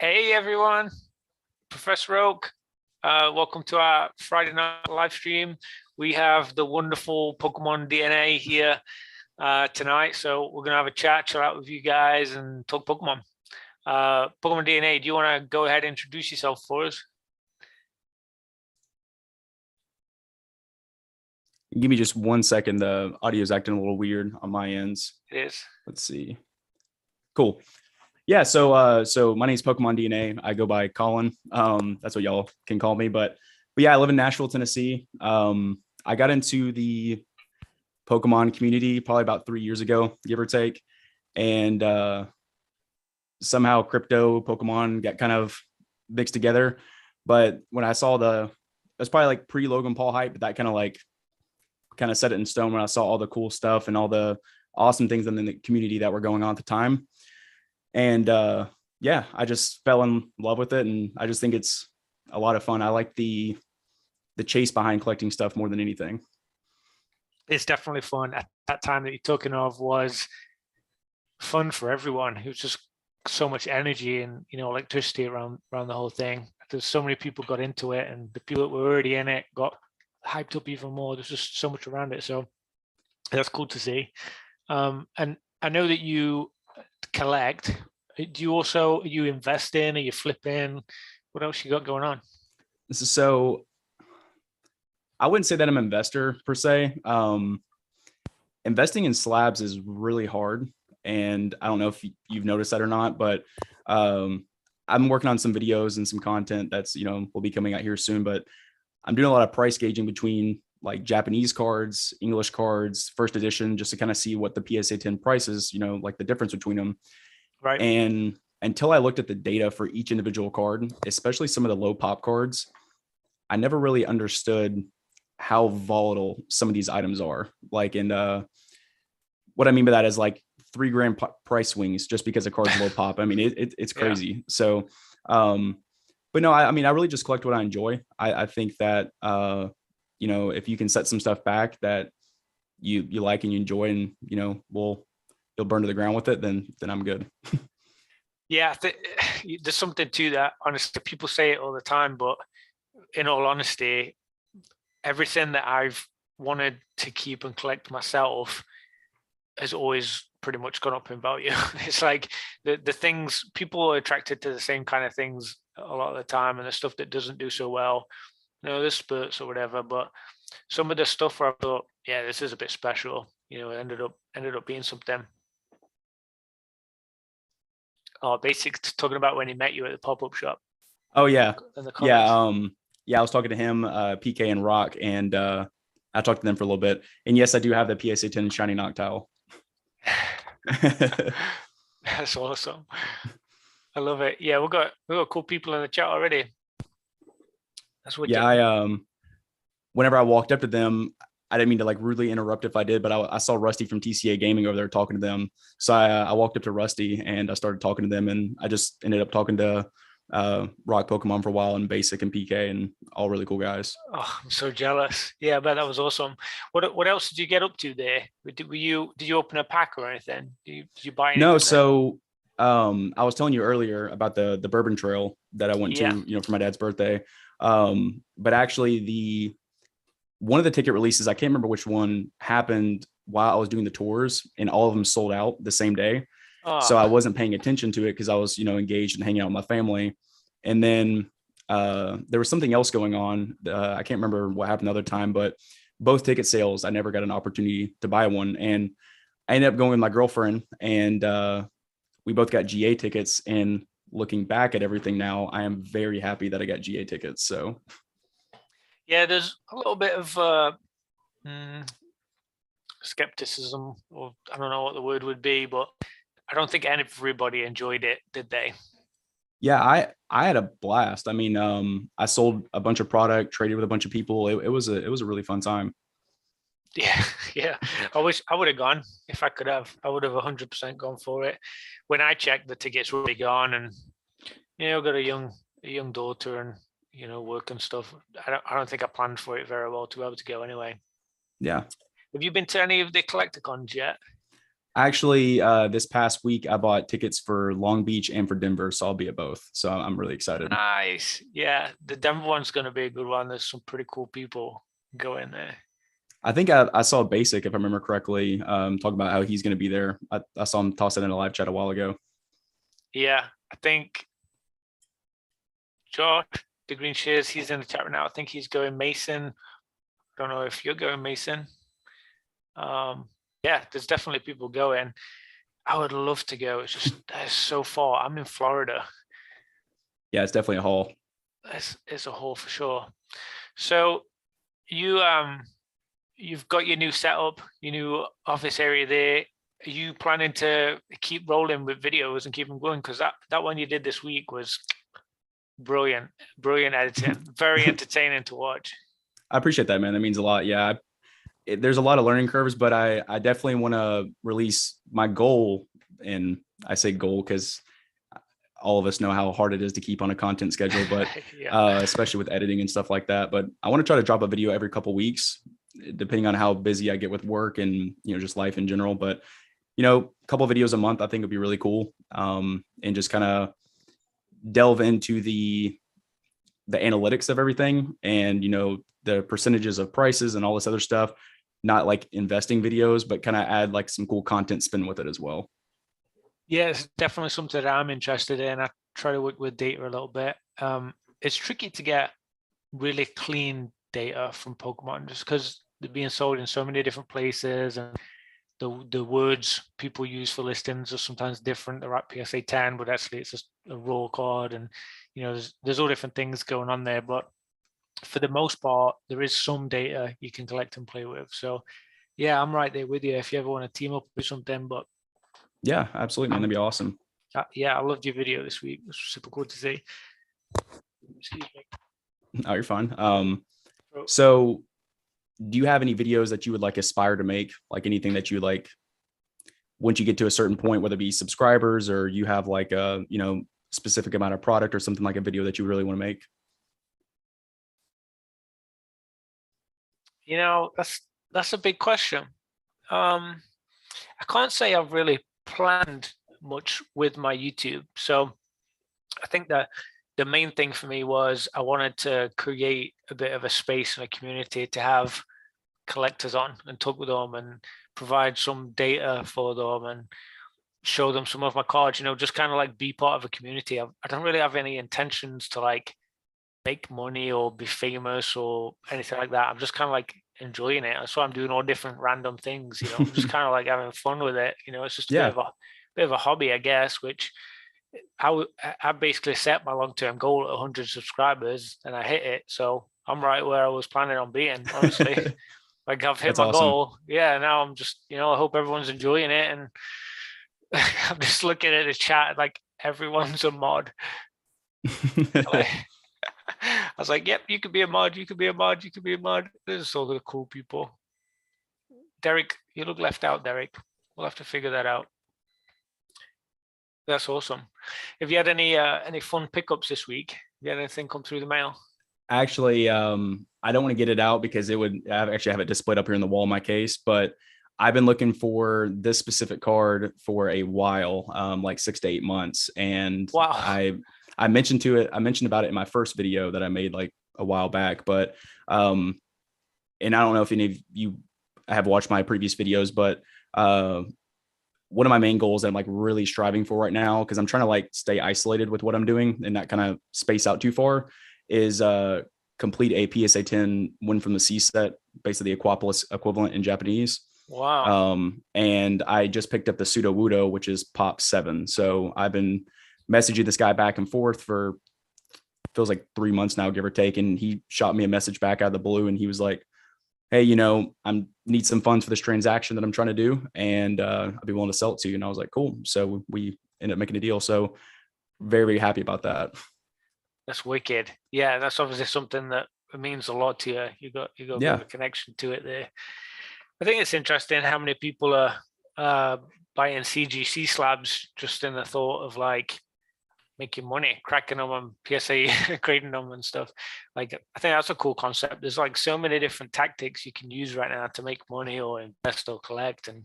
Hey everyone, Professor Oak. Welcome to our Friday night live stream. We have the wonderful Pokemon DNA here tonight, so we're gonna have a chat, chill out with you guys, and talk Pokemon. Pokemon DNA, do you want to go ahead and introduce yourself for us? Give me just 1 second. The audio is acting a little weird on my ends. It is. Let's see. Cool. Yeah. So my name is PokémonDNA. I go by Colin. That's what y'all can call me. But yeah, I live in Nashville, Tennessee. I got into the Pokemon community probably about 3 years ago, give or take, and somehow crypto Pokemon got kind of mixed together. But when I saw that's probably like pre-Logan Paul hype, but that kind of set it in stone when I saw all the cool stuff and all the awesome things in the community that were going on at the time. And yeah, I just fell in love with it, and I just think it's a lot of fun. I like the chase behind collecting stuff more than anything. It's definitely fun. At that time that you're talking of was fun for everyone. It was just so much energy and electricity around the whole thing. There's so many people got into it, and the people that were already in it got hyped up even more. There's just so much around it, so that's cool to see. And I know that you collect. Do you also, are you investing? Are you flipping? What else you got going on? So I wouldn't say that I'm an investor per se. Investing in slabs is really hard, and I don't know if you've noticed that or not, but I'm working on some videos and some content that's will be coming out here soon. But I'm doing a lot of price gauging between like Japanese cards, English cards, first edition, just to kind of see what the PSA 10 prices, like the difference between them. Right. And until I looked at the data for each individual card, especially some of the low pop cards, I never really understood how volatile some of these items are. Like, what I mean by that is like $3 grand price swings just because a card's low pop. I mean, it's crazy. Yeah. So, but no, I mean, I really just collect what I enjoy. I think that, if you can set some stuff back that you like and you enjoy, and, you'll burn to the ground with it, then I'm good. Yeah, there's something to that. Honestly, people say it all the time, but in all honesty, everything that I've wanted to keep and collect myself has always pretty much gone up in value. It's like the things, people are attracted to the same kind of things a lot of the time, and the stuff that doesn't do so well, there's spurts or whatever, but some of the stuff where I thought, yeah, this is a bit special, it ended up being something. Oh, Basic talking about when he met you at the pop-up shop. Oh yeah. Yeah. Yeah, I was talking to him, PK and Rock, and I talked to them for a little bit. And yes, I do have the PSA 10 shiny Noctowl. That's awesome. I love it. Yeah, we've got cool people in the chat already. That's what. Yeah, whenever I walked up to them, I didn't mean to like rudely interrupt if I did, but I saw Rusty from TCA Gaming over there talking to them. So I walked up to Rusty and I started talking to them, and I just ended up talking to Rock Pokemon for a while, and Basic and PK, and all really cool guys. Oh, I'm so jealous. Yeah, I bet that was awesome. What else did you get up to there? Did you open a pack or anything? Did you buy anything? No, so I was telling you earlier about the Bourbon Trail that I went to, for my dad's birthday. But actually one of the ticket releases, I can't remember which one, happened while I was doing the tours, and all of them sold out the same day. So I wasn't paying attention to it because I was, engaged and hanging out with my family. And then there was something else going on. I can't remember what happened the other time, but both ticket sales, I never got an opportunity to buy one. And I ended up going with my girlfriend, and we both got GA tickets. And looking back at everything now, I am very happy that I got GA tickets. So yeah, there's a little bit of skepticism, or I don't know what the word would be, but I don't think everybody enjoyed it, did they? Yeah, I had a blast. I mean, I sold a bunch of product, traded with a bunch of people. It was a really fun time. Yeah. I wish I would have gone if I could have. I would have 100% gone for it. When I checked, the tickets were gone, and I've got a young daughter, and work and stuff. I don't think I planned for it very well to be able to go anyway. Yeah. Have you been to any of the Collecticons yet? Actually, this past week I bought tickets for Long Beach and for Denver, so I'll be at both. So I'm really excited. Nice. Yeah, the Denver one's going to be a good one. There's some pretty cool people going there. I think I saw Basic, if I remember correctly, talk about how he's going to be there. I saw him toss it in a live chat a while ago. Yeah, I think Josh, the Green Shears, he's in the chat right now. I think he's going Mason. Don't know if you're going Mason. Yeah, there's definitely people going. I would love to go. It's just that's so far. I'm in Florida. Yeah, it's definitely a haul. It's a haul for sure. So you you've got your new setup, your new office area there. Are you planning to keep rolling with videos and keep them going? Because that one you did this week was brilliant editing, very entertaining to watch. I appreciate that, man. That means a lot. Yeah, there's a lot of learning curves, but I definitely want to release my goal. And I say goal because all of us know how hard it is to keep on a content schedule, but yeah. Especially with editing and stuff like that. But I want to try to drop a video every couple of weeks, depending on how busy I get with work and, just life in general. But, a couple of videos a month, I think would be really cool. And just kind of delve into the analytics of everything and, the percentages of prices and all this other stuff, not like investing videos, but kind of add like some cool content spin with it as well. Yeah, it's definitely something that I'm interested in. I try to work with data a little bit. It's tricky to get really clean data from Pokemon just because they're being sold in so many different places, and the words people use for listings are sometimes different. They're at PSA 10, but actually it's just a raw card, and there's all different things going on there. But for the most part, there is some data you can collect and play with. So yeah, I'm right there with you if you ever want to team up with something. But yeah, absolutely, man. That'd be awesome. Yeah, I loved your video this week. It was super cool to see. Excuse me. Oh, you're fine. So do you have any videos that you would like aspire to make? Like anything that you like once you get to a certain point, whether it be subscribers or you have like a, specific amount of product or something, like a video that you really want to make? That's a big question. I can't say I've really planned much with my YouTube. So I think that the main thing for me was I wanted to create a bit of a space and a community to have collectors on and talk with them and provide some data for them and show them some of my cards, just kind of like be part of a community. I don't really have any intentions to like make money or be famous or anything like that. I'm just kind of like enjoying it. That's why I'm doing all different random things, I'm just kind of like having fun with it. It's just a bit of a hobby, I guess, which I basically set my long-term goal at 100 subscribers and I hit it. So I'm right where I was planning on being, honestly. Like I've hit my goal. Yeah, now I'm just, I hope everyone's enjoying it. And I'm just looking at the chat, like everyone's a mod. I was like, yep, you could be a mod, you could be a mod, you could be a mod. There's all the cool people. Derek, you look left out, Derek. We'll have to figure that out. That's awesome. Have you had any fun pickups this week? You had anything come through the mail? Actually, I don't want to get it out because I actually have it displayed up here in the wall in my case, but I've been looking for this specific card for a while, like 6 to 8 months. And wow. I mentioned about it in my first video that I made like a while back, but and I don't know if any of you have watched my previous videos, but one of my main goals that I'm like really striving for right now, because I'm trying to like stay isolated with what I'm doing and not kind of space out too far, is complete a PSA 10 Win from the Sea set, basically the Aquapolis equivalent in Japanese. Wow. And I just picked up the Pseudo Wudo, which is Pop 7. So I've been messaging this guy back and forth for feels like 3 months now, give or take. And he shot me a message back out of the blue and he was like, hey, I need some funds for this transaction that I'm trying to do. And I'd be willing to sell it to you. And I was like, cool. So we ended up making a deal. So very, very happy about that. That's wicked. Yeah, that's obviously something that means a lot to you. You got a connection to it there. I think it's interesting how many people are buying CGC slabs just in the thought of like making money, cracking them on PSA, grading them and stuff. Like, I think that's a cool concept. There's like so many different tactics you can use right now to make money or invest or collect. And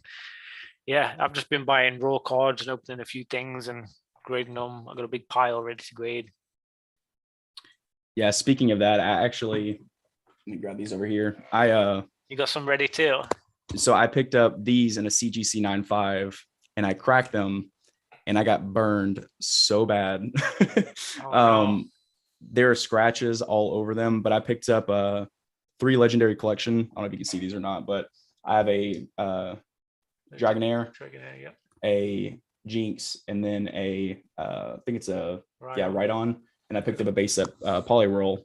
Yeah, I've just been buying raw cards and opening a few things and grading them. I've got a big pile ready to grade. Yeah, speaking of that, I actually let me grab these over here. You got some ready too? So I picked up these in a CGC 9.5 and I cracked them and I got burned so bad. Oh no. There are scratches all over them, but I picked up 3 legendary collection. I don't know if you can see these or not, but I have a Dragonair, Yep. a Jinx, and then I think it's a Right. right on. And I picked up a base set Poliwhirl,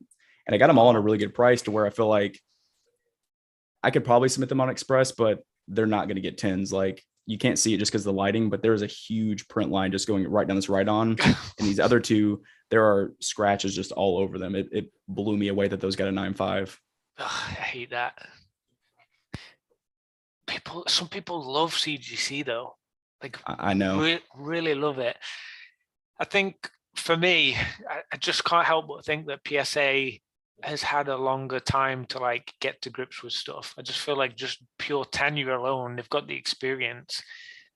and I got them all at a really good price to where I feel like I could probably submit them on Express, but they're not going to get tens. Like you can't see it just because of the lighting, but there is a huge print line just going right down this right on. And these other two, there are scratches just all over them. It blew me away that those got a 9.5. Ugh, I hate that. Some people love CGC though. Like I know. really love it. I think for me, I just can't help but think that PSA has had a longer time to like get to grips with stuff. I just feel like just pure tenure alone, they've got the experience.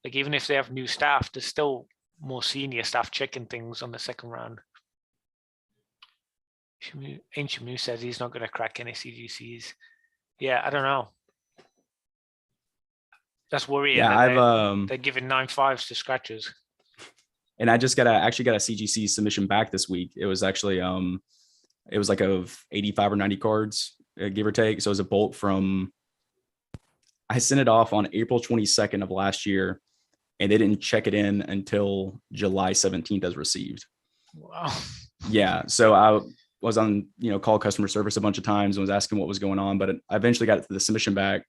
Like even if they have new staff, there's still more senior staff checking things on the second round. Ancient Mu says he's not going to crack any CGCs. Yeah, I don't know. That's worrying. Yeah, they're giving 9.5s to scratches. And I just got a CGC submission back this week. It was actually it was like of 85 or 90 cards, give or take. So it was a bolt from I sent it off on April 22nd of last year, and they didn't check it in until July 17th as received. Wow. Yeah. So I was on, call customer service a bunch of times and was asking what was going on, but I eventually got the submission back.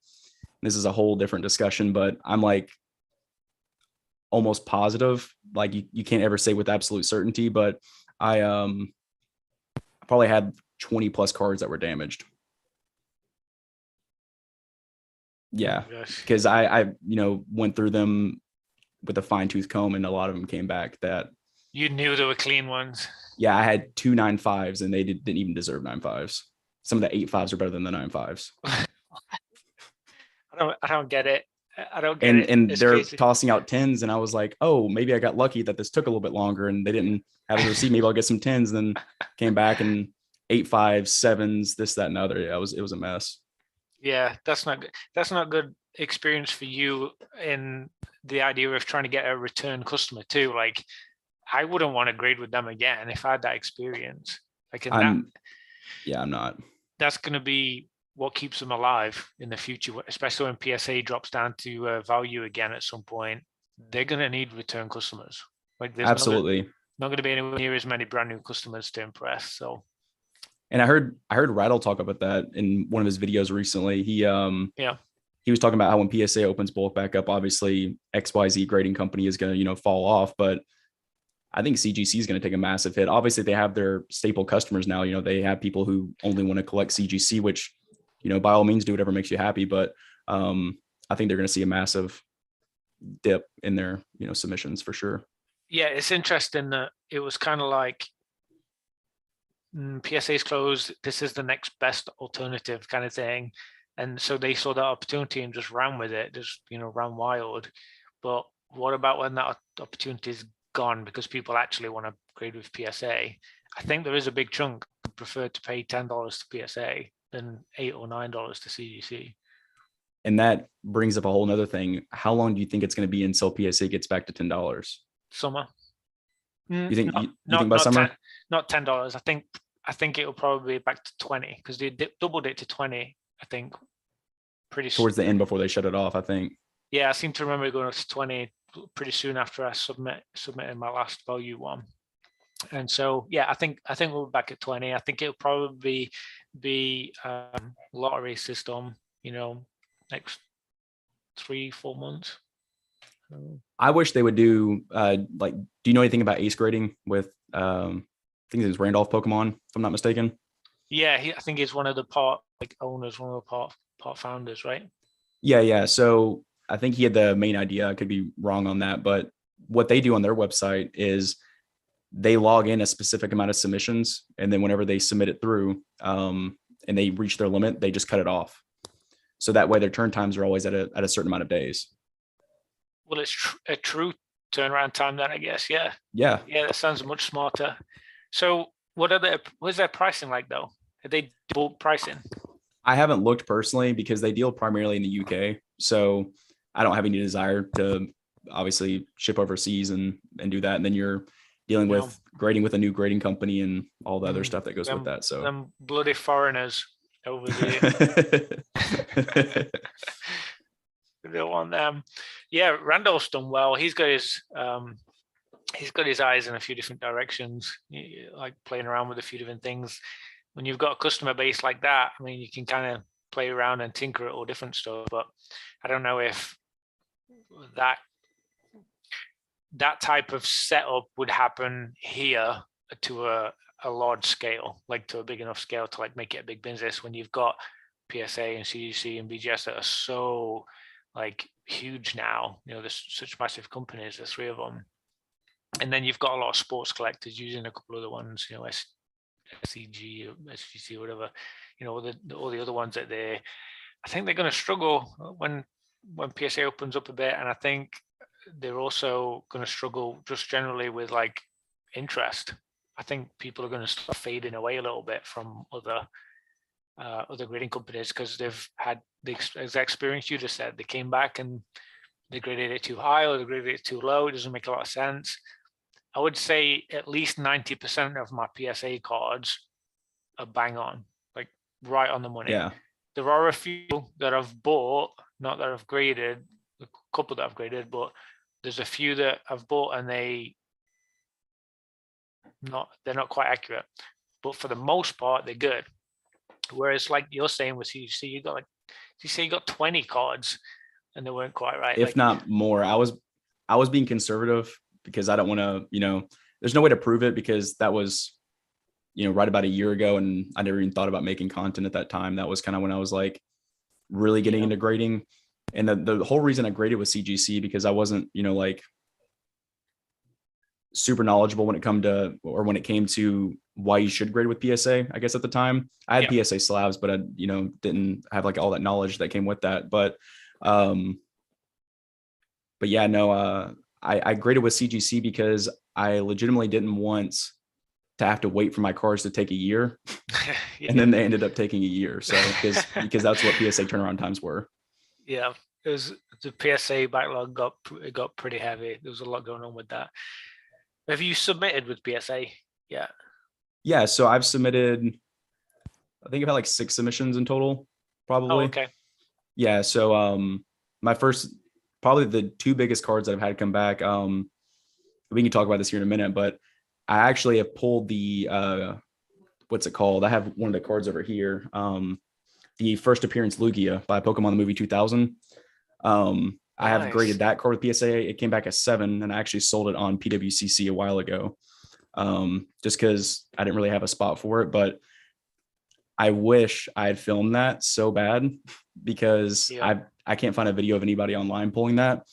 This is a whole different discussion, but I'm like almost positive. Like you can't ever say with absolute certainty, but I probably had 20 plus cards that were damaged. Yeah. Because I went through them with a fine tooth comb and a lot of them came back that you knew they were clean ones. Yeah, I had 2 9.5s and they didn't even deserve 9.5s. Some of the 8.5s are better than the 9.5s. I don't get it. I don't get it. And they're crazy. Tossing out 10s, and I was like, oh, maybe I got lucky that this took a little bit longer and they didn't have it received. Maybe I'll get some 10s. Then came back and 8.5s, 7s, this, that, and other. Yeah, it was a mess. Yeah, that's not good. That's not good experience for you in the idea of trying to get a return customer too. Like, I wouldn't want to grade with them again if I had that experience. Like, I'm not. That's going to be what keeps them alive in the future, especially when PSA drops down to value again at some point. They're going to need return customers. Like, there's absolutely not going to be anywhere near as many brand new customers to impress. So, and I heard Rattle talk about that in one of his videos recently. He was talking about how when PSA opens bulk back up, obviously XYZ grading company is going to fall off, but I think CGC is going to take a massive hit. Obviously, they have their staple customers now. They have people who only want to collect CGC, which, by all means, do whatever makes you happy. But I think they're going to see a massive dip in their, submissions for sure. Yeah, it's interesting that it was kind of like PSA's closed. This is the next best alternative kind of thing. And so they saw that opportunity and just ran with it, just, ran wild. But what about when that opportunity is gone because people actually want to grade with PSA? I think there is a big chunk who prefer to pay $10 to PSA than $8 or $9 to CGC. And that brings up a whole nother thing. How long do you think it's going to be until PSA gets back to $10? Summer. You think by summer? Not $10. I think it will probably be back to 20 because they doubled it to 20. I think pretty towards the end before they shut it off. I think. Yeah, I seem to remember going up to 20 pretty soon after I submitted my last value one. And so, yeah, I think we'll be back at 20. I think it'll probably be lottery system, next 3-4 months. I wish they would do do you know anything about ace grading with I think it was Randolph Pokemon, if I'm not mistaken? Yeah, I think he's one of the part owners, one of the part founders, right? Yeah. So I think he had the main idea. I could be wrong on that, but what they do on their website is they log in a specific amount of submissions, and then whenever they submit it through and they reach their limit, they just cut it off. So that way their turn times are always at a certain amount of days. Well, it's a true turnaround time then, I guess. Yeah. Yeah. Yeah, that sounds much smarter. So what's their pricing like though? Are they bulk pricing? I haven't looked personally because they deal primarily in the UK. So I don't have any desire to obviously ship overseas and do that. And then you're dealing No. with grading with a new grading company and all the other stuff that goes with them, that. So them bloody foreigners over there. They don't want them. Yeah, Randolph's done well. He's got his eyes in a few different directions, like playing around with a few different things. When you've got a customer base like that, I mean, you can kind of play around and tinker at all different stuff. But I don't know if that type of setup would happen here to a large scale, like to a big enough scale to like make it a big business when you've got PSA and CGC and BGS that are so like huge now. There's such massive companies, the three of them. And then you've got a lot of sports collectors using a couple of the ones, SCG, SGC, whatever, all the other ones that I think they're going to struggle when PSA opens up a bit. And I think they're also going to struggle just generally with like interest. I think people are going to start fading away a little bit from other grading companies because they've had the experience you just said. They came back and they graded it too high or they graded it too low. It doesn't make a lot of sense. I would say at least 90% of my PSA cards are bang on, like right on the money. yeah. There are a few that I've bought, not that I've graded, a couple that I've graded, but there's a few that I've bought and they're not quite accurate. But for the most part, they're good. Whereas like you're saying with CGC, you got 20 cards and they weren't quite right. If not more. I was being conservative because I don't want to, there's no way to prove it because that was, right about a year ago. And I never even thought about making content at that time. That was kind of when I was like really getting into grading. And the whole reason I graded was CGC because I wasn't, like super knowledgeable when it came to why you should grade with PSA, I guess at the time. I had PSA slabs, but I, didn't have like all that knowledge that came with that. But yeah, no, I graded with CGC because I legitimately didn't want to have to wait for my cards to take a year. And then they ended up taking a year. So because that's what PSA turnaround times were. Yeah, it was the PSA backlog got pretty heavy. There was a lot going on with that. Have you submitted with PSA? Yeah, so I've submitted, I think I've had like 6 submissions in total, probably. Oh, okay. Yeah, so my first, probably the 2 biggest cards that I've had come back, we can talk about this here in a minute, but I actually have pulled the what's it called? I have one of the cards over here. The first appearance Lugia by Pokemon the movie 2000. I have graded that card with PSA. It came back as 7, and I actually sold it on PWCC a while ago, just because I didn't really have a spot for it. But I wish I had filmed that so bad because I can't find a video of anybody online pulling that.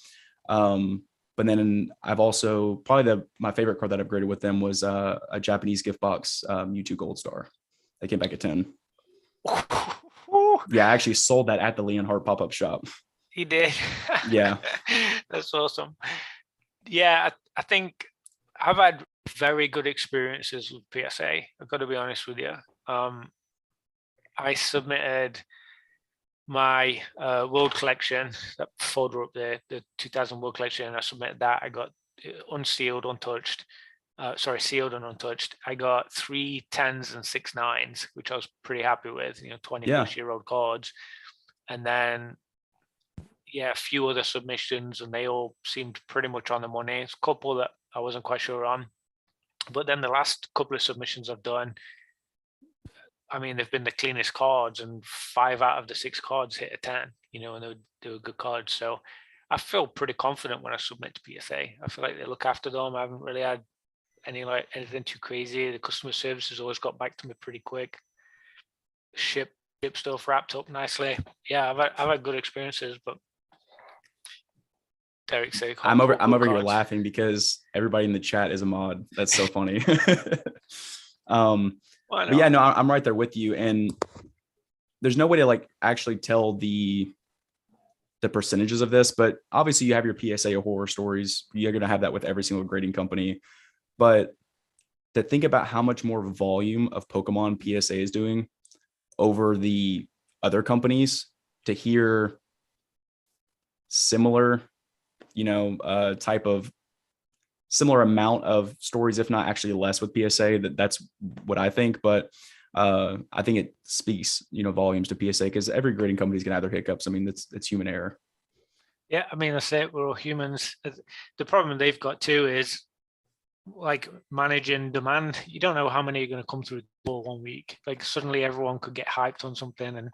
But then I've also probably my favorite card that I've graded with them was a Japanese gift box Mewtwo Gold Star. They came back at 10. Yeah, I actually sold that at the Leon Hart pop-up shop. He did. Yeah. That's awesome. Yeah, I think I've had very good experiences with PSA. I've got to be honest with you. I submitted my World Collection, that folder up there, the 2000 World Collection. I submitted that. I got unsealed, untouched. Sealed and untouched. I got 3 10s and 6 9s, which I was pretty happy with, 20 plus year old cards. And then, a few other submissions, and they all seemed pretty much on the money. It's a couple that I wasn't quite sure on. But then the last couple of submissions I've done, I mean, they've been the cleanest cards, and 5 out of the 6 cards hit a 10, and they were good cards. So I feel pretty confident when I submit to PSA. I feel like they look after them. I haven't really had anything too crazy. The customer service has always got back to me pretty quick. Ship stuff wrapped up nicely. Yeah, I've had good experiences, but Derek said, I'm over here laughing because everybody in the chat is a mod. That's so funny. But yeah, no, I'm right there with you. And there's no way to like actually tell the the percentages of this, but obviously you have your PSA horror stories. You're going to have that with every single grading company. But to think about how much more volume of Pokemon PSA is doing over the other companies, to hear similar, type of similar amount of stories, if not actually less with PSA, that's what I think. But I think it speaks, volumes to PSA, because every grading company is going to have their hiccups. I mean, it's human error. Yeah, I mean, that's it. We're all humans. The problem they've got too is like managing demand. You don't know how many are going to come through the door 1 week. Like suddenly everyone could get hyped on something and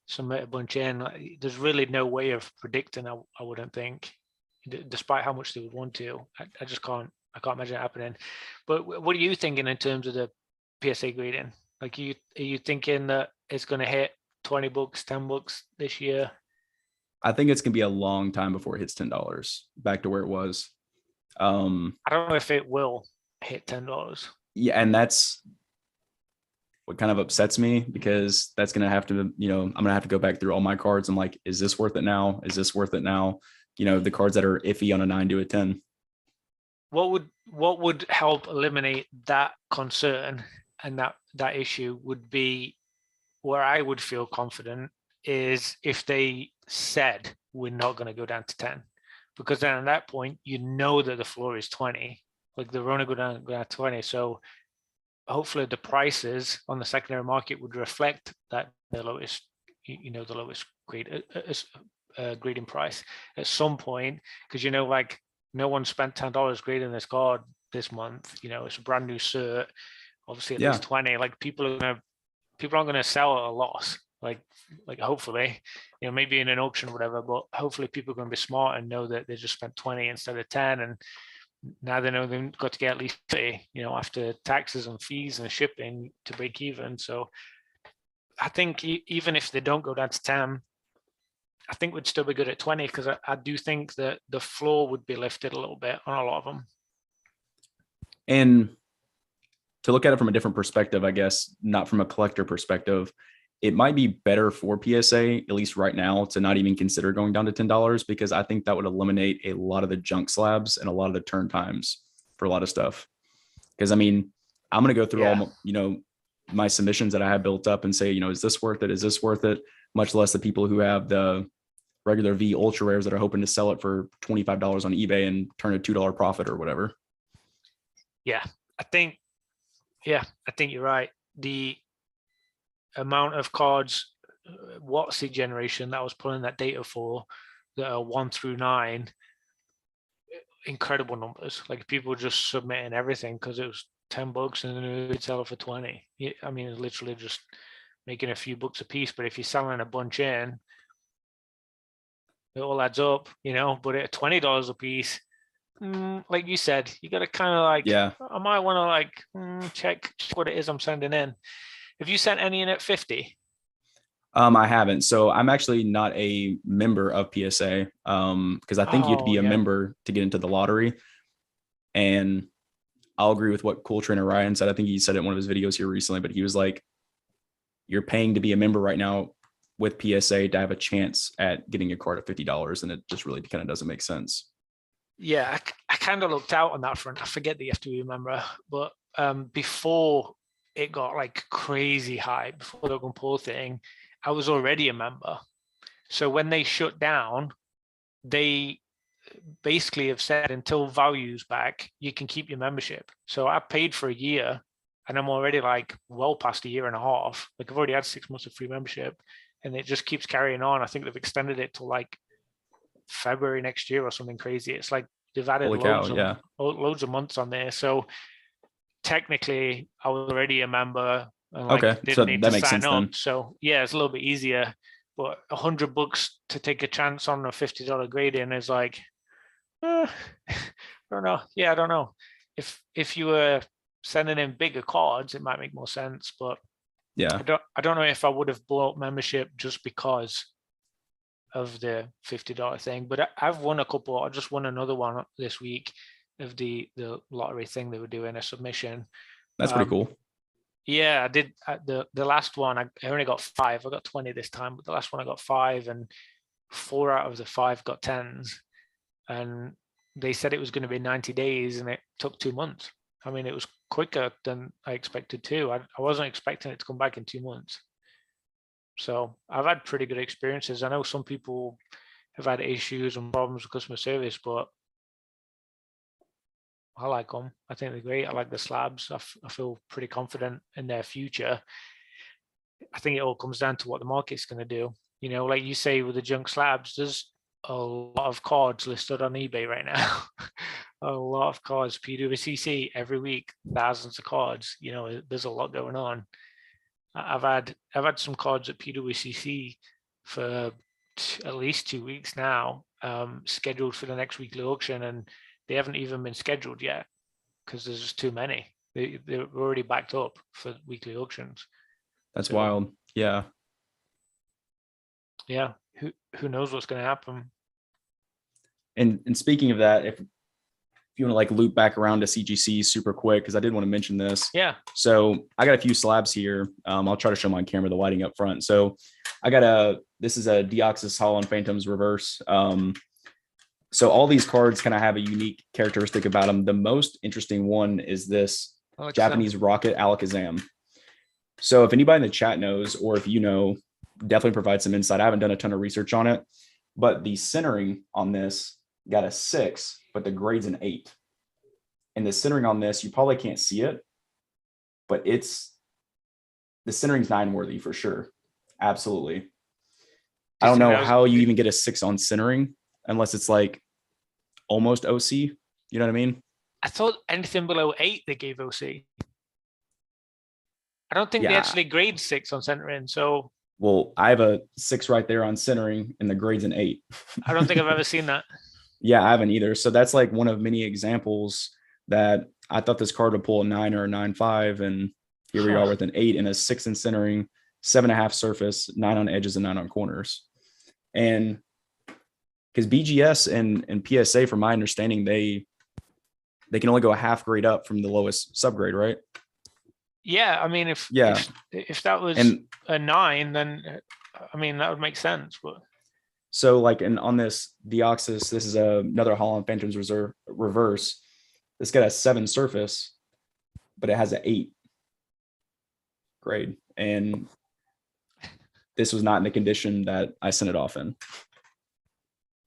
submit a bunch in. Like, there's really no way of predicting. I wouldn't think, despite how much they would want to. I just can't. I can't imagine it happening. But what are you thinking in terms of the PSA grading? Like, are you thinking that it's going to hit $20, $10 this year? I think it's going to be a long time before it hits $10 back to where it was. I don't know if it will hit $10. Yeah, and that's what kind of upsets me, because that's going to have to, I'm going to have to go back through all my cards. I'm like, is this worth it now? Is this worth it now? The cards that are iffy on a 9 to a 10. What would help eliminate that concern and that issue would be, where I would feel confident, is if they said we're not going to go down to 10, because then at that point that the floor is 20, like they're only go down to 20. So hopefully the prices on the secondary market would reflect that the lowest grade grading price at some point, because like no one spent $10 grading this card this month. It's a brand new cert, obviously at least 20. Like people aren't going to sell at a loss. Like hopefully, maybe in an auction or whatever, but hopefully people are going to be smart and know that they just spent 20 instead of 10, and now they know they've got to get at least 30, after taxes and fees and shipping to break even. So I think even if they don't go down to 10, I think we'd still be good at 20, because I do think that the floor would be lifted a little bit on a lot of them. And to look at it from a different perspective, I guess, not from a collector perspective, it might be better for PSA, at least right now, to not even consider going down to $10, because I think that would eliminate a lot of the junk slabs and a lot of the turn times for a lot of stuff. Because I mean, I'm going to go through all, my submissions that I have built up and say, is this worth it? Is this worth it? Much less the people who have the regular V ultra rares that are hoping to sell it for $25 on eBay and turn a $2 profit or whatever. Yeah, I think you're right. The amount of cards, WotC generation that I was pulling that data for, that are 1 through 9, incredible numbers. Like people just submitting everything because it was $10 and then they'd sell it for 20. I mean, it's literally just making a few bucks a piece. But if you're selling a bunch in, it all adds up, But at $20 a piece, like you said, you got to kind of like, I might want to check what it is I'm sending in. Have you sent any in at 50? I haven't. So I'm actually not a member of PSA, because I think you have to be a member to get into the lottery. And I'll agree with what Cool Trainer Ryan said. I think he said it in one of his videos here recently, but he was like, you're paying to be a member right now with PSA to have a chance at getting a card at $50. And it just really kind of doesn't make sense. Yeah, I kind of looked out on that front. I forget that you have to be a member, but before it got like crazy hype, before the Logan Paul thing, I was already a member. So when they shut down, they basically have said until value's back, you can keep your membership. So I paid for a year and I'm already like well past a year and a half. Like I've already had 6 months of free membership and it just keeps carrying on. I think they've extended it to like February next year or something crazy. It's like they've added loads of months on there. So technically I was already a member and didn't need to sign up. Then. So yeah, it's a little bit easier, but $100 to take a chance on a $50 grading is like, I don't know. Yeah, I don't know. If you were sending in bigger cards, it might make more sense. But yeah, I don't know if I would have bought membership just because of the $50 thing. But I've won a couple. I just won another one this week of the lottery thing they were doing, a submission. That's pretty cool. Yeah, I did. The last one, I only got 5. I got 20 this time, but the last one I got 5, and 4 out of the 5 got 10s, and they said it was going to be 90 days, and it took 2 months. I mean, it was quicker than I expected too. I wasn't expecting it to come back in 2 months. So I've had pretty good experiences. I know some people have had issues and problems with customer service, but I like them. I think they're great. I like the slabs. I feel pretty confident in their future. I think it all comes down to what the market's going to do. You know, like you say with the junk slabs, there's a lot of cards listed on eBay right now. A lot of cards, PWCC every week, thousands of cards. You know, there's a lot going on. I've had some cards at PWCC for at least 2 weeks now, scheduled for the next weekly auction, and they haven't even been scheduled yet because there's just too many. They're already backed up for weekly auctions. That's wild. Yeah. Yeah. Who knows what's going to happen? And speaking of that, if you want to like loop back around to CGC super quick, because I did want to mention this. Yeah. So I got a few slabs here. I'll try to show my camera the lighting up front. So this is a Deoxys Holland Phantoms reverse. So all these cards kind of have a unique characteristic about them. The most interesting one is this Japanese Rocket Alakazam. So if anybody in the chat knows, or if you know, definitely provide some insight. I haven't done a ton of research on it, but the centering on this got a 6, but the grade's an 8. And the centering on this, you probably can't see it, but the centering's 9 worthy for sure. Absolutely. I don't know how you even get a 6 on centering unless it's like almost OC. You know what I mean? I thought anything below 8 they gave OC. I don't think they actually grade 6 on centering. So, well, I have a 6 right there on centering, and the grade's an 8. I don't think I've ever seen that. Yeah, I haven't either. So that's like one of many examples that I thought this card would pull a 9 or a 9.5, and here we are with an 8 and a 6 in centering, 7.5 surface, 9 on edges, and 9 on corners. And because BGS and PSA, from my understanding, they can only go a half grade up from the lowest subgrade, right? Yeah, I mean, if that was a 9, then I mean that would make sense. But so like, and on this Deoxys, this is another Holland Phantoms reverse. This got a 7 surface, but it has an 8 grade, and this was not in the condition that I sent it off in.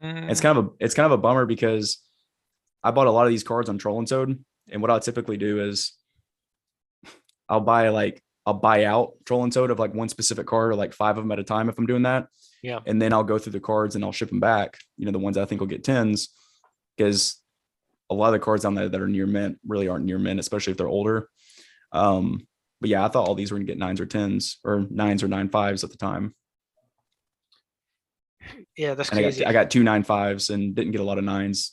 It's kind of a bummer because I bought a lot of these cards on Troll and Toad, and what I'll typically do is I'll buy out Troll and Toad of like one specific card, or like 5 of them at a time if I'm doing that. Yeah. And then I'll go through the cards and I'll ship them back, you know, the ones I think will get 10s, because a lot of the cards on there that are near mint really aren't near mint, especially if they're older. But yeah, I thought all these were gonna get 9s or 10s, or 9s or 9.5s at the time. Yeah, that's and crazy. I got 2 9.5s and didn't get a lot of 9s.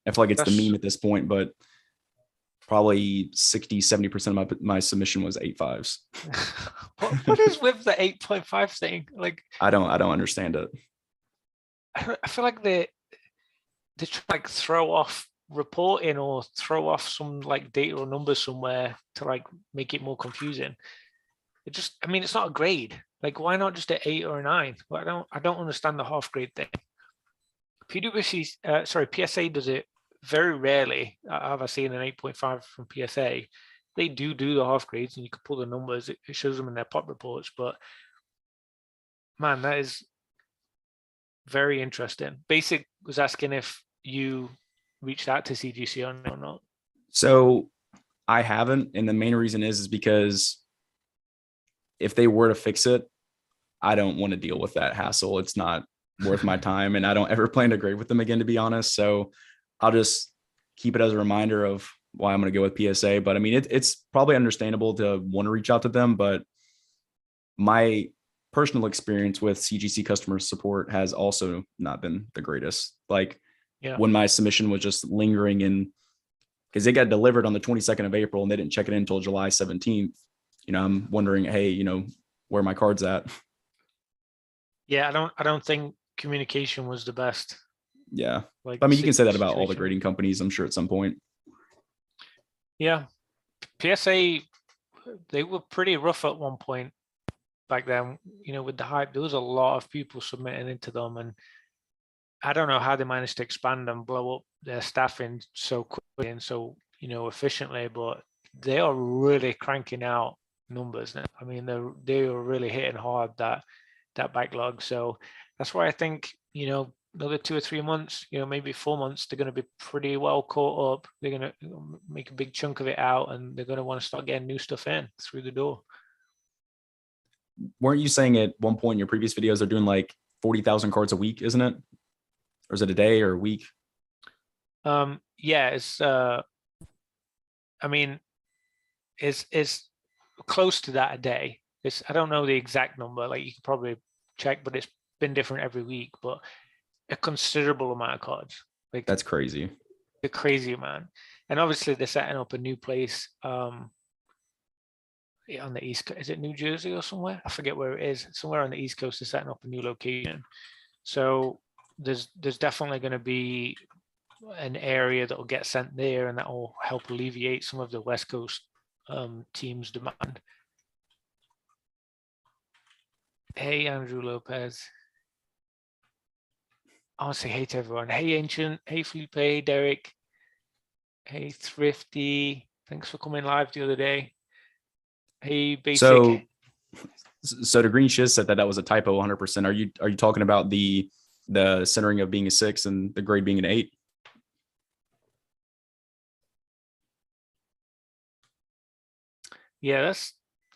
I feel like it's the meme at this point, but probably 60-70% of my submission was 8.5s. What is with the 8.5 thing? Like, I don't understand it. I feel like they try to like throw off reporting or throw off some like data or numbers somewhere to like make it more confusing. I mean, it's not a grade. Like, why not just an 8 or a 9? Well, I don't understand the half grade thing. PSA does it very rarely. Have I seen an 8.5 from PSA? They do the half grades, and you can pull the numbers. It shows them in their pop reports. But man, that is very interesting. Basic was asking if you reached out to CGC or not. So I haven't, and the main reason is because if they were to fix it, I don't want to deal with that hassle. It's not worth my time, and I don't ever plan to grade with them again, to be honest. So I'll just keep it as a reminder of why I'm going to go with PSA. But I mean, it's probably understandable to want to reach out to them, but my personal experience with CGC customer support has also not been the greatest. Like, when my submission was just lingering in, because it got delivered on the 22nd of April and they didn't check it in until July 17th. You know, I'm wondering, hey, you know, where are my cards at? Yeah, I don't think communication was the best. Yeah. Like, I mean, you can say that about all the grading companies, I'm sure, at some point. Yeah. PSA, they were pretty rough at one point back then, you know, with the hype. There was a lot of people submitting into them, and I don't know how they managed to expand and blow up their staffing so quickly and so, efficiently, but they are really cranking out numbers now. I mean, they are really hitting hard that backlog. So that's why I think, another 2 or 3 months, maybe 4 months, they're going to be pretty well caught up. They're going to make a big chunk of it out, and they're going to want to start getting new stuff in through the door. Weren't you saying at one point in your previous videos they're doing like 40,000 cards a week, isn't it? Or is it a day or a week? Yeah, I mean, it's close to that a day. I don't know the exact number, like you could probably check, but it's been different every week, but a considerable amount of cards. Like, That's crazy. a crazy amount. And obviously they're setting up a new place on the East Coast. Is it New Jersey or somewhere? I forget where it is. Somewhere on the East Coast, they're setting up a new location. So there's definitely going to be an area that will get sent there, and that will help alleviate some of the West Coast teams' demand. Hey, Andrew Lopez. I want to say hey to everyone. Hey, Ancient. Hey, Felipe. Hey, Derek. Hey, Thrifty. Thanks for coming live the other day. Hey, Basic. So the Green Shiz said that was a typo 100%. Are you talking about the centering of being a 6 and the grade being an 8? Yeah,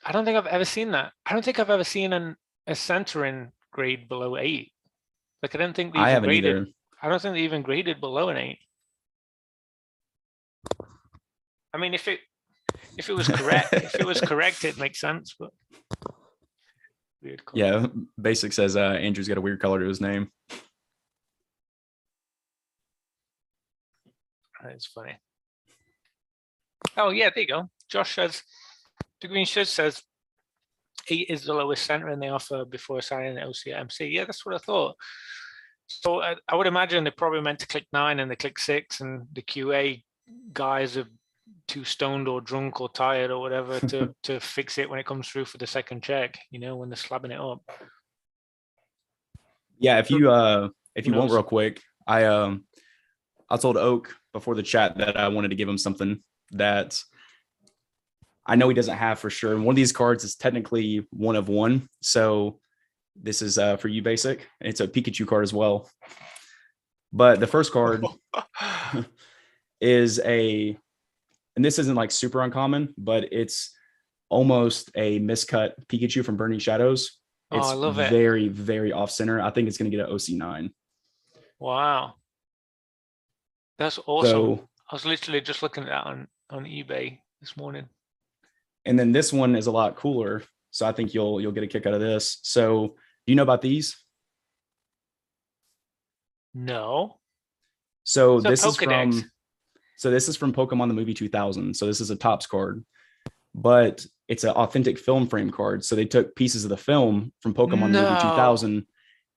I don't think I've ever seen that. I don't think I've ever seen a centering grade below 8. Like, I don't think they I even haven't graded. either. I don't think they even graded below an 8. I mean, if it was correct, it makes sense, but weird color. Yeah, Basic says Andrew's got a weird color to his name. That's funny. Oh yeah, there you go. Josh says the Green Shiz says 8 is the lowest center and they offer before signing the OC at MC. Yeah, that's what I thought. So I would imagine they probably meant to click 9 and they click 6, and the QA guys are too stoned or drunk or tired or whatever to fix it when it comes through for the second check, when they're slabbing it up. Yeah, if you want real quick, I told Oak before the chat that I wanted to give him something that I know he doesn't have for sure. One of these cards is technically 1 of 1. So this is for you, Basic. It's a Pikachu card as well. But the first card is and this isn't like super uncommon, but it's almost a miscut Pikachu from Burning Shadows. It's I love it. Very, very off center. I think it's going to get an OC9. Wow. That's awesome. So, I was literally just looking at that on eBay this morning. And then this one is a lot cooler. So I think you'll get a kick out of this. So do you know about these? No. So this is from Pokemon the movie 2000. So this is a Topps card, but it's an authentic film frame card. So they took pieces of the film from Pokemon the movie 2000,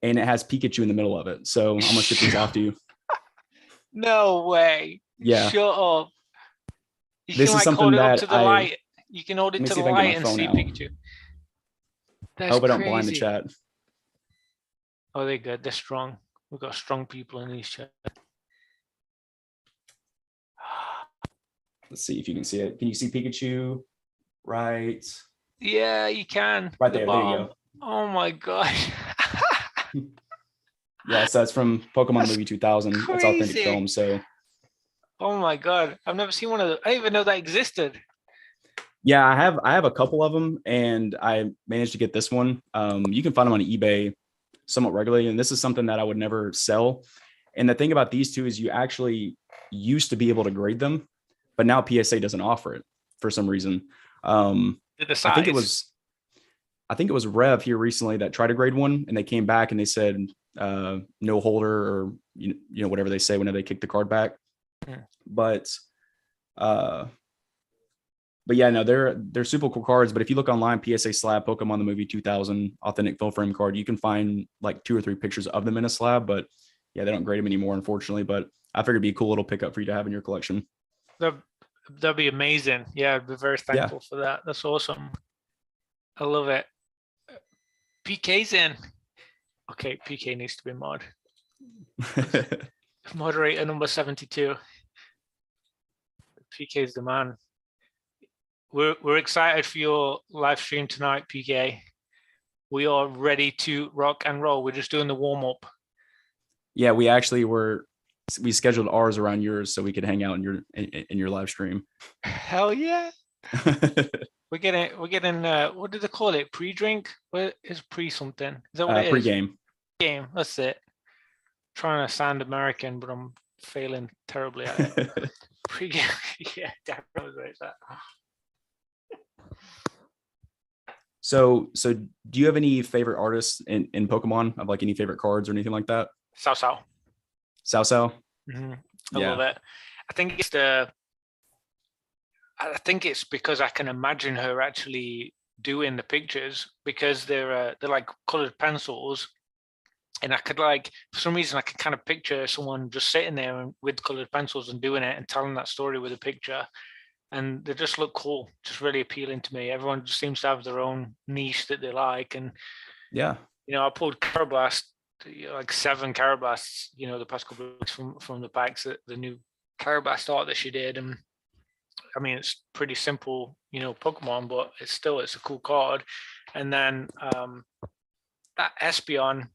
and it has Pikachu in the middle of it. So I'm gonna ship these off to you. No way. Yeah. Shut up. This is something that to the light. You can hold it to the light and see Pikachu. I hope I don't blind the chat. Oh, they're good. They're strong. We've got strong people in these chat. Let's see if you can see it. Can you see Pikachu? Right. Yeah, you can. Right there. There you go. Oh my gosh. Yeah, so that's from Pokemon the movie 2000. It's authentic film. So. Oh my god, I've never seen one of those. I didn't even know that existed. Yeah, I have a couple of them, and I managed to get this one. You can find them on eBay somewhat regularly, and this is something that I would never sell. And the thing about these two is you actually used to be able to grade them, but now PSA doesn't offer it for some reason. I think it was Rev here recently that tried to grade one, and they came back and they said no holder, or whatever they say whenever they kick the card back. Yeah. But yeah, no, they're super cool cards. But if you look online, PSA slab, Pokemon the movie 2000 authentic full frame card, you can find like 2 or 3 pictures of them in a slab. But yeah, they don't grade them anymore, unfortunately. But I figured it'd be a cool little pickup for you to have in your collection. That'd be amazing. Yeah, I'd be very thankful for that. That's awesome. I love it. PK's in. Okay, PK needs to be mod. Moderator number 72. PK's the man. We're excited for your live stream tonight, PK. We are ready to rock and roll. We're just doing the warm up. Yeah, we scheduled ours around yours so we could hang out in your live stream. Hell yeah. We're getting what did they call it? Pre-drink? What is pre something? Is that what it is? Pre-game. Game. That's it. Trying to sound American, but I'm failing terribly at it. Pre-game. Yeah, definitely right that. So do you have any favorite artists in Pokemon? Of like any favorite cards or anything like that? Sao Sao. Sao Sao. Mm-hmm. I love it. I think it's because I can imagine her actually doing the pictures, because they're like colored pencils, and I could, like, for some reason I can kind of picture someone just sitting there with colored pencils and doing it and telling that story with a picture, and they just look cool, just really appealing to me. Everyone just seems to have their own niche that they like, and yeah, I pulled Carablast, like 7 Carablasts, the past couple of weeks from the packs, the new Carablast art that she did, and I mean, it's pretty simple, Pokemon, but it's a cool card. And then that Espeon,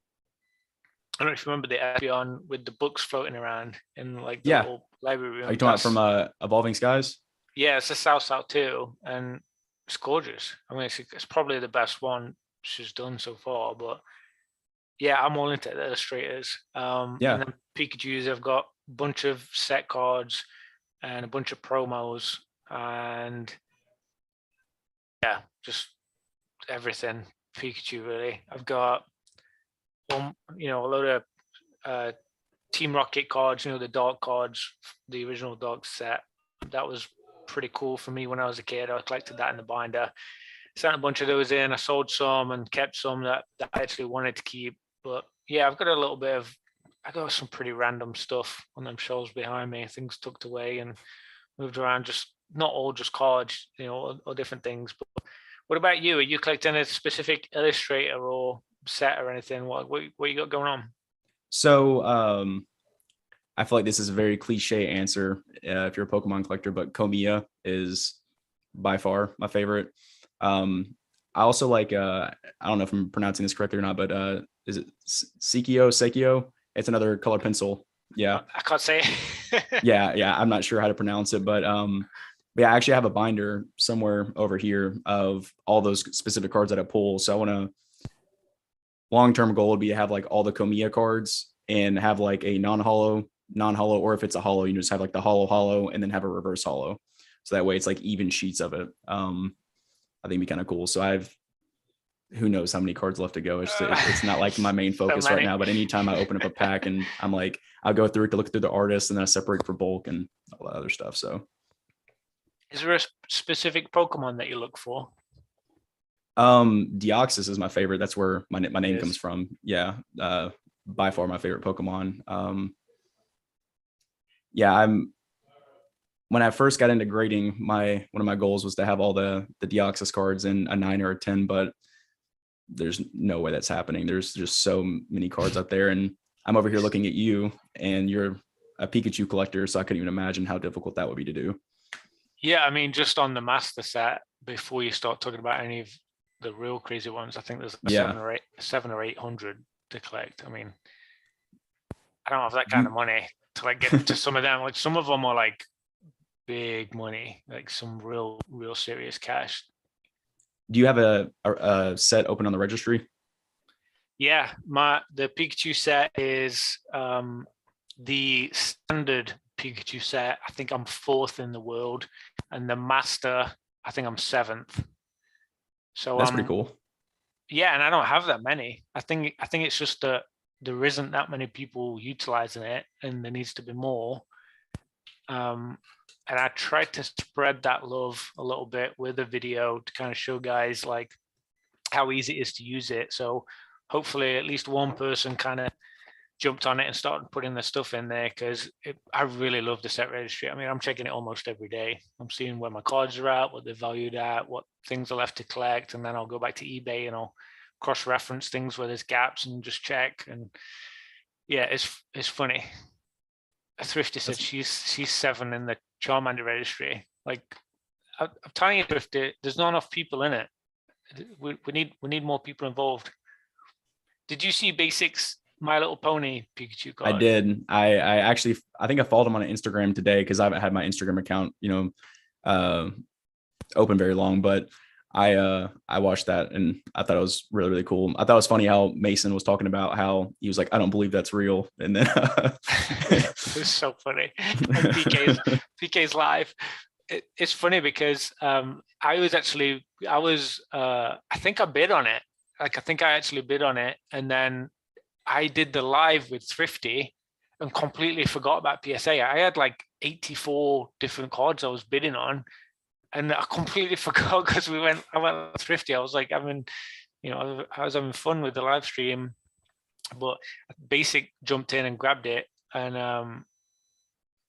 I don't know if you remember the Espeon with the books floating around in like the little library room. Are you talking about from Evolving Skies? Yeah, it's a South too, and it's gorgeous. I mean, it's probably the best one she's done so far. But yeah, I'm all into the illustrators. And then Pikachu's, I've got a bunch of set cards and a bunch of promos, and yeah, just everything Pikachu really. I've got a load of Team Rocket cards, the Dark cards, the original Dark set. That was pretty cool for me when I was a kid. I collected that in the binder. Sent a bunch of those in. I sold some and kept some that I actually wanted to keep. But yeah, I've got I got some pretty random stuff on them shelves behind me, things tucked away and moved around, just not all just cards, or different things. But what about you? Are you collecting a specific illustrator or set or anything? What you got going on? So I feel like this is a very cliche answer if you're a Pokemon collector, but Komiya is by far my favorite. I also like I don't know if I'm pronouncing this correctly or not, but is it Sekio? It's another color pencil. Yeah, I can't say. yeah, I'm not sure how to pronounce it, but yeah, I actually have a binder somewhere over here of all those specific cards that I pull. So I want to, long-term goal would be to have like all the Komiya cards and have like a non-hollow, or if it's a hollow, you just have like the hollow, and then have a reverse hollow. So that way it's like even sheets of it. I think it'd be kind of cool. So who knows how many cards left to go. It's not like my main focus right now, but anytime I open up a pack and I'm like, I'll go through it to look through the artists, and then I separate for bulk and all that other stuff. So is there a specific Pokemon that you look for? Deoxys is my favorite. That's where my name comes from. Yeah. By far my favorite Pokemon. Yeah, when I first got into grading, one of my goals was to have all the Deoxys cards in a 9 or a 10, but there's no way that's happening. There's just so many cards out there, and I'm over here looking at you, and you're a Pikachu collector, so I couldn't even imagine how difficult that would be to do. Yeah, I mean, just on the master set, before you start talking about any of the real crazy ones, I think there's 700 or 800 to collect. I mean, I don't have that kind of money to like get into some of them. Like some of them are like big money, like some real serious cash. Do you have a set open on the registry? Yeah, the Pikachu set is the standard Pikachu set. I think I'm 4th in the world, and the master, I think I'm 7th. So that's pretty cool. Yeah, and I don't have that many. I think it's just that there isn't that many people utilizing it, and there needs to be more. And I tried to spread that love a little bit with a video to kind of show guys like how easy it is to use it. So hopefully at least one person kind of jumped on it and started putting the stuff in there, because I really love the set registry. I mean, I'm checking it almost every day. I'm seeing where my cards are at, what they're valued at, what things are left to collect, and then I'll go back to eBay and I'll cross-reference things where there's gaps and just check. And Yeah, it's funny. Thrifty said she's 7 in the Charmander registry. Like, I'm telling you, Thrifty, there's not enough people in it. We need more people involved. Did you see Basics My Little Pony Pikachu card? I did. I actually, I think I followed him on Instagram today because I haven't had my Instagram account, open very long, but I watched that and I thought it was really, really cool. I thought it was funny how Mason was talking about how he was like, I don't believe that's real. And then it was so funny. And PK's live. It's funny because I think I bid on it. Like, I think I actually bid on it. And then I did the live with Thrifty and completely forgot about PSA. I had like 84 different cards I was bidding on. And I completely forgot because I went Thrifty. I was like, I was having fun with the live stream, but Basic jumped in and grabbed it, and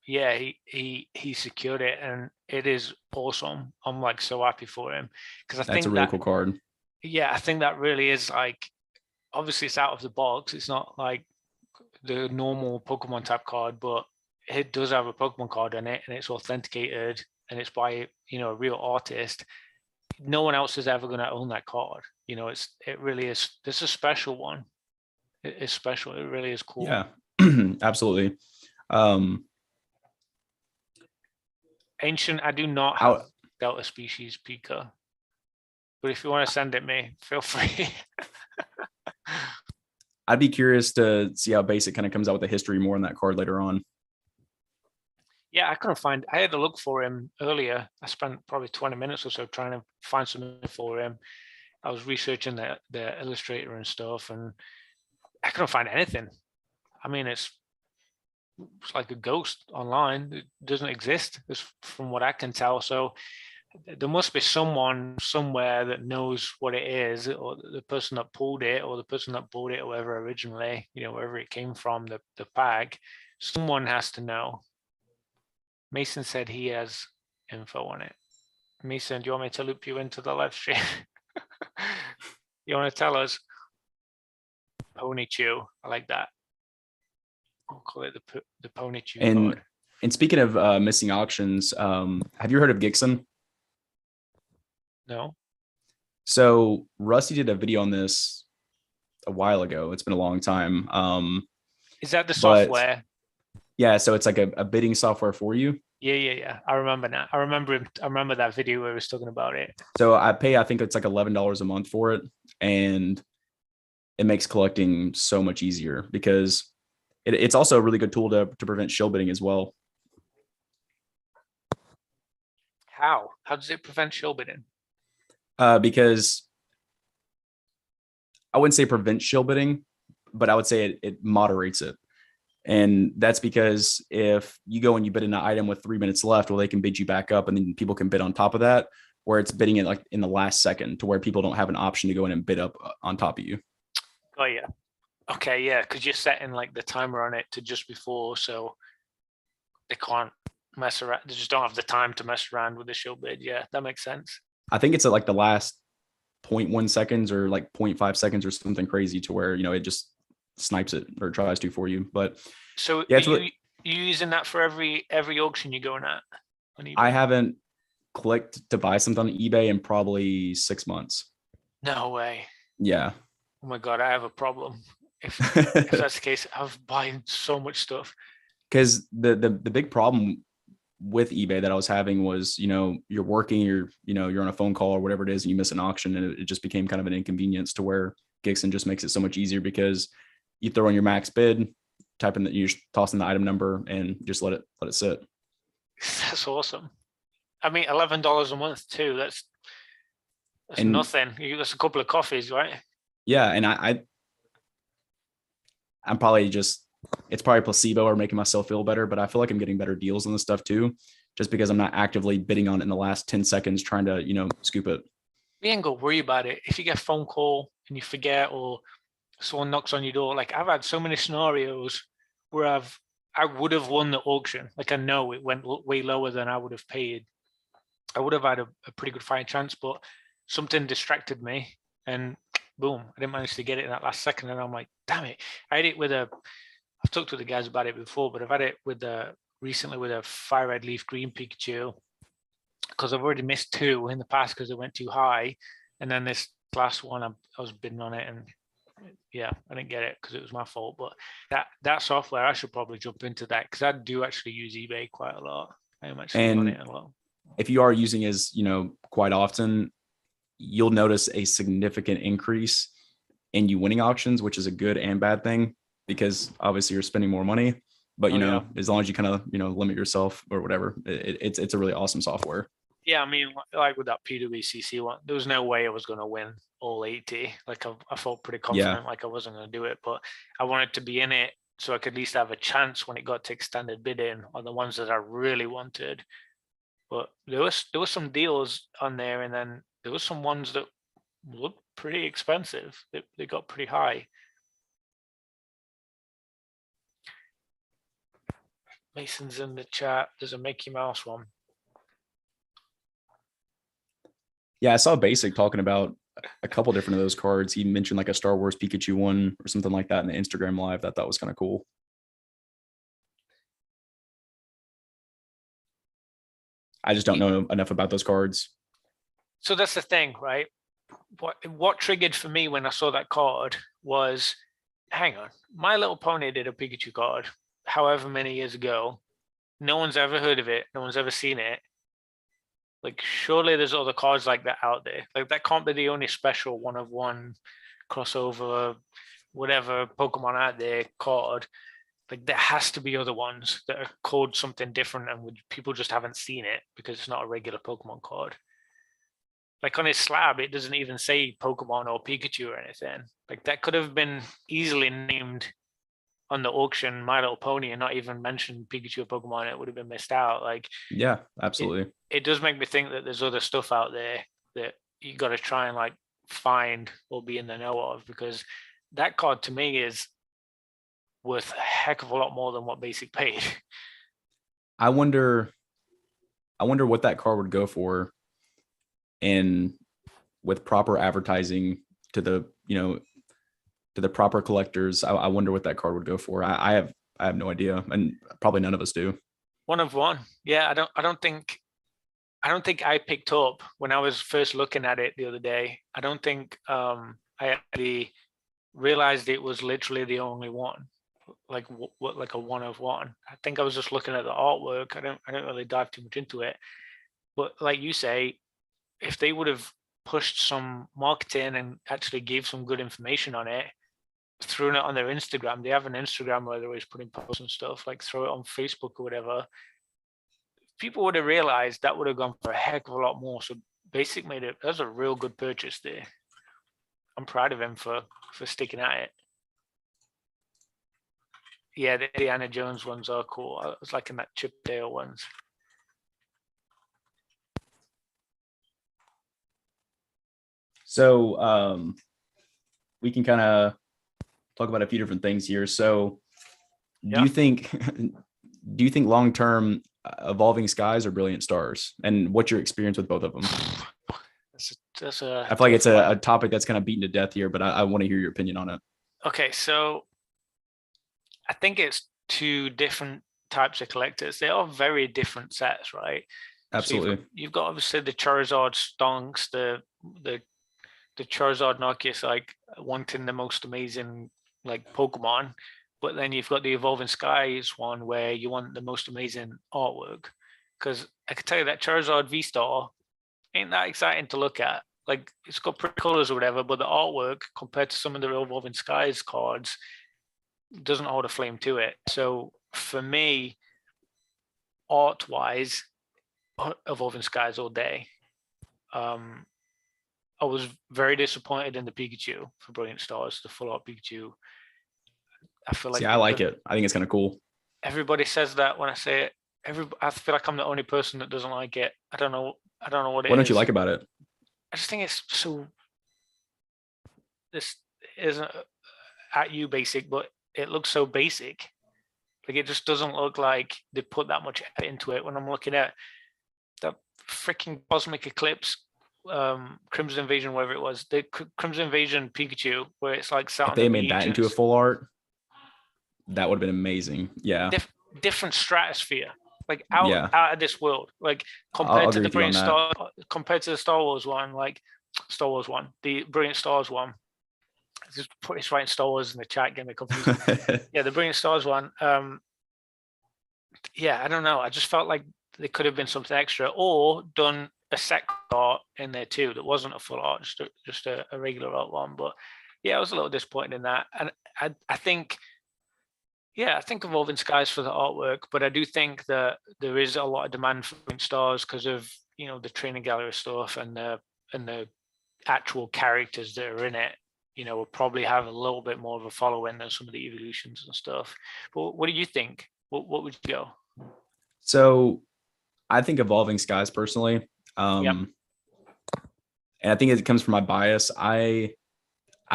yeah, he secured it, and it is awesome. I'm like so happy for him because I think that's a really cool card. Yeah, I think that really is like, obviously it's out of the box. It's not like the normal Pokemon type card, but it does have a Pokemon card in it, and it's authenticated, and it's by a real artist. No one else is ever going to own that card. It really is. This is a special one. It is special. It really is cool. Yeah, absolutely. Ancient, I do not have Delta Species Pika, but if you want to send it me, feel free. I'd be curious to see how Basic kind of comes out with the history more on that card later on. Yeah, I couldn't find. I had to look for him earlier. I spent probably 20 minutes or so trying to find something for him. I was researching the illustrator and stuff, and I couldn't find anything. I mean, it's like a ghost online. It doesn't exist, from what I can tell. So there must be someone somewhere that knows what it is, or the person that pulled it, or the person that bought it, or whatever originally, wherever it came from, the pack. Someone has to know. Mason said he has info on it. Mason, do you want me to loop you into the live stream? You want to tell us? Pony Chew. I like that. We'll call it the Pony Chew card. And speaking of missing auctions, have you heard of Gixon? No. So Rusty did a video on this a while ago. It's been a long time. Is that the software? Yeah, so it's like a bidding software for you. Yeah. I remember now. I remember that video where he was talking about it. So I think it's like $11 a month for it, and it makes collecting so much easier because it's also a really good tool to prevent shill bidding as well. How does it prevent shill bidding? Because I wouldn't say prevent shill bidding, but I would say it moderates it. And that's because if you go and you bid in an item with 3 minutes left, well, they can bid you back up, and then people can bid on top of that, where it's bidding it like in the last second, to where people don't have an option to go in and bid up on top of you. Oh yeah. Okay, yeah, because you're setting like the timer on it to just before, so they can't mess around. They just don't have the time to mess around with the shill bid. Yeah, that makes sense. I think it's at like the last 0.1 seconds or like 0.5 seconds or something crazy, to where it just snipes it or tries to for you. But so yeah, you using that for every auction you're going at on eBay? I haven't clicked to buy something on eBay in probably 6 months. No way. Yeah. Oh my god, I have a problem. If that's the case, I've buying so much stuff. Because the big problem with eBay that I was having was, you're working, you're on a phone call or whatever it is, and you miss an auction, and it just became kind of an inconvenience, to where Gixon just makes it so much easier, because you throw in your max bid, type in you toss in the item number, and just let it sit. That's awesome. I mean, $11 a month too. That's nothing. That's a couple of coffees, right? Yeah, and I'm probably it's probably placebo or making myself feel better, but I feel like I'm getting better deals on this stuff too, just because I'm not actively bidding on it in the last 10 seconds trying to, scoop it. We ain't gonna worry about it. If you get a phone call and you forget, or someone knocks on your door, like I've had so many scenarios where I would have won the auction. Like I know it went way lower than I would have paid. I would have had a pretty good fighting chance, but something distracted me, and boom, I didn't manage to get it in that last second. And I'm like, damn it. I had it with I've talked to the guys about it before, but I've had it with recently with a fire red leaf green Pikachu, because I've already missed 2 in the past because it went too high, and then this last one I was bidding on it, and yeah, I didn't get it because it was my fault. But that software, I should probably jump into that, because I do actually use eBay quite a lot. I am actually on it a lot. If you are using it, quite often, you'll notice a significant increase in you winning auctions, which is a good and bad thing, because obviously you're spending more money. But as long as you kind of limit yourself or whatever, it's a really awesome software. Yeah, I mean, like with that PWCC one, there was no way I was going to win all 80. Like I felt pretty confident, like I wasn't going to do it, but I wanted to be in it so I could at least have a chance when it got to extended bidding on the ones that I really wanted. But there was some deals on there, and then there was some ones that looked pretty expensive. They got pretty high. Mason's in the chat. There's a Mickey Mouse one. Yeah, I saw Basic talking about a couple different of those cards. He mentioned like a Star Wars Pikachu one or something like that in the Instagram live. That was kind of cool. I just don't know enough about those cards. So that's the thing, right? What triggered for me when I saw that card was, hang on, My Little Pony did a Pikachu card however many years ago. No one's ever heard of it. No one's ever seen it. Like, surely there's other cards like that out there. Like, that can't be the only special 1-of-1 crossover, whatever Pokemon out there card. Like, there has to be other ones that are called something different, and people just haven't seen it because it's not a regular Pokemon card. Like, on his slab, it doesn't even say Pokemon or Pikachu or anything. Like, that could have been easily named on the auction My Little Pony and not even mentioned Pikachu or Pokemon. It would have been missed out. Like, yeah, absolutely. It does make me think that there's other stuff out there that you got to try and like find or be in the know of, because that card to me is worth a heck of a lot more than what Basic paid. I wonder what that card would go for, and with proper advertising to the to the proper collectors. I wonder what that card would go for. I have no idea, and probably none of us do. 1-of-1. Yeah, I don't think I picked up when I was first looking at it the other day. I don't think I actually realized it was literally the only one, like like a 1-of-1. I think I was just looking at the artwork. I don't really dive too much into it. But like you say, if they would have pushed some marketing and actually gave some good information on it, thrown it on their Instagram. They have an Instagram where they're always putting posts and stuff, like throw it on Facebook or whatever. People would have realized that would have gone for a heck of a lot more. So Basic made it. That was a real good purchase there. I'm proud of him for sticking at it. Yeah, the Indiana Jones ones are cool. I was liking that Chip Dale ones. So we can kind of talk about a few different things here. So do you think long term Evolving Skies or Brilliant Stars, and what's your experience with both of them? I feel like it's a topic that's kind of beaten to death here, but I want to hear your opinion on it. Okay, so I think it's 2 different types of collectors. They are very different sets, right? Absolutely. So you've got obviously the Charizard stonks, the Charizard Arceus, like wanting the most amazing like Pokemon, but then you've got the Evolving Skies one where you want the most amazing artwork. Because I can tell you that Charizard V-Star ain't that exciting to look at. Like, it's got pretty colors or whatever, but the artwork compared to some of the Evolving Skies cards doesn't hold a flame to it. So for me, art-wise, Evolving Skies all day. I was very disappointed in the Pikachu for Brilliant Stars, the full art Pikachu. I feel like I like it. I think it's kind of cool. Everybody says that when I say it. I feel like I'm the only person that doesn't like it. I don't know what it is. What don't you like about it? I just think it's so. This isn't at you basic, but it looks so basic. Like, it just doesn't look like they put that much effort into it. When I'm looking at that freaking Cosmic Eclipse, Crimson Invasion, whatever it was, the Crimson Invasion Pikachu, where it's like if they made that into a full art, That would have been amazing. Yeah. Different stratosphere, like out Yeah. out of this world. Like I'll compared to agree the with you on that. Compared to the Star Wars one, like Star Wars one, the Brilliant Stars one. Just put it's writing Star Wars in the chat, getting me confused. Yeah, the Brilliant Stars one. Yeah, I don't know. I just felt like there could have been something extra, or done a set art in there too that wasn't a full art, just a regular art one. But yeah, I was a little disappointed in that, and I think. Yeah, I think Evolving Skies for the artwork, but I do think that there is a lot of demand for Brilliant Stars because of the training gallery stuff and the actual characters that are in it. Will probably have a little bit more of a following than some of the evolutions and stuff. But what do you think? What would you go? So I think Evolving Skies personally. Yep. And I think it comes from my bias. I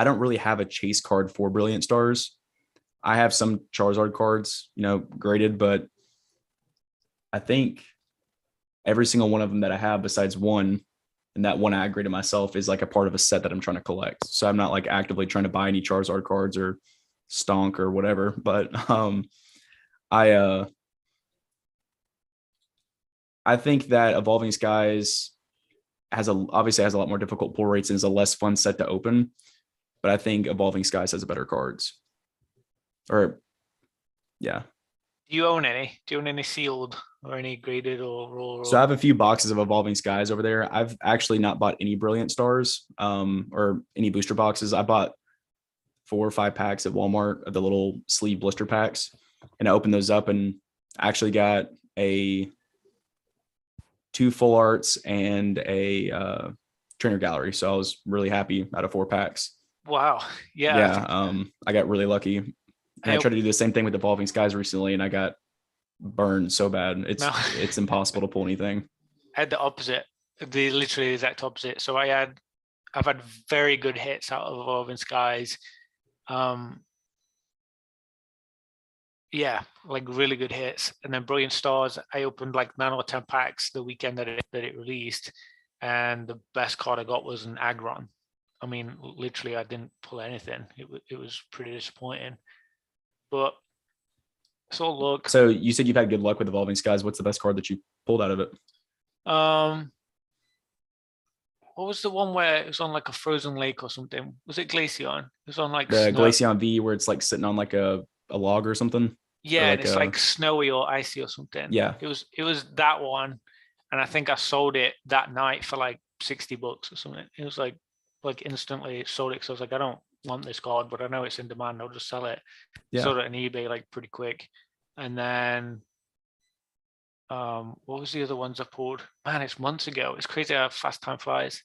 don't really have a chase card for Brilliant Stars. I have some Charizard cards, graded, but I think every single one of them that I have besides one, and that one I graded myself, is like a part of a set that I'm trying to collect. So I'm not like actively trying to buy any Charizard cards or Stonk or whatever, but I think that Evolving Skies obviously has a lot more difficult pull rates and is a less fun set to open, but I think Evolving Skies has better cards. Or yeah. Do you own any? Do you own any sealed or any graded or raw? So I have a few boxes of Evolving Skies over there. I've actually not bought any Brilliant Stars or any booster boxes. I bought 4 or 5 packs at Walmart of the little sleeve blister packs, and I opened those up and actually got 2 full arts and a trainer gallery. So I was really happy out of 4 packs. Wow. Yeah. Yeah. I got really lucky. And I tried to do the same thing with Evolving Skies recently, and I got burned so bad. It's impossible to pull anything. I had the opposite, literally the exact opposite. So I've had very good hits out of Evolving Skies. Yeah, like really good hits. And then Brilliant Stars, I opened like 9 or 10 packs the weekend that it released, and the best card I got was an Aggron. I mean, literally, I didn't pull anything. It was pretty disappointing. But so look. So you said you've had good luck with Evolving Skies. What's the best card that you pulled out of it? What was the one where it was on like a frozen lake or something? Was it Glaceon? It was on like the Glaceon V, where it's like sitting on like a log or something. Yeah, like and it's like snowy or icy or something. Yeah. It was that one. And I think I sold it that night for like $60 or something. It was like instantly sold it. So I was like, I don't want this card, but I know it's in demand. I'll just sell it. Yeah. Sold it on eBay like pretty quick. And then what was the other ones I pulled? Man, it's months ago. It's crazy how fast time flies.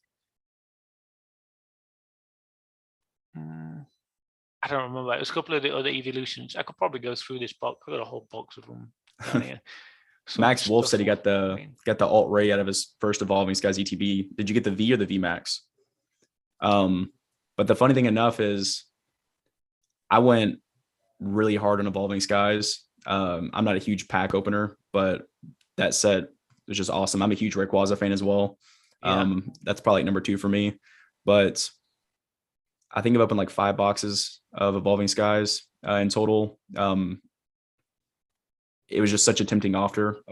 I don't remember. It was a couple of the other evolutions. I could probably go through this box. I got a whole box of them down here. Max Wolf said he got the Alt Ray out of his first Evolving Skies ETB. Did you get the V or the V Max? But the funny thing enough is I went really hard on Evolving Skies. I'm not a huge pack opener, but that set was just awesome. I'm a huge Rayquaza fan as well. Yeah. That's probably number 2 for me. But I think I've opened like 5 boxes of Evolving Skies in total. It was just such a tempting offer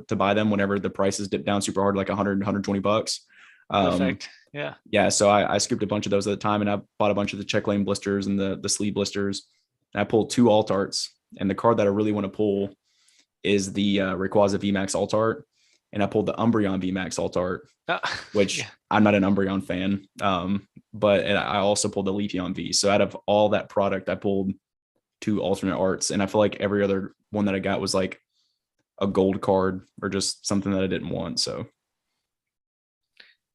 to buy them whenever the prices dipped down super hard, like 100, 120 bucks. Perfect. Yeah. Yeah. So I scooped a bunch of those at the time, and I bought a bunch of the check lane blisters and the sleeve blisters. And I pulled 2 alt arts. And the card that I really want to pull is the Rayquaza VMAX alt art. And I pulled the Umbreon VMAX alt art, which I'm not an Umbreon fan. But I also pulled the Leafeon V. So out of all that product, I pulled 2 alternate arts. And I feel like every other one that I got was like a gold card or just something that I didn't want. So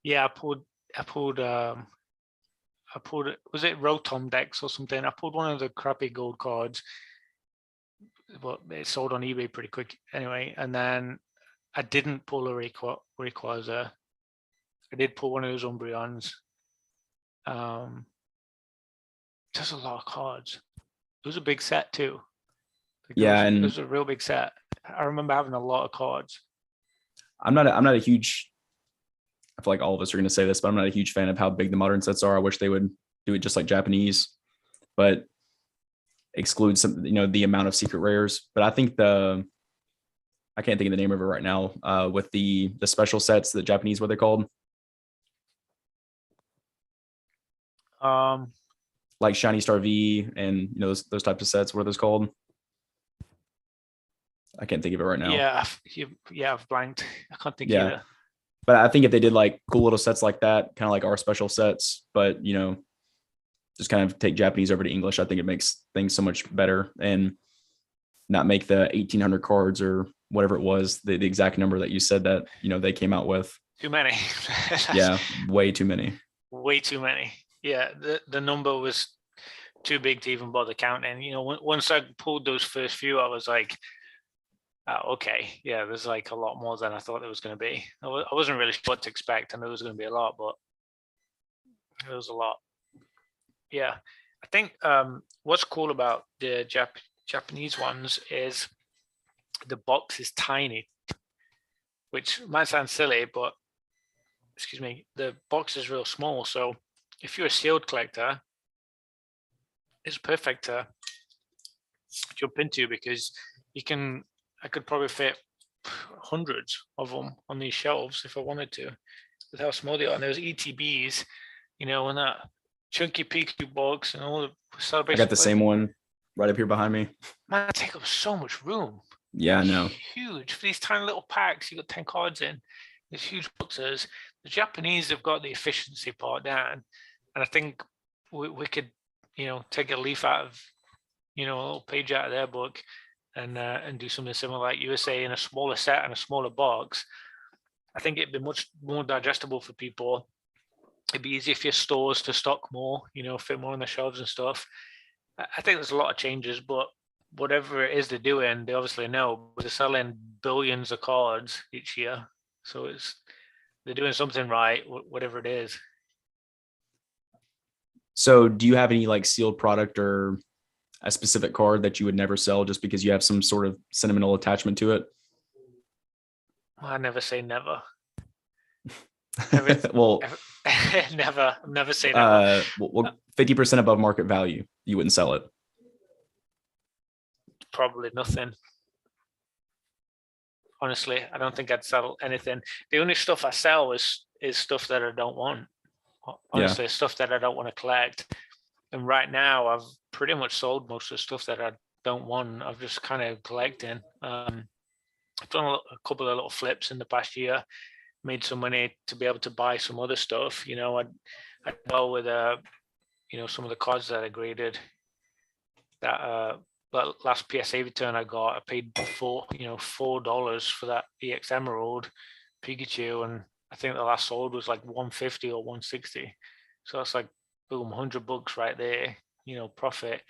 yeah, I pulled was it Rotom Dex or something? I pulled one of the crappy gold cards, but it sold on eBay pretty quick anyway. And then I didn't pull a Rayquaza. I did pull one of those Umbreons. Just a lot of cards. It was a big set too. It was a real big set. I remember having a lot of cards. I'm not a huge, I feel like all of us are going to say this, but I'm not a huge fan of how big the modern sets are. I wish they would do it just like Japanese, but exclude some, the amount of secret rares. But I think I can't think of the name of it right now. With the special sets, the Japanese, what they're called, Um, like Shiny Star V, and those types of sets. What are those called? I can't think of it right now. I've blanked. I can't think Yeah, either. but I think if they did like cool little sets like that, kind of like our special sets, but just kind of take Japanese over to English, I think it makes things so much better, and not make the 1,800 cards or whatever it was, the exact number that you said that they came out with. Too many. Yeah, way too many. Way too many. Yeah, the number was too big to even bother counting. Once I pulled those first few, I was like, oh, okay, yeah, there's like a lot more than I thought there was going to be. I wasn't really sure what to expect. I knew it was going to be a lot, but it was a lot. Yeah, I think what's cool about the Japanese ones is the box is tiny, which might sound silly, but excuse me, the box is real small. So if you're a sealed collector, it's perfect to jump into, because I could probably fit hundreds of them on these shelves if I wanted to, with how small they are. And there's ETBs, and that chunky Pikachu box and all the I celebration. got the same one right up here behind me. Man, that take up so much room. Yeah, I know. Huge. For these tiny little packs, you got 10 cards in. These huge boxes. The Japanese have got the efficiency part down, and I think we could, take a leaf out of, a little page out of their book, and do something similar like USA in a smaller set and a smaller box. I think it'd be much more digestible for people. It'd be easier for your stores to stock more, fit more on the shelves and stuff. I think there's a lot of changes, but whatever it is they're doing, they obviously know. They're selling billions of cards each year, so they're doing something right, whatever it is. So do you have any like sealed product or a specific card that you would never sell just because you have some sort of sentimental attachment to it? I never say never. Well, never say never. Well, 50% above market value, you wouldn't sell it. Probably nothing. Honestly, I don't think I'd sell anything. The only stuff I sell is stuff that I don't want. Honestly, stuff that I don't want to collect. And right now, I've pretty much sold most of the stuff that I don't want. I've just kind of collecting. I've done a couple of little flips in the past year, made some money to be able to buy some other stuff. I'd go with some of the cards that I graded. That last PSA return I got, I paid $4 for that EX Emerald Pikachu, and I think the last sold was like 150 or 160. So that's like boom, $100 right there, profit.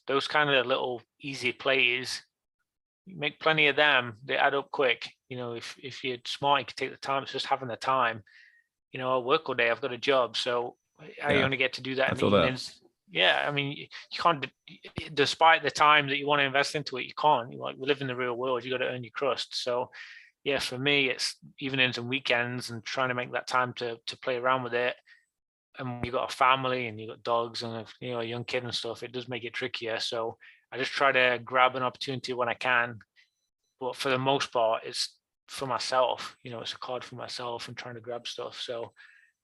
Those kind of little easy plays, you make plenty of them, they add up quick. If you're smart, you can take the time. It's just having the time. I work all day, I've got a job, so I only get to do that in the evenings. Yeah, I mean, you can't, despite the time that you want to invest into it, you can't. We live in the real world, you got to earn your crust. So yeah, for me, it's evenings and weekends and trying to make that time to play around with it. And you got a family and you got dogs and a young kid and stuff, it does make it trickier. So I just try to grab an opportunity when I can. But for the most part, it's for myself. It's a card for myself and trying to grab stuff. So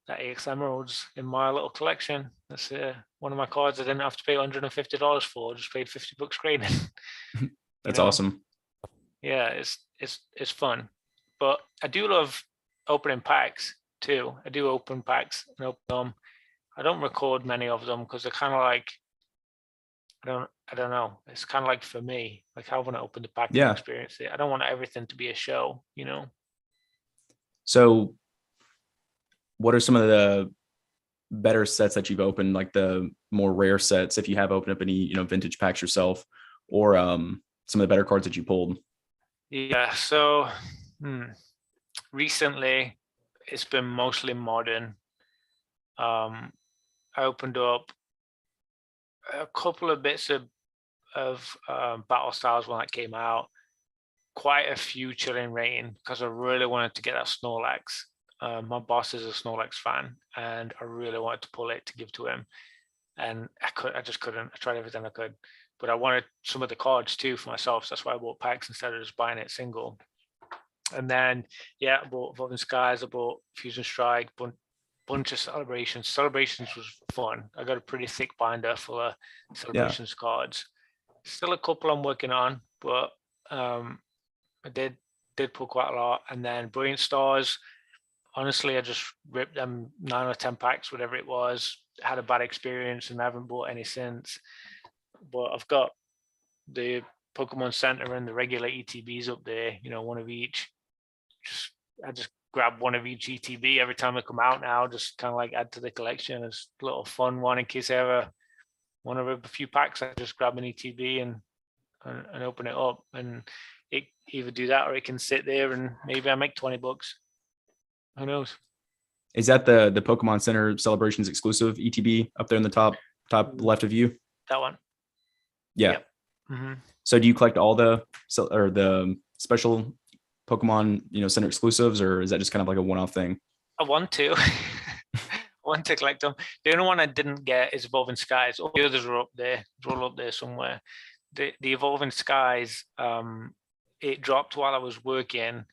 that EX Emeralds in my little collection. That's one of my cards I didn't have to pay $150 for. I just paid $50 grading. That's awesome. Yeah, it's fun. But I do love opening packs too. I do open packs and open them. I don't record many of them because they're kind of like, I don't know. It's kind of like for me, like I want to open the pack and experience it. I don't want everything to be a show, So what are some of the better sets that you've opened, like the more rare sets, if you have opened up any, vintage packs yourself, or some of the better cards that you pulled? Yeah, so recently it's been mostly modern. I opened up a couple of bits of Battle Styles when that came out, quite a few Chilling Reign, because I really wanted to get that Snorlax. My boss is a Snorlax fan, and I really wanted to pull it to give to him, and I just couldn't. I tried everything I could. but I wanted some of the cards too for myself. So that's why I bought packs instead of just buying it single. And then, yeah, I bought Evolving Skies, I bought Fusion Strike, bunch of Celebrations. Celebrations was fun. I got a pretty thick binder full of Celebrations cards. Still a couple I'm working on, but I did pull quite a lot. And then Brilliant Stars, honestly, I just ripped them 9 or 10 packs, whatever it was. Had a bad experience and I haven't bought any since. But I've got the Pokemon Center and the regular ETBs up there, you know, one of each. I just grab one of each ETB every time they come out now, just kind of like add to the collection. It's a little fun one in case I ever want to rip a few packs. I just grab an ETB and open it up, and it either do that or it can sit there and maybe I make $20. Who knows? Is that the Pokemon Center Celebrations exclusive ETB up there in the top left of you? That one. Yeah. Yep. Mm-hmm. So do you collect all the special Pokemon, Center exclusives, or is that just kind of like a one-off thing? I want to. I want to collect them. The only one I didn't get is Evolving Skies. All the others are up there. They're all up there somewhere. The Evolving Skies, it dropped while I was working,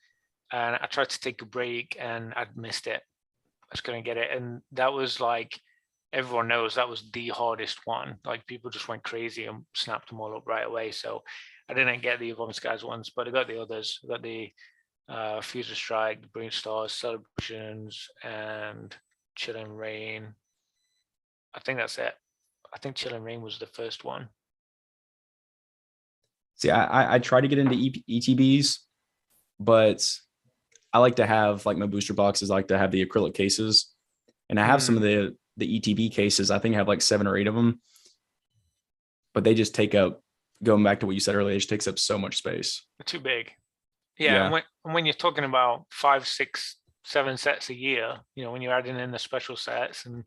and I tried to take a break and I'd missed it. I was going to get it, and that was like, everyone knows that was the hardest one. Like, people just went crazy and snapped them all up right away. So I didn't get the Evolving Skies ones, but I got the others. I got the Fusion Strike, the Brilliant Stars, Celebrations, and Chilling Rain. I think that's it. I think Chilling Rain was the first one. See, I try to get into ETBs, but I like to have, like, my booster boxes, I like to have the acrylic cases, and I have some of the ETB cases. I think I have like 7 or 8 of them, but they just take up, going back to what you said earlier, it just takes up so much space. They're too big. Yeah. And when you're talking about 5, 6, 7 sets a year, when you're adding in the special sets and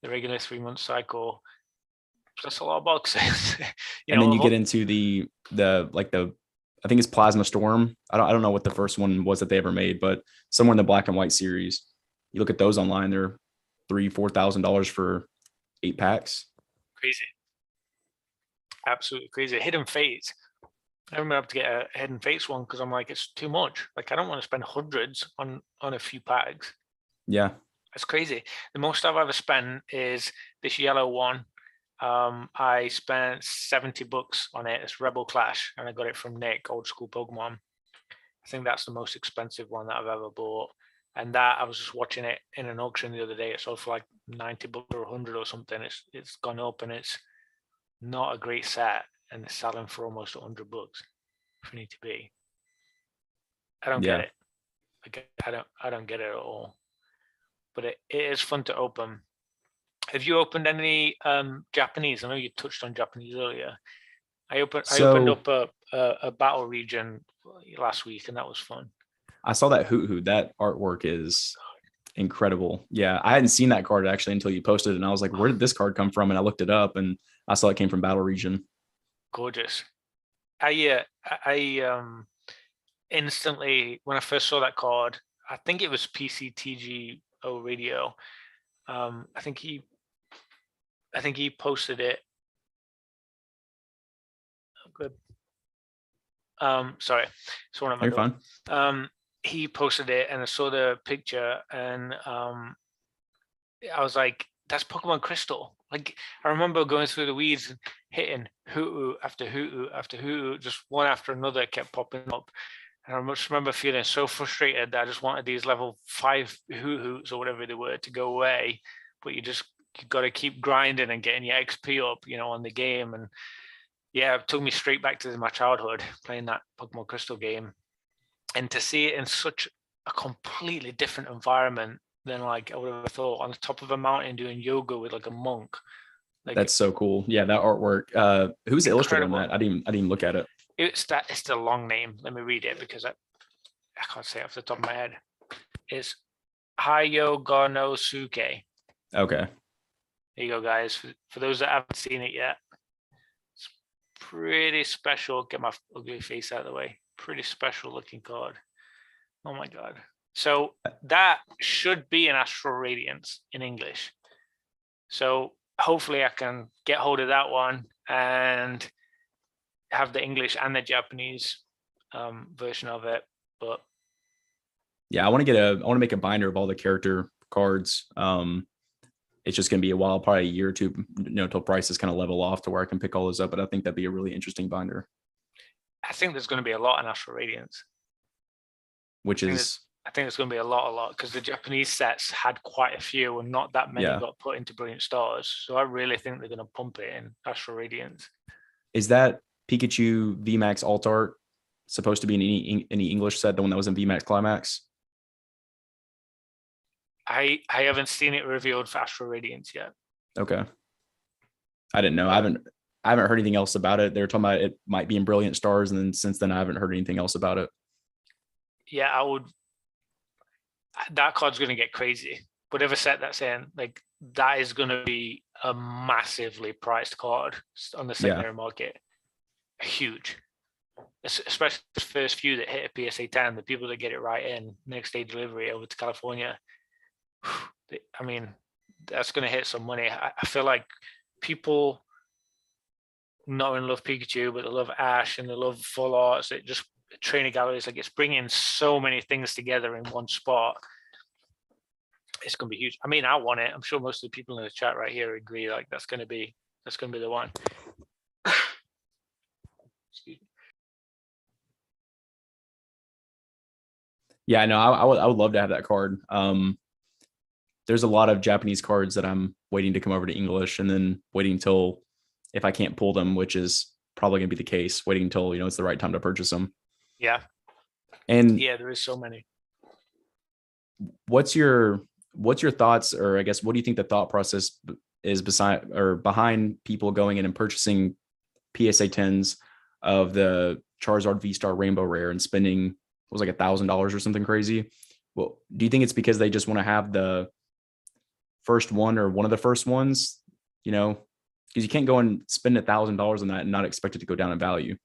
the regular 3-month cycle, that's a lot of boxes. And then you get into the I think it's Plasma Storm. I don't know what the first one was that they ever made, but somewhere in the Black and White series, you look at those online, they're $3,000-$4,000 for 8 packs. Crazy. Absolutely crazy. Hidden Fates. I remember to get a Hidden Fates one because I'm like, it's too much. Like, I don't want to spend hundreds on a few packs. Yeah. It's crazy. The most I've ever spent is this yellow one. I spent $70 on it. It's Rebel Clash, and I got it from Nick, Old School Pokemon. I think that's the most expensive one that I've ever bought. And that, I was just watching it in an auction the other day. It sold for like $90 or $100 or something. It's gone up, and it's not a great set, and it's selling for almost $100 for an ETB. I don't get it. Like, I don't get it at all. But it is fun to open. Have you opened any Japanese? I know you touched on Japanese earlier. I opened up a battle region last week, and that was fun. I saw that Hoot. That artwork is incredible. Yeah, I hadn't seen that card actually until you posted it, and I was like, where did this card come from? And I looked it up, and I saw it came from Battle Region. Gorgeous. I instantly, when I first saw that card, I think it was PCTGO Radio. I think he posted it. Oh, good. Sorry, it's one of my. You're fine. He posted it, and I saw the picture, and I was like, that's Pokemon Crystal. Like, I remember going through the weeds and hitting Hoot after Hoot after Hoot, just one after another kept popping up. And I just remember feeling so frustrated that I just wanted these level 5 Hoots or whatever they were to go away. But you got to keep grinding and getting your XP up, on the game. And yeah, it took me straight back to my childhood playing that Pokemon Crystal game. And to see it in such a completely different environment than, like, I would have thought, on the top of a mountain doing yoga with like a monk. Like, that's so cool. Yeah, that artwork. Who's the illustrator on that? I didn't even look at it. It's the long name. Let me read it because I can't say it off the top of my head. It's Hayo Gonosuke. Okay. There you go, guys. For those that haven't seen it yet, it's pretty special. Get my ugly face out of the way. Pretty special looking card. Oh my God. So that should be an Astral Radiance in English. So hopefully I can get hold of that one and have the English and the Japanese version of it. But yeah, I want to make a binder of all the character cards. It's just going to be a while, probably a year or two, until prices kind of level off to where I can pick all those up. But I think that'd be a really interesting binder. I think there's going to be a lot in Astral Radiance. Which is, I think it's going to be a lot, because the Japanese sets had quite a few and not that many Yeah. got put into Brilliant Stars. So I really think they're going to pump it in Astral Radiance. is that Pikachu VMAX Alt Art supposed to be in any English set, the one that was in VMAX Climax? I haven't seen it revealed for Astral Radiance yet. Okay. I didn't know. I haven't heard anything else about it. They were talking about it might be in Brilliant Stars, and then since then I haven't heard anything else about it. Yeah, I would. That card's going to get crazy. Whatever set that's in, like, that is going to be a massively priced card on the secondary market. Huge. Especially the first few that hit a PSA 10, the people that get it right in next day delivery over to California. I mean, that's going to hit some money. I feel like people not only love Pikachu, but they love Ash and they love full arts. It just trainer galleries, like, it's bringing so many things together in one spot. It's going to be huge. I mean, I want it. I'm sure most of the people in the chat right here agree. Like, that's going to be the one. Excuse me. Yeah, no, I would love to have that card. There's a lot of Japanese cards that I'm waiting to come over to English, and then waiting until, if I can't pull them, which is probably going to be the case, waiting until it's the right time to purchase them. Yeah. And yeah, there is so many. What's your thoughts, or I guess, what do you think the thought process is behind people going in and purchasing PSA 10s of the Charizard V-Star Rainbow Rare and spending, it was like $1,000 or something crazy? Well, do you think it's because they just want to have the first one or one of the first ones, because you can't go and spend $1,000 on that and not expect it to go down in value?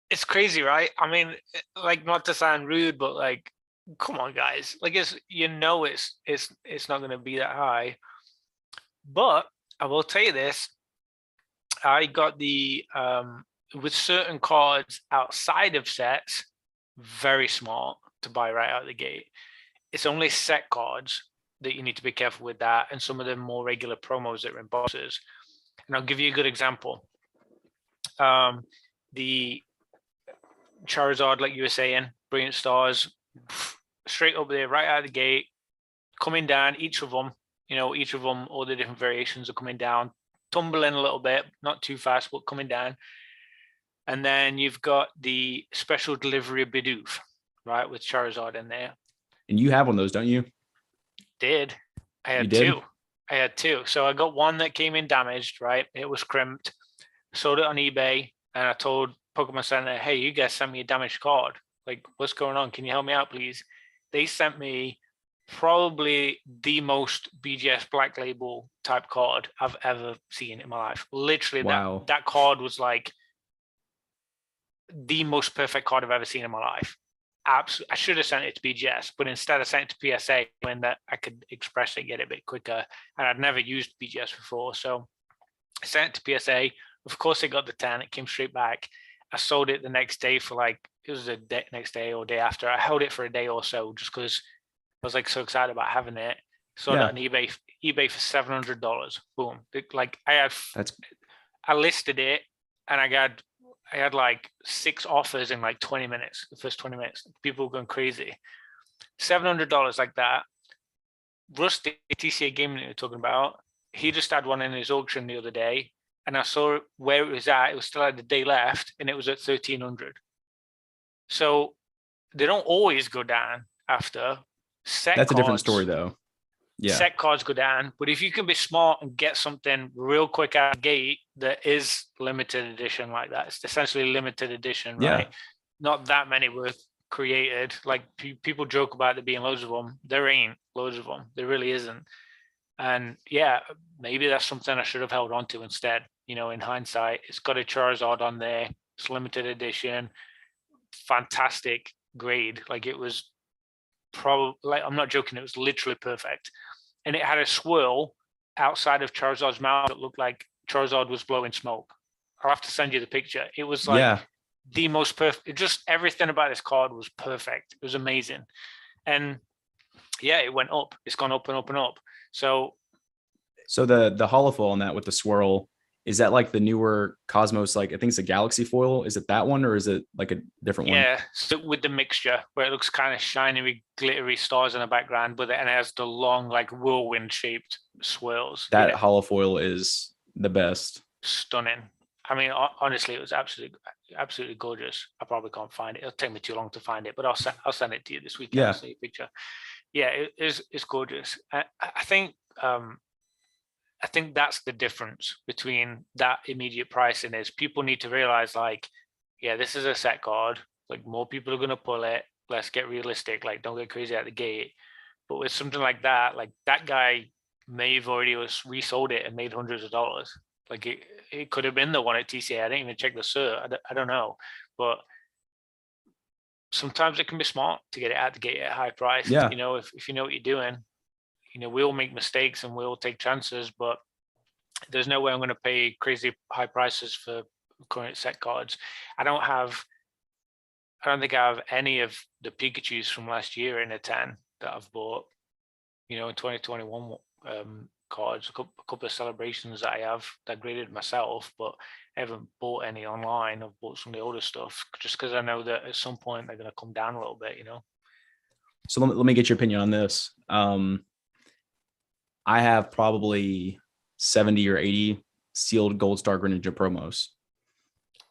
It's crazy, right? I mean, like, not to sound rude, but like, come on, guys. Like, it's not going to be that high. But I will tell you this: I got the with certain cards outside of sets, very small to buy right out of the gate. It's only set cards that you need to be careful with that, and some of the more regular promos that are in boxes. And I'll give you a good example. The Charizard, like you were saying, Brilliant Stars, straight up there, right out of the gate, coming down, each of them, all the different variations are coming down, tumbling a little bit, not too fast, but coming down. And then you've got the special delivery Bidoof, right, with Charizard in there. And you have one of those, don't you? I had two. So I got one that came in damaged, right? It was crimped. Sold it on eBay, and I told Pokemon Center, hey, you guys sent me a damaged card. Like, what's going on? Can you help me out, please? They sent me probably the most BGS Black Label type card I've ever seen in my life. Literally, wow. That card was like the most perfect card I've ever seen in my life. Absolutely. I should have sent it to BGS, but instead I sent it to PSA when that I could express it, get it a bit quicker. And I'd never used BGS before. So I sent it to PSA. Of course, I got the 10. It came straight back. I sold it the next day for it was the next day or day after. I held it for a day or so just because I was like so excited about having it. Sold it on eBay for $700. Boom. I listed it, and I had like 6 offers in like 20 minutes, the first 20 minutes. People were going crazy. $700 like that. Rusty, TCA Gaming that you're talking about, he just had one in his auction the other day, and I saw where it was at. It was still at the day left, and it was at 1,300. So they don't always go down after. That's a different story, though. Yeah. Set cards go down, but if you can be smart and get something real quick out of the gate that is limited edition like that, it's essentially limited edition, right? Not that many were created. Like, people joke about there being loads of them. There ain't loads of them. There really isn't. And yeah, maybe that's something I should have held on to instead. In hindsight, it's got a Charizard on there. It's limited edition, fantastic grade. Like, it was probably, like, I'm not joking, it was literally perfect. And it had a swirl outside of Charizard's mouth, it looked like Charizard was blowing smoke. I'll have to send you the picture. It was like Yeah. the most perfect. Just everything about this card was perfect. It was amazing, and yeah, it went up. It's gone up and up and up. So the holofoil on that with the swirl, is that like the newer Cosmos? Like I think it's a Galaxy foil. Is it that one or is it like a different one? yeah, so with the mixture where it looks kind of shiny with glittery stars in the background, but and it has the long like whirlwind shaped swirls. That Yeah, holofoil is the best. stunning. I mean, honestly, it was absolutely gorgeous. I probably can't find it. It'll take me too long to find it, but I'll send it to you this weekend. Yeah. I'll send you a picture. Yeah, it's gorgeous. I think I think that's the difference between that immediate pricing is people need to realize like, yeah, this is a set card. Like more people are gonna pull it. Let's get realistic. Like don't get crazy at the gate. But with something like that guy may have already resold it and made hundreds of dollars. Like it could have been the one at TCA. I didn't even check the cert. I don't know. But sometimes it can be smart to get it at the gate at a high price. Yeah. You know, if you know what you're doing, we all make mistakes and we all take chances, but there's no way I'm going to pay crazy high prices for current set cards. I don't think I have any of the Pikachus from last year in a 10 that I've bought, in 2021 cards, a couple of celebrations that I have that graded myself, but I haven't bought any online. I've bought some of the older stuff just because I know that at some point they're going to come down a little bit, So let me get your opinion on this. I have probably 70 or 80 sealed Gold Star Greninja promos.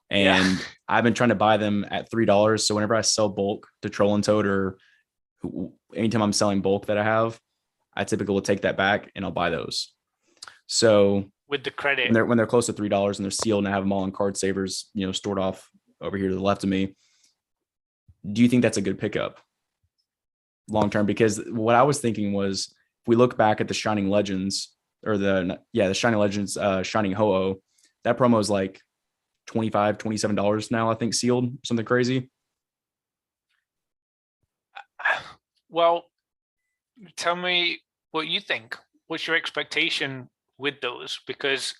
And yeah. I've been trying to buy them at $3. So whenever I sell bulk to Troll and Toad or anytime I'm selling bulk that I have, I typically will take that back and I'll buy those. So with the credit, when they're close to $3 and they're sealed and I have them all in card savers, stored off over here to the left of me, do you think that's a good pickup long term? Because what I was thinking was, if we look back at the Shining Legends or the Shining Legends, Shining Ho-Oh, that promo is like $25, $27 now, I think, sealed, something crazy. Well, tell me what you think. What's your expectation with those? Because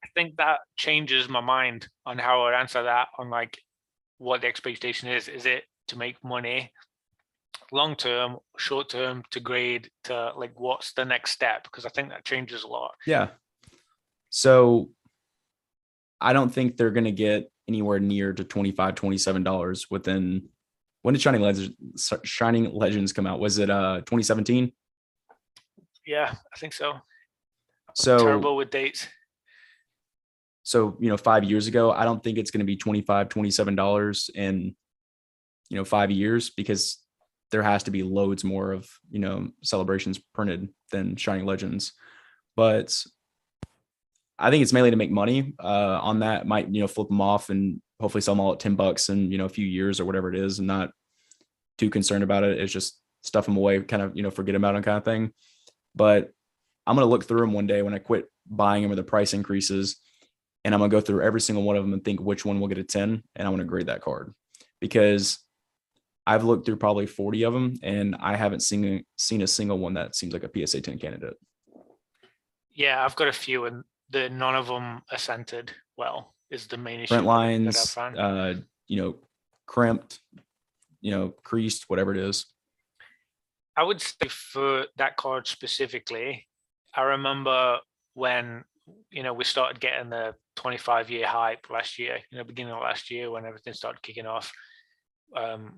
I think that changes my mind on how I answer that, on like what the expectation is. Is it to make money long term, short term, to grade, to like what's the next step? Because I think that changes a lot. Yeah. So I don't think they're going to get anywhere near to $25, $27 within. When did Shining Legends come out? Was it 2017? Yeah, I think so. So terrible with dates. So 5 years ago, I don't think it's going to be $25, $27 in 5 years, because there has to be loads more of celebrations printed than Shining Legends. But I think it's mainly to make money on that. Might flip them off and hopefully sell them all at $10 in a few years or whatever it is, and not too concerned about it. It's just stuff them away, kind of forget about them kind of thing. But I'm gonna look through them one day when I quit buying them or the price increases, and I'm gonna go through every single one of them and think which one will get a 10, and I'm gonna grade that card, because I've looked through probably 40 of them and I haven't seen a single one that seems like a PSA 10 candidate. Yeah, I've got a few, and none of them are centered well is the main issue. Print lines, crimped, creased, whatever it is. I would say for that card specifically, I remember when we started getting the 25-year hype last year, beginning of last year, when everything started kicking off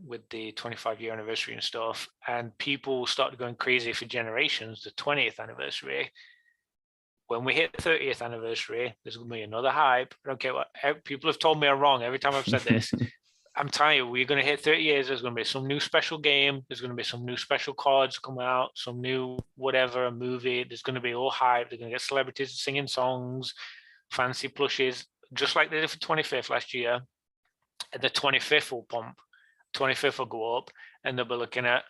with the 25-year anniversary and stuff, and people started going crazy for Generations, the 20th anniversary. When we hit the 30th anniversary, there's going to be another hype. I don't care what people have told me I'm wrong every time I've said this. I'm telling you, we're going to hit 30 years. There's going to be some new special game. There's going to be some new special cards coming out, some new whatever, a movie. There's going to be all hype. They're going to get celebrities singing songs, fancy plushes, just like they did for 25th last year. And the 25th will pump. 25th will go up, and they'll be looking at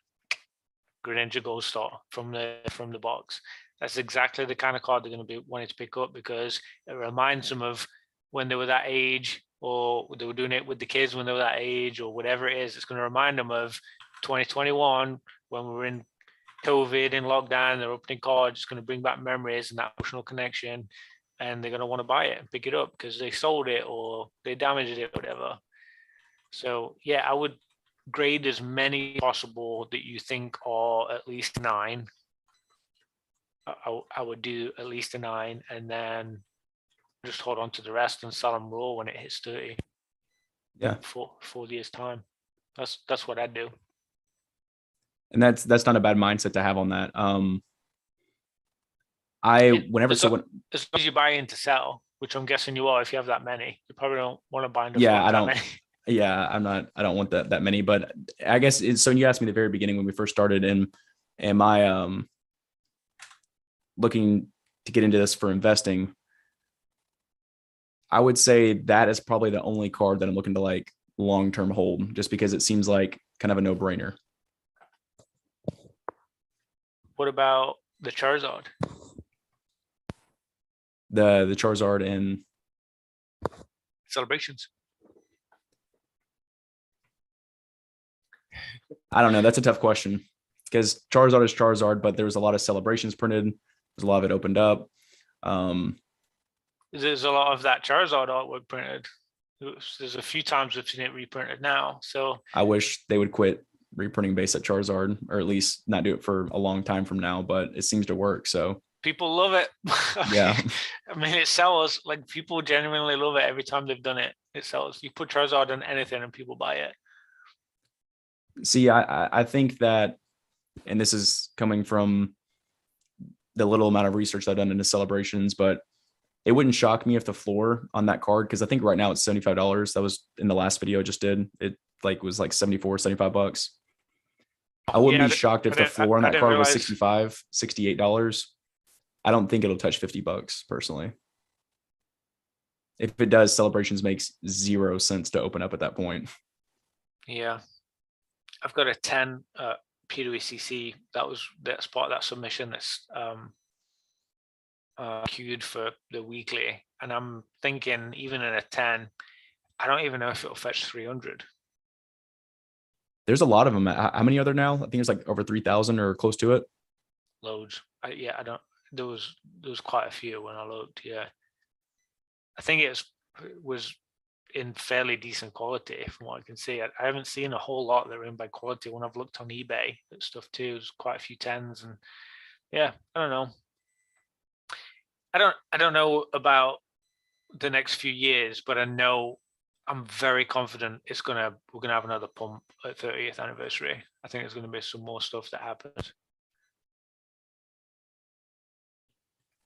Greninja Gold Star from the box. That's exactly the kind of card they're going to be wanting to pick up, because it reminds them of when they were that age, or they were doing it with the kids when they were that age, or whatever it is. It's going to remind them of 2021 when we were in COVID and lockdown, they're opening cards, it's going to bring back memories and that emotional connection, and they're going to want to buy it and pick it up because they sold it or they damaged it, whatever. So yeah, I would grade as many possible that you think are at least 9. I would do at least a 9, and then just hold on to the rest and sell them raw when it hits 30. Yeah. For 4 years time. That's what I'd do. And that's not a bad mindset to have on that. As long as you buy in to sell, which I'm guessing you are, if you have that many, you probably don't want to buy into that many. Yeah, I don't want that many, but I guess so. You asked me at the very beginning when we first started, and am I looking to get into this for investing? I would say that is probably the only card that I'm looking to like long-term hold, just because it seems like kind of a no-brainer. What about the Charizard? The Charizard in Celebrations. I don't know. That's a tough question because Charizard is Charizard, but there was a lot of celebrations printed. There's a lot of it opened up. There's a lot of that Charizard artwork printed. There's a few times we've seen it reprinted now. So I wish they would quit reprinting base at Charizard, or at least not do it for a long time from now, but it seems to work. So people love it. Yeah. I mean, it sells. Like, people genuinely love it every time they've done it. It sells. You put Charizard on anything and people buy it. See, I think that, and this is coming from the little amount of research I've done into celebrations, but it wouldn't shock me if the floor on that card, because I think right now it's $75. That was in the last video I just did. It was like $75. I wouldn't be shocked if the floor on that card was $65, $68. I don't think it'll touch $50 personally. If it does, celebrations makes 0 sense to open up at that point. Yeah. I've got a 10 PWCC. That's part of that submission that's queued for the weekly. And I'm thinking, even in a 10, I don't even know if it'll fetch 300. There's a lot of them. How many are there now? I think it's like over 3,000 or close to it. Loads. I don't. There was quite a few when I looked. Yeah, I think it was in fairly decent quality from what I can see. I haven't seen a whole lot that are in bad quality when I've looked on eBay and stuff too. There's quite a few 10s, and yeah, I don't know. I don't know about the next few years, but I know I'm very confident we're gonna have another pump at 30th anniversary. I think there's gonna be some more stuff that happens.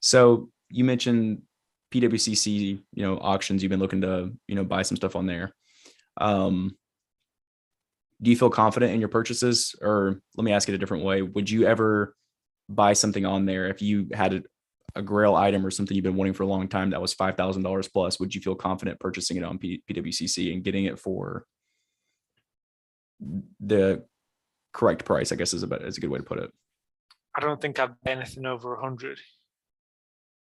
So you mentioned PWCC, auctions. You've been looking to, buy some stuff on there. Do you feel confident in your purchases? Or let me ask it a different way. Would you ever buy something on there if you had a grail item or something you've been wanting for a long time that was $5,000 plus? Would you feel confident purchasing it on PWCC and getting it for the correct price, I guess is a good way to put it? I don't think I'd buy anything over 100.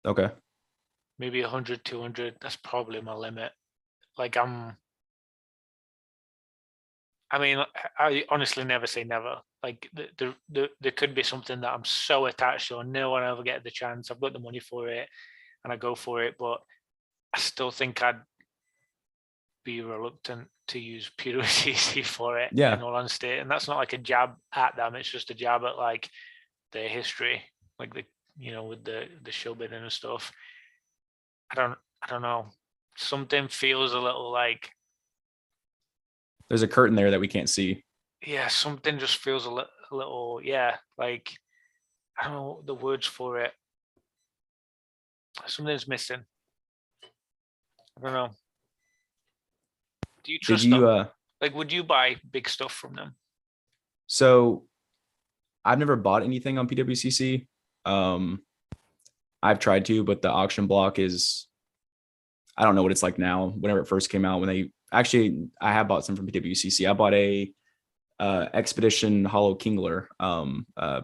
Okay. Maybe 100, 200. That's probably my limit. Like, I honestly never say never. Like, there could be something that I'm so attached to, and no one ever get the chance. I've got the money for it, and I go for it. But I still think I'd be reluctant to use PWCC for it. Yeah. In all honesty, and that's not like a jab at them. It's just a jab at like their history, like with the show bidding and stuff. I don't know. Something feels a little like there's a curtain there that we can't see. Yeah, something just feels a little, yeah, like, I don't know the words for it. Something's missing. I don't know. Do you trust them? Like, would you buy big stuff from them? So I've never bought anything on PWCC. I've tried to, but the auction block is, I don't know what it's like now. Whenever it first came out, I have bought some from PWCC. I bought a Expedition Hollow Kingler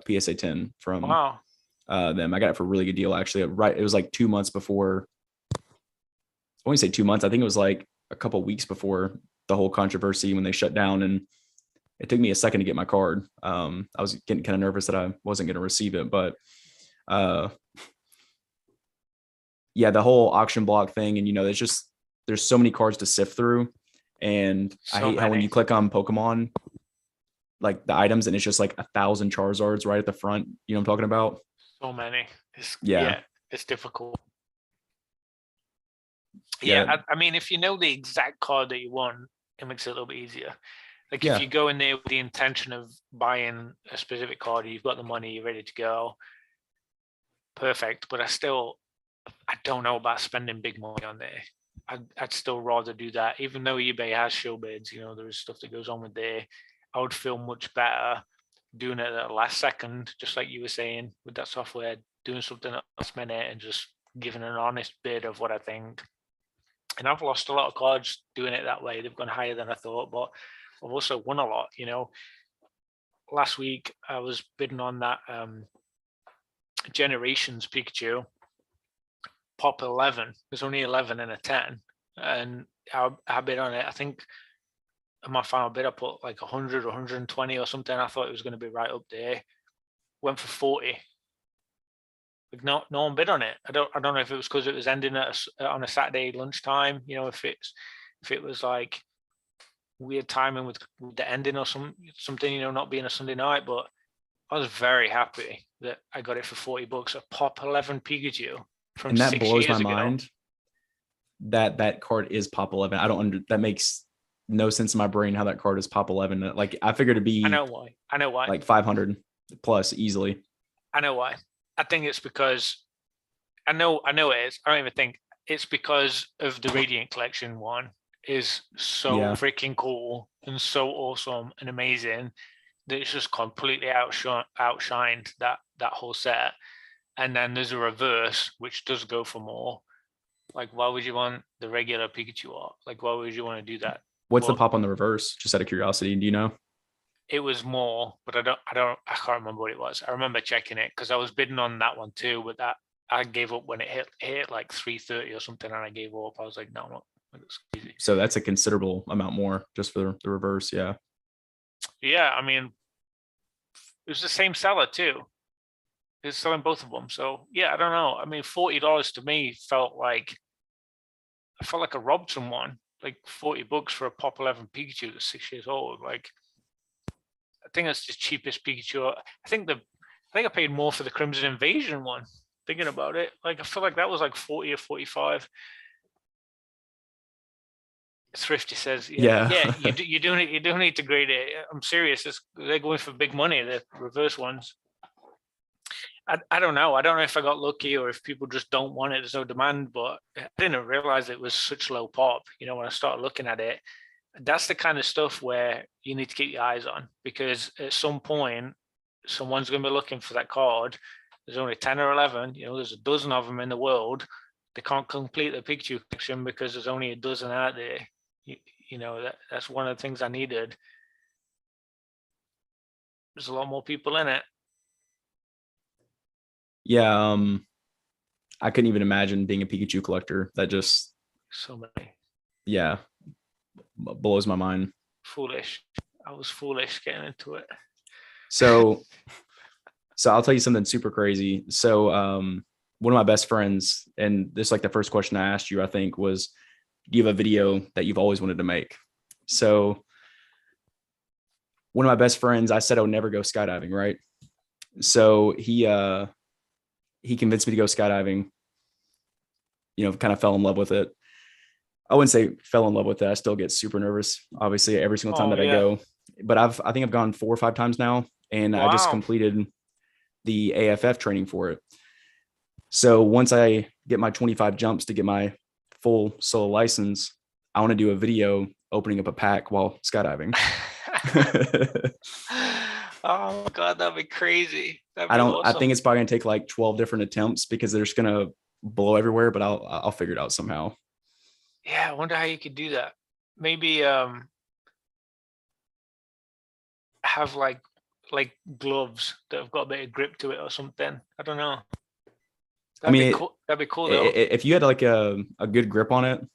PSA 10 from them. I got it for a really good deal, actually. It was like 2 months before. I wouldn't say 2 months. I think it was like a couple weeks before the whole controversy when they shut down, and it took me a second to get my card. I was getting kind of nervous that I wasn't going to receive it, but uh, yeah, the whole auction block thing, and there's so many cards to sift through, and I hate how when you click on Pokemon, like the items, and it's just like 1,000 Charizards right at the front. You know what I'm talking about? So many. Yeah. It's difficult. Yeah. Yeah, I mean, if you know the exact card that you want, it makes it a little bit easier. Like Yeah. if you go in there with the intention of buying a specific card, you've got the money, you're ready to go, perfect. But I don't know about spending big money on there. I'd still rather do that, even though eBay has show bids. There is stuff that goes on with there. I would feel much better doing it at the last second, just like you were saying with that software, doing something at the last minute and just giving an honest bid of what I think. And I've lost a lot of cards doing it that way. They've gone higher than I thought, but I've also won a lot. Last week I was bidding on that Generations Pikachu pop 11. There's only 11 and a 10, and I bid on it. I think in my final bid I put like 100 or 120 or something. I thought it was going to be right up there. Went for 40. Like no one bid on it. I don't know if it was because it was ending on a Saturday lunchtime. If it was like weird timing with the ending or something. Not being a Sunday night, but I was very happy that I got it for $40. A pop 11 Pikachu from and that 6 blows years my ago. mind. That card is pop 11. That makes no sense in my brain how that card is pop 11. Like I figured it'd be. I know why. Like 500 plus easily. I know why. I think it's because I know it is. I don't even think it's because of the Radiant Collection one is so freaking cool and so awesome and amazing that it's just completely outshined that whole set. And then there's a reverse which does go for more. Like, why would you want the regular Pikachu art? Like, why would you want to do that? What's the pop on the reverse? Just out of curiosity, do you know? It was more, but I can't remember what it was. I remember checking it because I was bidding on that one too, but that I gave up when it hit like 330 or something, and I gave up. I was like, no, it's crazy. So that's a considerable amount more just for the reverse, yeah. Yeah, I mean, it was the same seller too. He's selling both of them. So yeah, I don't know. I mean, $40 to me felt like I robbed someone. Like $40 for a pop 11 Pikachu that's 6 years old. Like, I think that's the cheapest Pikachu. I think I paid more for the Crimson Invasion one. Thinking about it, like I feel like that was like 40 or 45. Thrifty says, yeah, you do need to grade it. I'm serious. They're going for big money. The reverse ones. I don't know. I don't know if I got lucky or if people just don't want it. There's no demand, but I didn't realize it was such low pop. When I started looking at it, that's the kind of stuff where you need to keep your eyes on, because at some point, someone's going to be looking for that card. There's only 10 or 11. There's a dozen of them in the world. They can't complete the Pikachu collection because there's only a dozen out there. That's one of the things I needed. There's a lot more people in it. Yeah, I couldn't even imagine being a Pikachu collector. That just so many. Yeah, blows my mind. Foolish. I was foolish getting into it. So I'll tell you something super crazy. So one of my best friends, and this is like the first question I asked you, I think, was, do you have a video that you've always wanted to make? So one of my best friends, I said I would never go skydiving, right? So he convinced me to go skydiving, kind of fell in love with it. I wouldn't say fell in love with it. I still get super nervous, obviously, every single time I go, but I think I've gone 4 or 5 times now, and I just completed the AFF training for it. So once I get my 25 jumps to get my full solo license, I want to do a video opening up a pack while skydiving. Oh my God, that'd be crazy. Awesome. I think it's probably gonna take like 12 different attempts because they're just gonna blow everywhere, but I'll figure it out somehow. Yeah, I wonder how you could do that. Maybe have like gloves that have got a bit of grip to it or something. I don't know. That'd be cool though. If you had like a good grip on it,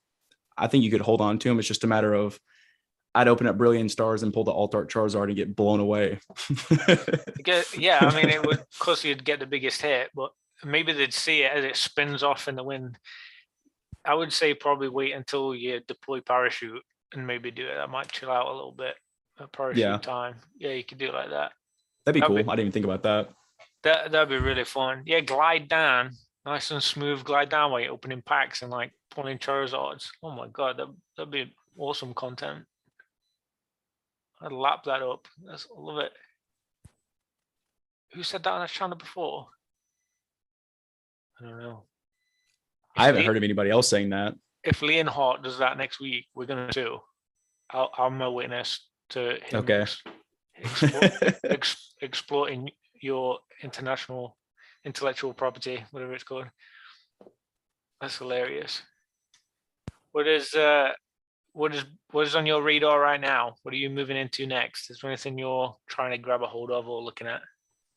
I think you could hold on to them. It's just a matter of I'd open up Brilliant Stars and pull the Alt Art Charizard and get blown away. Yeah, I mean, it would, of course, you'd get the biggest hit, but maybe they'd see it as it spins off in the wind. I would say probably wait until you deploy parachute and maybe do it. That might chill out a little bit. Parachute Yeah. time. Yeah, you could do it like that. That'd be cool. I didn't even think about that. That'd be really fun. Yeah, glide down, nice and smooth glide down while you're opening packs and like pulling Charizards. Oh my god, that'd be awesome content. I'd lap that up. I love it. Who said that on a channel before? I don't know. I haven't heard of anybody else saying that. If Leonhardt does that next week, we're gonna do. I'm a witness to him exploiting your international intellectual property, whatever it's called. That's hilarious. What is on your radar right now? What are you moving into next? Is there anything you're trying to grab a hold of or looking at?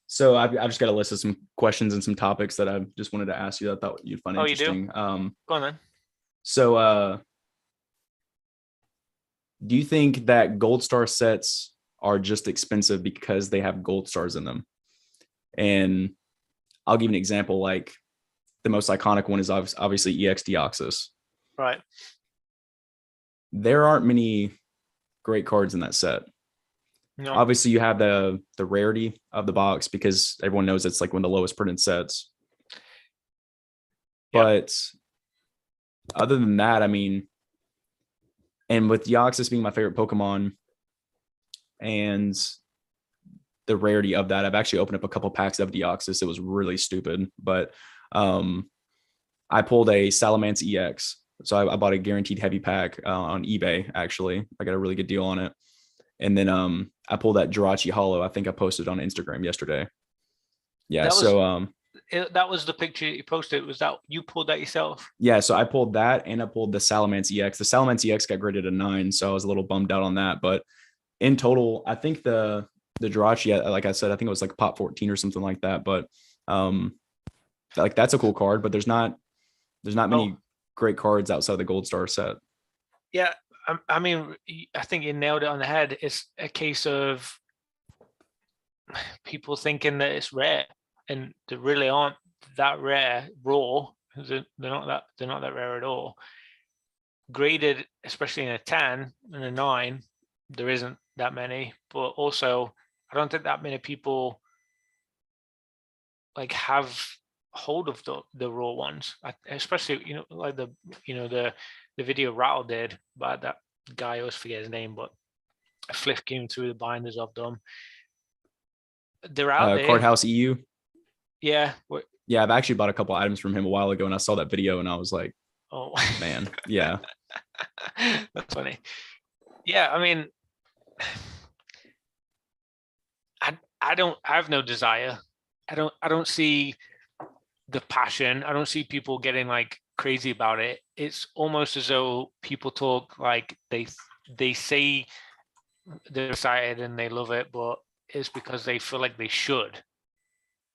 So I've just got a list of some questions and some topics that I just wanted to ask you that I thought you'd find interesting. You do? Go on then. So do you think that gold star sets are just expensive because they have gold stars in them? And I'll give you an example. Like the most iconic one is obviously EX Deoxys. Right. There aren't many great cards in that set. No. Obviously, you have the rarity of the box because everyone knows it's like one of the lowest printed sets. Yep. But other than that, I mean, and with Deoxys being my favorite Pokemon and the rarity of that, I've actually opened up a couple packs of Deoxys. It was really stupid, but I pulled a Salamence EX. So I bought a guaranteed heavy pack on eBay, actually. I got a really good deal on it. And then I pulled that Jirachi Hollow. I think I posted on Instagram yesterday. Yeah, that was the picture you posted. Was that you pulled that yourself? Yeah, so I pulled that and I pulled the Salamence EX. The Salamence EX got graded a 9, so I was a little bummed out on that. But in total, I think the Jirachi, like I said, I think it was like pop 14 or something like that. But like that's a cool card, but there's not many great cards outside of the Gold Star set. Yeah, I mean, I think you nailed it on the head. It's a case of people thinking that it's rare, and they really aren't that rare raw. They're not that rare at all. Graded, especially in a 10 and a 9, there isn't that many. But also, I don't think that many people like have hold of the raw ones, especially like the video Rattle did by that guy. I always forget his name, but flicking through the binders of them. They're out there. Cardhouse EU. Yeah. Yeah, I've actually bought a couple items from him a while ago, and I saw that video, and I was like, "Oh man, yeah." That's funny. Yeah, I mean, I have no desire. I don't see the passion. I don't see people getting like crazy about it. It's almost as though people talk like they say they're excited and they love it, but it's because they feel like they should,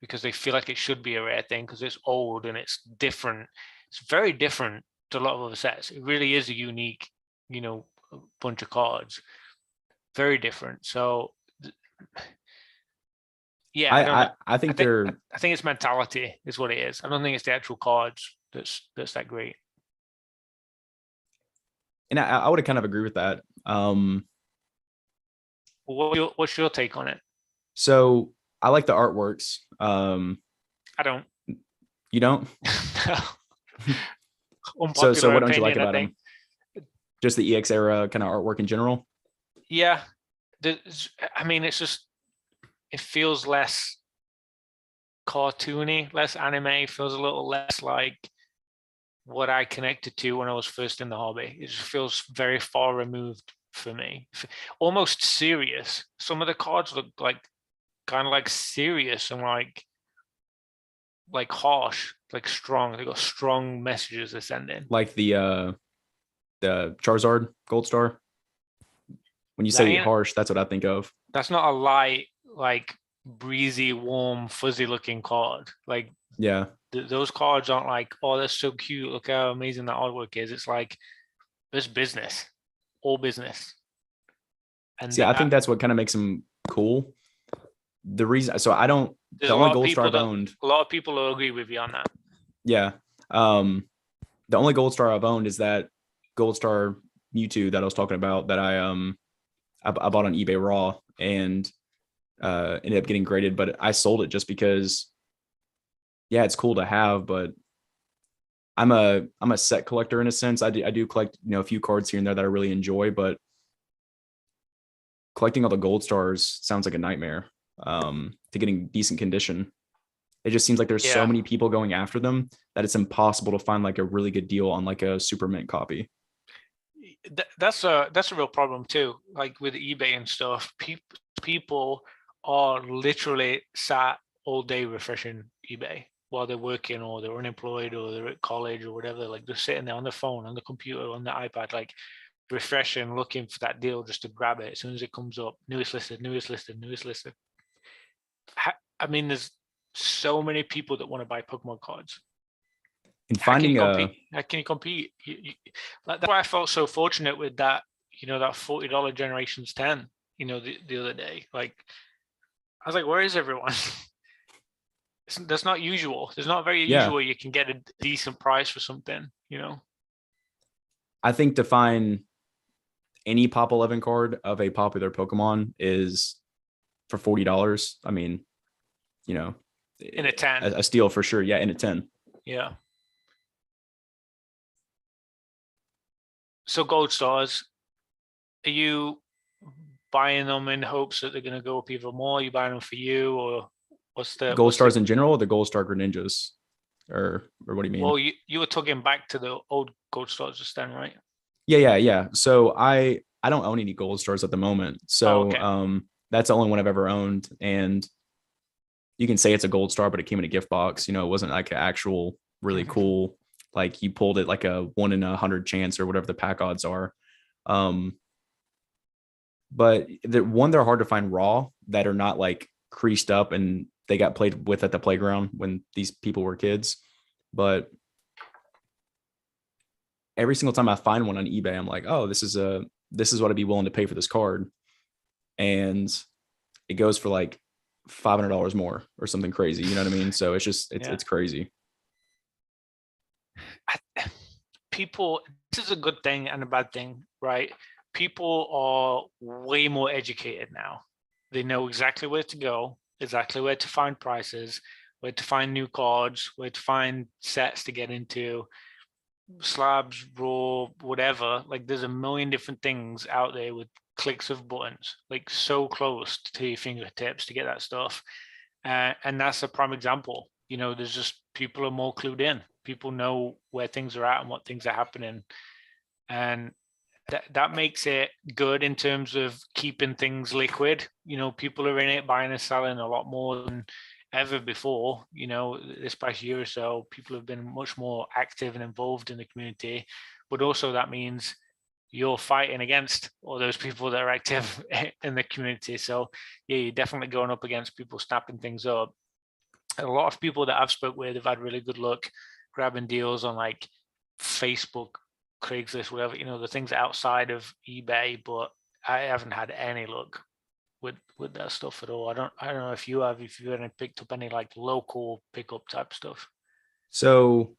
because they feel like it should be a rare thing because it's old and it's different. It's very different to a lot of other sets. It really is a unique, bunch of cards. Very different. So yeah, I think it's mentality is what it is. I don't think it's the actual cards that's that great. And I would kind of agree with that. What's your take on it? So I like the artworks. I don't. You don't? No. So what don't you like about them? Just the EX era kind of artwork in general? Yeah. I mean, it's just, it feels less cartoony, less anime. Feels a little less like what I connected to when I was first in the hobby. It just feels very far removed for me. Almost serious. Some of the cards look like kind of like serious and like harsh, like strong. They got strong messages they're sending. Like the Charizard Gold Star. When you say harsh, that's what I think of. That's not a light, like breezy, warm, fuzzy looking card. Like, yeah, those cards aren't like, oh, that's so cute, look how amazing that artwork is. It's like, it's business, all business. And See, I think that's what kind of makes them cool. The reason, so I don't, there's the only gold star I've owned. a lot of people will agree with you on that. Yeah. The only gold star I've owned is that gold star Mewtwo that I was talking about that I bought on eBay raw and ended up getting graded, but I sold it just because, yeah, it's cool to have, but I'm a set collector in a sense. I do collect, a few cards here and there that I really enjoy, but collecting all the gold stars sounds like a nightmare to getting decent condition. It just seems like there's so many people going after them that it's impossible to find like a really good deal on like a super mint copy. That's a real problem too. Like with eBay and stuff, people are literally sat all day refreshing eBay while they're working or they're unemployed or they're at college or whatever. Like they're sitting there on the phone, on the computer, on the iPad, like refreshing, looking for that deal just to grab it as soon as it comes up. Newest listed, newest listed, newest listed. I mean, there's so many people that want to buy Pokemon cards. And finding how can you compete? That's why I felt so fortunate with that, that $40 Generations 10, the other day. Like, I was like, where is everyone? That's not usual. There's not very usual you can get a decent price for something, I think to find any Pop 11 card of a popular Pokemon is for $40. I mean, in a 10, a steal for sure. Yeah, in a 10. Yeah. So gold stars, are you buying them in hopes that they're going to go up even more? Are you buying them for you, or what's the gold stars in general, or the gold star Greninjas, or what do you mean? Well, you were talking back to the old gold stars just then, right? Yeah. So I don't own any gold stars at the moment. So that's the only one I've ever owned, and you can say it's a gold star, but it came in a gift box. It wasn't like an actual really cool, like you pulled it like a 1 in 100 chance or whatever the pack odds are. But they're hard to find raw that are not like creased up and they got played with at the playground when these people were kids. But every single time I find one on eBay, I'm like, oh, this is what I'd be willing to pay for this card. And it goes for like $500 more or something crazy. You know what I mean? So it's crazy. This is a good thing and a bad thing, right? People are way more educated now. They know exactly where to go, exactly where to find prices, where to find new cards, where to find sets to get into, slabs, raw, whatever. Like there's a million different things out there with clicks of buttons, like so close to your fingertips to get that stuff. And that's a prime example. There's just people are more clued in. People know where things are at and what things are happening. And that makes it good in terms of keeping things liquid. People are in it, buying and selling a lot more than ever before. This past year or so, people have been much more active and involved in the community. But also that means you're fighting against all those people that are active in the community. So yeah, you're definitely going up against people snapping things up. And a lot of people that I've spoke with have had really good luck grabbing deals on like Facebook, Craigslist, whatever, the things outside of eBay, but I haven't had any luck with that stuff at all. I don't know if you have, if you haven't picked up any like local pickup type stuff. So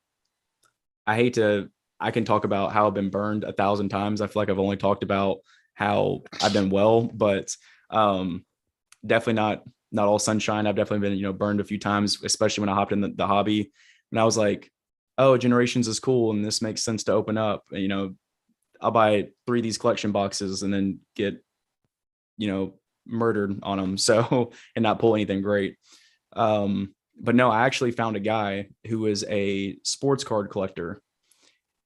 I can talk about how I've been burned 1,000 times. I feel like I've only talked about how I've done well, but definitely not all sunshine. I've definitely been, burned a few times, especially when I hopped in the hobby. And I was like, oh, Generations is cool and this makes sense to open up. I'll buy 3 of these collection boxes and then get, murdered on them. So, and not pull anything great. But no, I actually found a guy who is a sports card collector,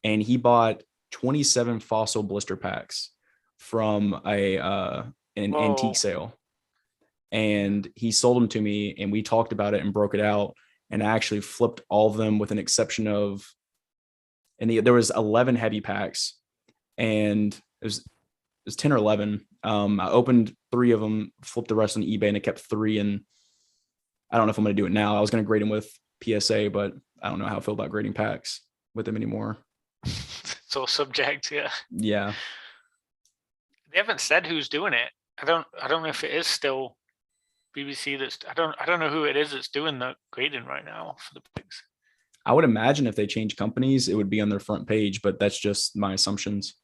and he bought 27 fossil blister packs from an antique sale. And he sold them to me, and we talked about it and broke it out. And I actually flipped all of them with an exception of, there was 11 heavy packs, and it was 10 or 11. I opened 3 of them, flipped the rest on eBay, and I kept 3. And I don't know if I'm going to do it now. I was going to grade them with PSA, but I don't know how I feel about grading packs with them anymore. It's all subject, yeah. Yeah. They haven't said who's doing it. I don't know if it is still BBC that's I don't know who it is that's doing the grading right now for the picks. I would imagine if they change companies, it would be on their front page, but that's just my assumptions.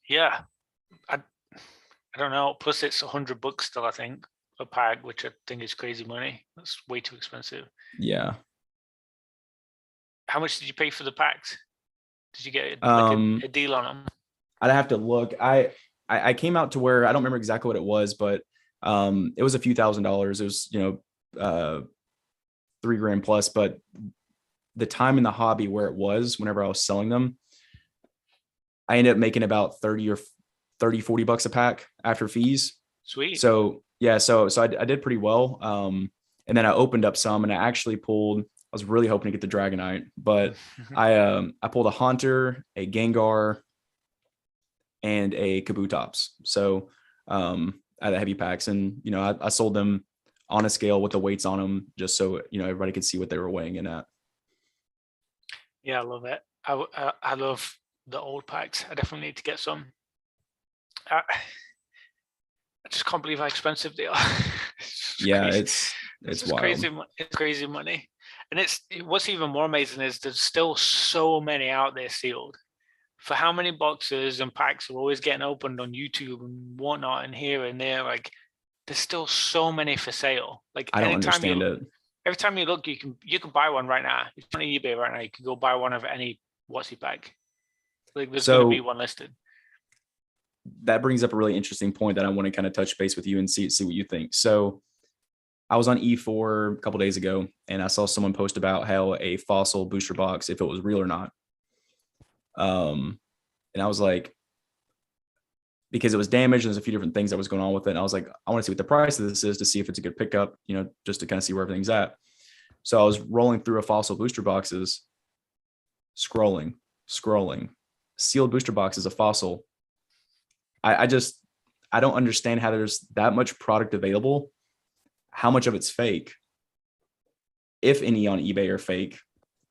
Yeah, I don't know. Plus, it's $100 still, I think, a pack, which I think is crazy money. That's way too expensive. Yeah. How much did you pay for the packs? Did you get a deal on them? I'd have to look. I came out to where I don't remember exactly what it was, but it was a few $1,000s. It was, $3,000 plus, but the time in the hobby where it was, whenever I was selling them, I ended up making about 30 or 30, $40 a pack after fees. Sweet. So yeah, so I did pretty well. And then I opened up some and I actually pulled, I was really hoping to get the Dragonite, but I pulled a Haunter, a Gengar, and a Kabutops. So I had the heavy packs, and I sold them on a scale with the weights on them, just so everybody could see what they were weighing in at. Yeah, I love it. I love the old packs. I definitely need to get some. I just can't believe how expensive they are. Yeah, crazy. it's wild. Crazy. It's crazy money, and what's even more amazing is there's still so many out there sealed. For how many boxes and packs are always getting opened on YouTube and whatnot, and here and there, like there's still so many for sale. Like I don't understand it. Every time you look, you can buy one right now. It's on eBay right now. You can go buy one of any Whatsy pack. Like there's going to be one listed. That brings up a really interesting point that I want to kind of touch base with you and see what you think. So I was on E4 a couple days ago, and I saw someone post about how a fossil booster box, if it was real or not. And I was like, because it was damaged, and there's a few different things that was going on with it. And I was like, I want to see what the price of this is to see if it's a good pickup, just to kind of see where everything's at. So I was rolling through a fossil booster boxes, scrolling, sealed booster boxes of fossil. I don't understand how there's that much product available, how much of it's fake, if any on eBay are fake.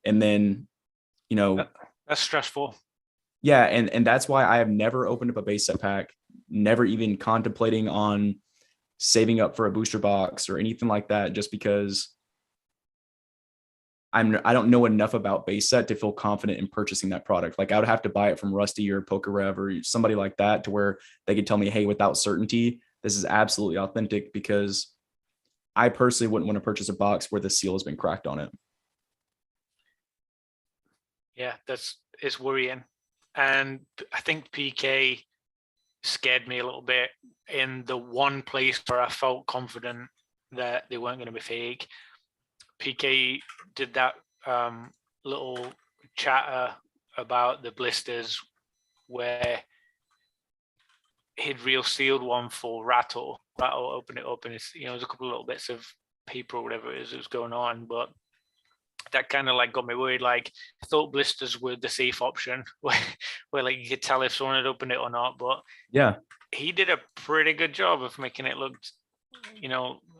And then, that's stressful. Yeah. And that's why I have never opened up a base set pack, never even contemplating on saving up for a booster box or anything like that, just because I don't know enough about base set to feel confident in purchasing that product. Like I would have to buy it from Rusty or PokeRev or somebody like that to where they could tell me, hey, without certainty, this is absolutely authentic, because I personally wouldn't want to purchase a box where the seal has been cracked on it. Yeah, it's worrying. And I think PK scared me a little bit in the one place where I felt confident that they weren't going to be fake. PK did that little chatter about the blisters where he'd real sealed one for Rattle. Rattle opened it up, and it's there's a couple of little bits of paper or whatever it is that was going on, but that kind of like got me worried. Like I thought blisters were the safe option where like you could tell if someone had opened it or not. But yeah, he did a pretty good job of making it look,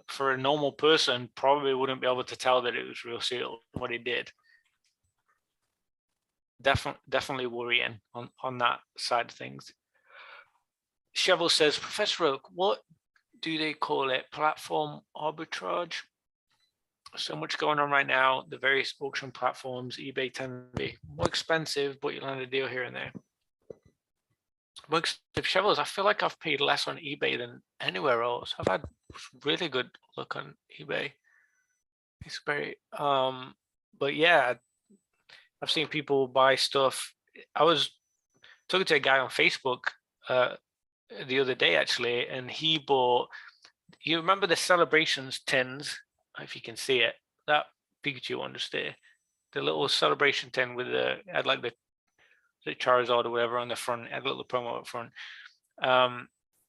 for a normal person probably wouldn't be able to tell that it was real sealed. What he did. Definitely worrying on that side of things. Chevel says, Professor Oak, what do they call it? Platform arbitrage? So much going on right now. The various auction platforms, eBay tend to be more expensive, but you land a deal here and there. More expensive Chevels, I feel like I've paid less on eBay than anywhere else. I've had really good luck on eBay. It's great. But yeah, I've seen people buy stuff. I was talking to a guy on Facebook the other day, actually, and he bought, you remember the Celebrations tins? If you can see it, that Pikachu understeer, the little celebration tin with had like the Charizard or whatever on the front, had a little promo up front.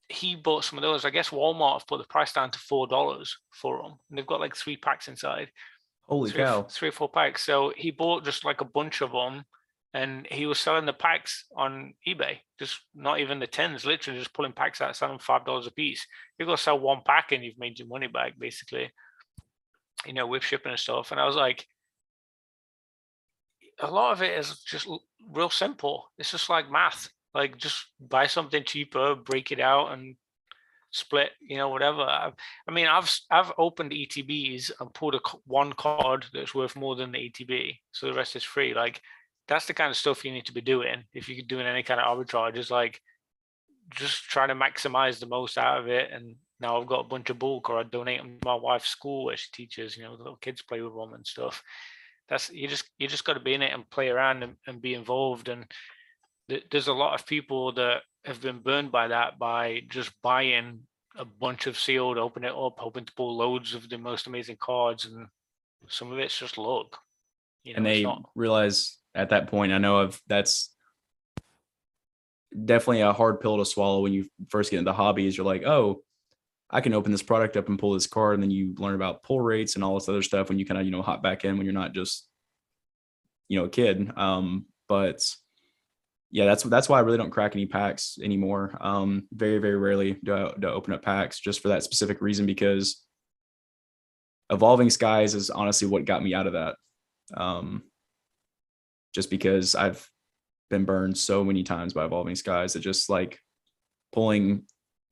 He bought some of those. I guess Walmart have put the price down to $4 for them, and they've got like 3 packs inside. Holy cow! 3 or 4 packs. So he bought just like a bunch of them, and he was selling the packs on eBay. Just not even the tins, literally just pulling packs out, selling $5 a piece. You go sell 1 pack, and you've made your money back basically. With shipping and stuff. And I was like, a lot of it is just real simple. It's just like math. Like just buy something cheaper, break it out, and split, whatever. I mean, I've opened ETBs and pulled one card that's worth more than the ETB, so the rest is free. Like, that's the kind of stuff you need to be doing if you're doing any kind of arbitrage. Is like just try to maximize the most out of it. And now I've got a bunch of bulk, or I donate them to my wife's school where she teaches. The little kids play with them and stuff. That's you just got to be in it and play around and be involved. And there's a lot of people that have been burned by that, by just buying a bunch of sealed, open it up, hoping to pull loads of the most amazing cards, and some of it's just luck. And they realize at that point, I know of, that's definitely a hard pill to swallow when you first get into hobbies. You're like, oh, I can open this product up and pull this card, and then you learn about pull rates and all this other stuff when you kind of hop back in when you're not just a kid. But yeah, that's why I really don't crack any packs anymore. Very, very rarely do I open up packs, just for that specific reason, because Evolving Skies is honestly what got me out of that. Just because I've been burned so many times by Evolving Skies. It just like pulling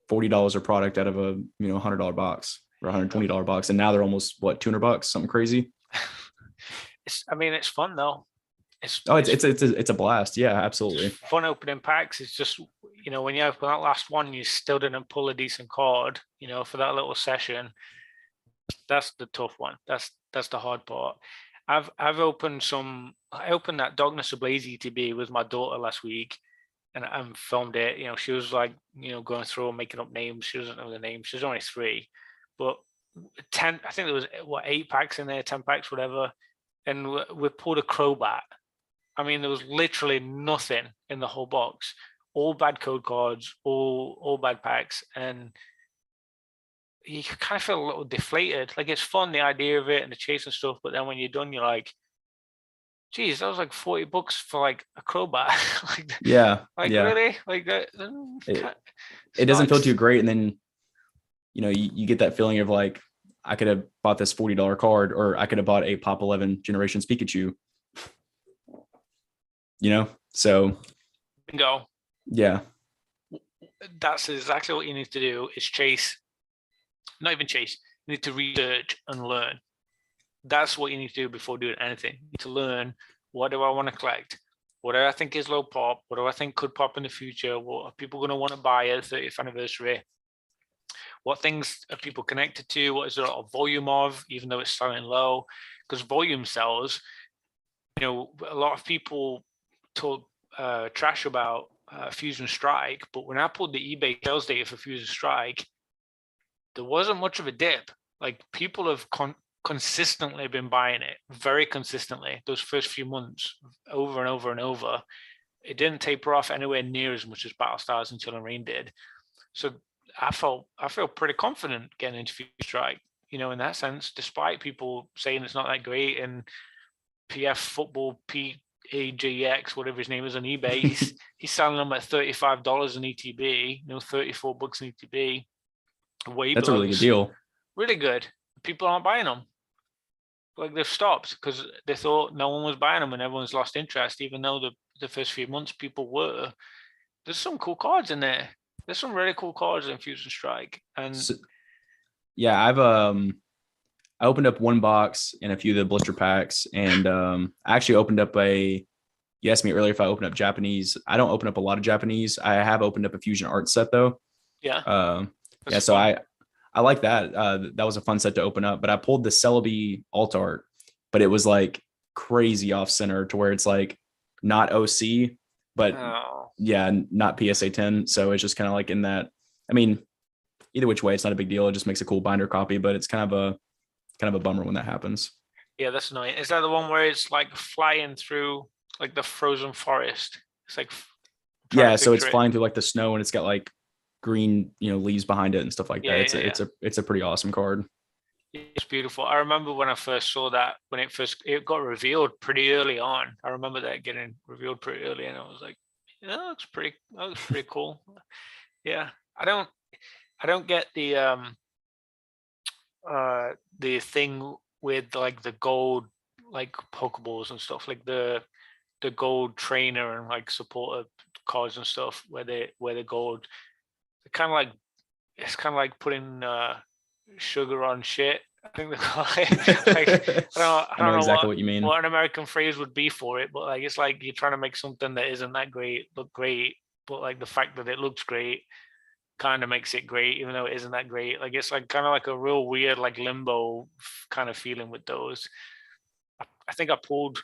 $40 a product out of a $100 box or $120 box, and now they're almost what, $200, something crazy. It's fun though. It's a blast. Yeah, absolutely. Fun opening packs. It's just, when you open that last one, you still didn't pull a decent card, for that little session. That's the tough one. That's the hard part. I opened that Darkness Ablaze ETB with my daughter last week, and I filmed it. She was like, going through and making up names. She doesn't know the names. She's only 3, but 10. I think there was 8 packs in there, 10 packs, whatever. And we pulled a Crobat. I mean, there was literally nothing in the whole box. All bad code cards, all bad packs, and you kind of feel a little deflated. Like, it's fun, the idea of it and the chase and stuff, but then when you're done, you're like, geez, that was like $40 for like a Crobat. Yeah. Really? Like that. It doesn't feel too great. And then, you get that feeling of like, I could have bought this $40 card, or I could have bought a Pop 11 Generations Pikachu. So bingo. Yeah. That's exactly what you need to do, is chase. Not even chase. You need to research and learn. That's what you need to do before doing anything. You need to learn, what do I want to collect? What do I think is low pop? What do I think could pop in the future? What are people going to want to buy at the 30th anniversary? What things are people connected to? What is there a volume of, even though it's selling low? Because volume sells. A lot of people talk trash about Fusion Strike, but when I pulled the eBay sales data for Fusion Strike, there wasn't much of a dip. Like, people have consistently been buying it, very consistently, those first few months, over and over and over. It didn't taper off anywhere near as much as Battlestars and Chill and Rain did. So I feel pretty confident getting into Fusion Strike, in that sense, despite people saying it's not that great. And PF Football PAJX, whatever his name is, on eBay, he's selling them at $35 an ETB, $34 an ETB. That's a really good deal. Really good. People aren't buying them. Like, they've stopped because they thought no one was buying them and everyone's lost interest, even though the first few months people were. There's some cool cards in there. There's some really cool cards in Fusion Strike. And yeah, I opened up one box in a few of the blister packs, and I actually opened up you asked me earlier if I opened up Japanese. I don't open up a lot of Japanese. I have opened up a Fusion art set though. Yeah. Yeah. So I like that. That was a fun set to open up, but I pulled the Celebi alt art, but it was like crazy off center to where it's like not OC, but yeah, not PSA 10. So it's just kind of like in that, I mean, either which way, it's not a big deal. It just makes a cool binder copy, but it's kind of a bummer when that happens. Yeah, that's annoying. Is that the one where it's like flying through like the frozen forest? It's like, yeah, so it's flying through like the snow, and it's got like green, leaves behind it and stuff like that. It's a pretty awesome card. It's beautiful. I remember when I first saw that, when it got revealed pretty early on. I remember that getting revealed pretty early, and I was like, yeah, that looks pretty cool. Yeah. I don't get the thing with like the gold like Pokeballs and stuff, like the gold trainer and like supporter cards and stuff where the gold, they're kind of like, it's kind of like putting sugar on shit. I think they call it. Like, I I know don't know exactly what you mean. what an American phrase would be for it, but like it's like you're trying to make something that isn't that great look great, but like the fact that it looks great kind of makes it great, even though it isn't that great. Like it's like kind of like a real weird like limbo kind of feeling with those. I think I pulled.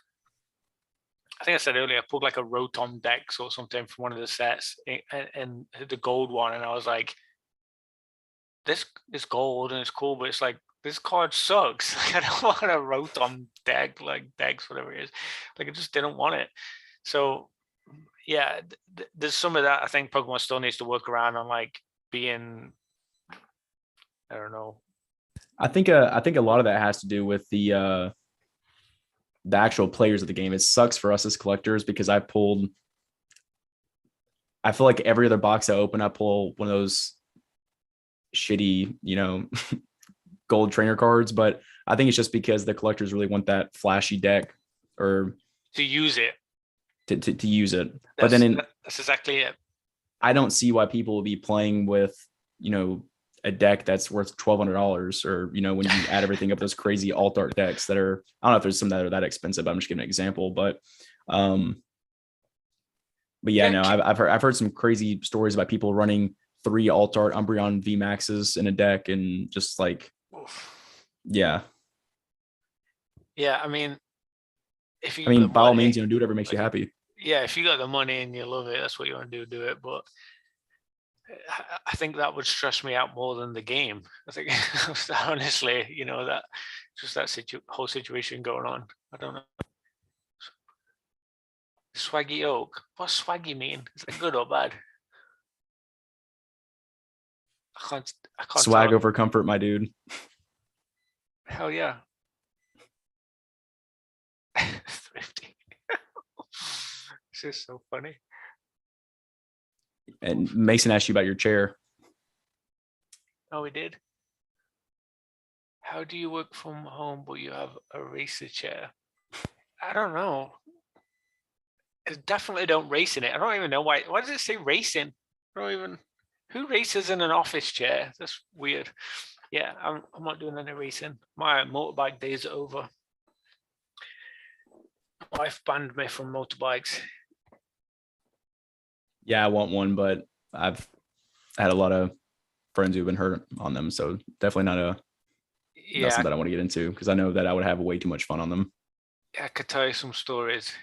I think I said earlier I pulled like a Rotom Dex or something from one of the sets, and the gold one, and I was like, this is gold and it's cool, but it's like this card sucks. Like, I don't want a Rotom deck, like Dex, whatever it is. Like I just didn't want it. So yeah, there's some of that I think Pokemon still needs to work around on, like being, I don't know. I think a lot of that has to do with the actual players of the game. It sucks for us as collectors because I feel like every other box I open, I pull one of those shitty, gold trainer cards, but I think it's just because the collectors really want that flashy deck or to use it. To use it. But then that's exactly it. I don't see why people will be playing with, a deck that's worth $1,200 or, when you add everything up, those crazy alt art decks that are, I don't know if there's some that are that expensive. I'm just giving an example, but yeah, no, I've heard some crazy stories about people running 3 alt art Umbreon V Maxes in a deck and just like, yeah. I mean, by all means, do whatever makes you happy. Yeah, if you got the money and you love it, that's what you want to do it. But I think that would stress me out more than the game. I think honestly, that just that whole situation going on. I don't know. Swaggy Oak. What's swaggy mean? Is that good or bad? I can't swag over comfort, my dude. Hell yeah. Thrifty. This is so funny. And Mason asked you about your chair. Oh, he did. How do you work from home but you have a racer chair? I don't know. I definitely don't race in it. I don't even know why. Why does it say racing? I don't even. Who races in an office chair? That's weird. Yeah, I'm not doing any racing. My motorbike days are over. My wife banned me from motorbikes. Yeah, I want one, but I've had a lot of friends who've been hurt on them, so definitely not something that I want to get into because I know that I would have way too much fun on them. I could tell you some stories.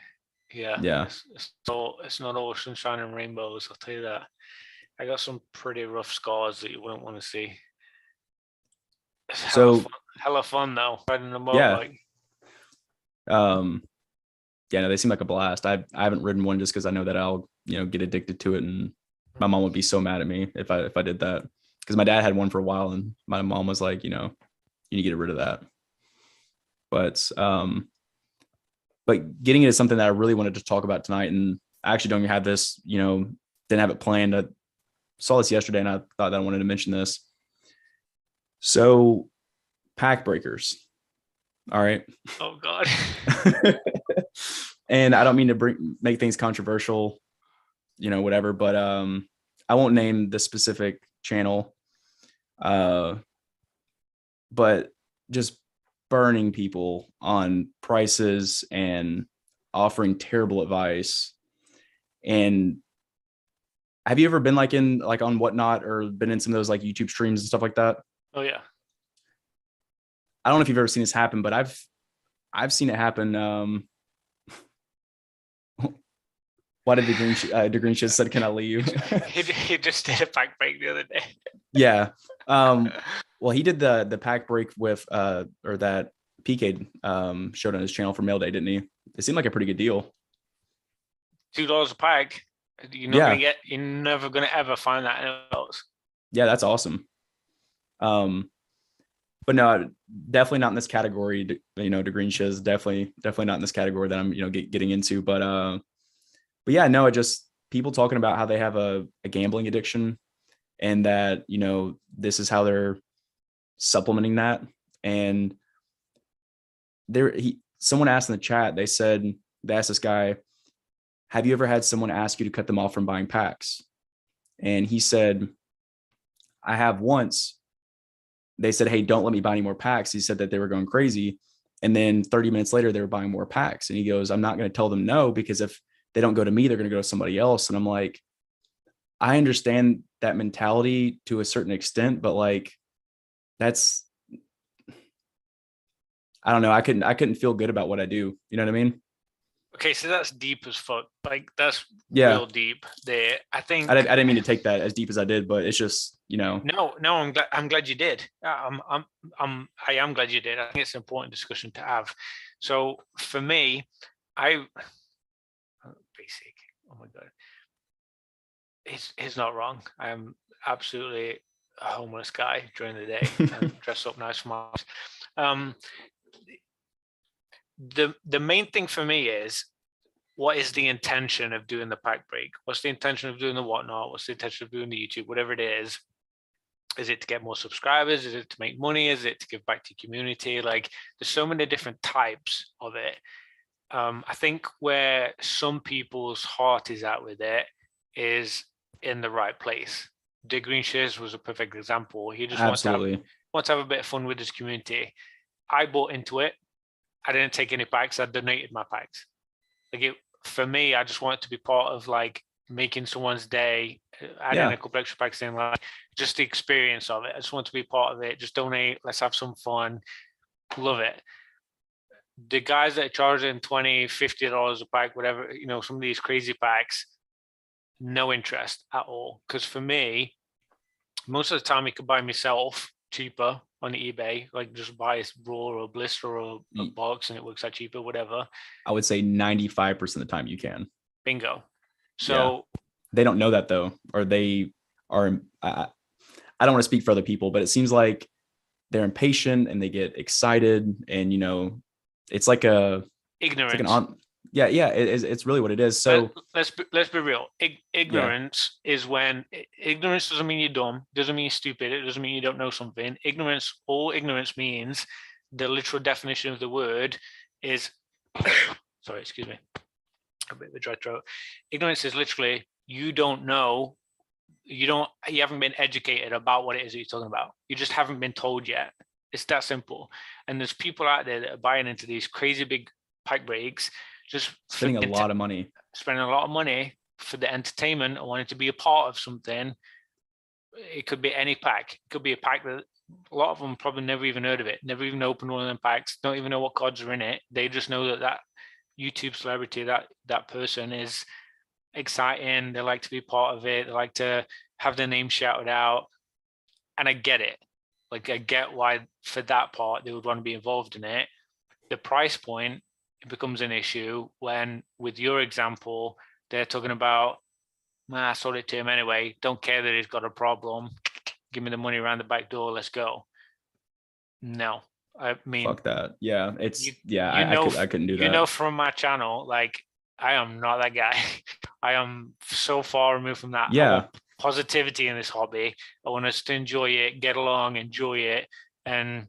Yeah. It's not all sunshine and rainbows. I'll tell you that. I got some pretty rough scars that you wouldn't want to see. It's hella fun though, riding a motorbike. Yeah, no, they seem like a blast. I haven't ridden one just because I know that I'll get addicted to it, and my mom would be so mad at me if I did that because my dad had one for a while, and my mom was like, you need to get rid of that. But getting into something that I really wanted to talk about tonight, and I actually don't have this, didn't have it planned. I saw this yesterday, and I thought that I wanted to mention this. So, pack breakers. All right. Oh God. And I don't mean to make things controversial, whatever, but I won't name the specific channel. But just burning people on prices and offering terrible advice. And have you ever been on Whatnot or been in some of those like YouTube streams and stuff like that? Oh yeah. I don't know if you've ever seen this happen, but I've seen it happen. Why did the green shit said, "Can I leave?" he just did a pack break the other day. Yeah. Well, he did the pack break with or that PK showed on his channel for mail day, didn't he? It seemed like a pretty good deal. $2 a pack. You're never gonna ever find that anywhere else. Yeah, that's awesome. But no, definitely not in this category. The green shiz definitely not in this category that I'm getting into. But yeah, no, just people talking about how they have a gambling addiction, and that this is how they're supplementing that. And someone asked in the chat, they asked this guy, have you ever had someone ask you to cut them off from buying packs? And he said, I have once, they said, hey, don't let me buy any more packs. He said that they were going crazy. And then 30 minutes later, they were buying more packs. And he goes, I'm not going to tell them no, because if they don't go to me, they're going to go to somebody else. And I'm like, I understand that mentality to a certain extent, but like, that's, I don't know. I couldn't feel good about what I do. You know what I mean? Okay, so that's deep as fuck. Like that's Yeah. real deep there. I think I didn't mean to take that as deep as I did, but it's just, no, I'm glad you did. I am glad you did. I think it's an important discussion to have. So for me, I basic. Oh my god, he's not wrong. I'm absolutely a homeless guy during the day and dress up nice for my um the main thing for me is, what is the intention of doing the pack break? What's the intention of doing the whatnot? What's the intention of doing the YouTube? Whatever it is it to get more subscribers? Is it to make money? Is it to give back to community? Like there's so many different types of it. I think where some people's heart is at with it is in the right place. Dick Green Shares was a perfect example. He just wants to have a bit of fun with his community. I bought into it. I didn't take any packs. I donated my packs. Like it, for me, I just want it to be part of like making someone's day, adding a couple extra packs in, like just the experience of it. I just want to be part of it. Just donate. Let's have some fun. Love it. The guys that are charging $20, $50 a pack, whatever, some of these crazy packs, no interest at all. Because for me, most of the time, I could buy myself cheaper on eBay, like just buy a roll or a blister or a box and it works out cheaper, whatever. I would say 95% of the time you can. Bingo. So they don't know that though, or they are, I don't want to speak for other people, but it seems like they're impatient and they get excited and, it's like a ignorance. It's really what it is. So let's be real. Ignorance is when ignorance doesn't mean you're dumb, doesn't mean you're stupid, it doesn't mean you don't know something. All ignorance means, the literal definition of the word is sorry, excuse me, a bit of a dry throat. Ignorance is literally you don't know, you haven't been educated about what it is that you're talking about. You just haven't been told yet. It's that simple. And there's people out there that are buying into these crazy big pack breaks, just spending a lot of money for the entertainment or wanting to be a part of something. It could be any pack. It could be a pack that a lot of them probably never even heard of it, never even opened one of them packs, don't even know what cards are in it. They just know that YouTube celebrity, that person is exciting. They like to be part of it. They like to have their name shouted out. And I get it. Like I get why for that part they would want to be involved in it. The price point, it becomes an issue when, with your example, they're talking about, I sold it to him anyway. Don't care that he's got a problem. Give me the money around the back door. Let's go. No, I mean, fuck that. Yeah, it's I couldn't do that. From my channel, like I am not that guy. I am so far removed from that. Yeah. I want positivity in this hobby. I want us to enjoy it, get along, enjoy it, and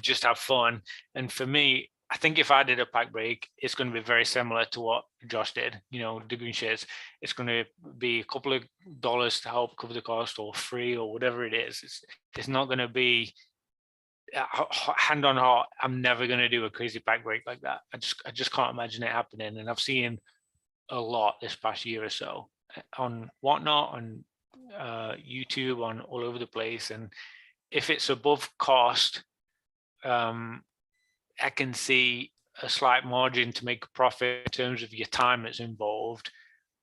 just have fun. And for me, I think if I did a pack break, it's going to be very similar to what Josh did. The Green Shares. It's going to be a couple of dollars to help cover the cost, or free, or whatever it is. It's not going to be hand on heart. I'm never going to do a crazy pack break like that. I just can't imagine it happening. And I've seen a lot this past year or so on whatnot, on YouTube, on all over the place. And if it's above cost, I can see a slight margin to make a profit in terms of your time that's involved,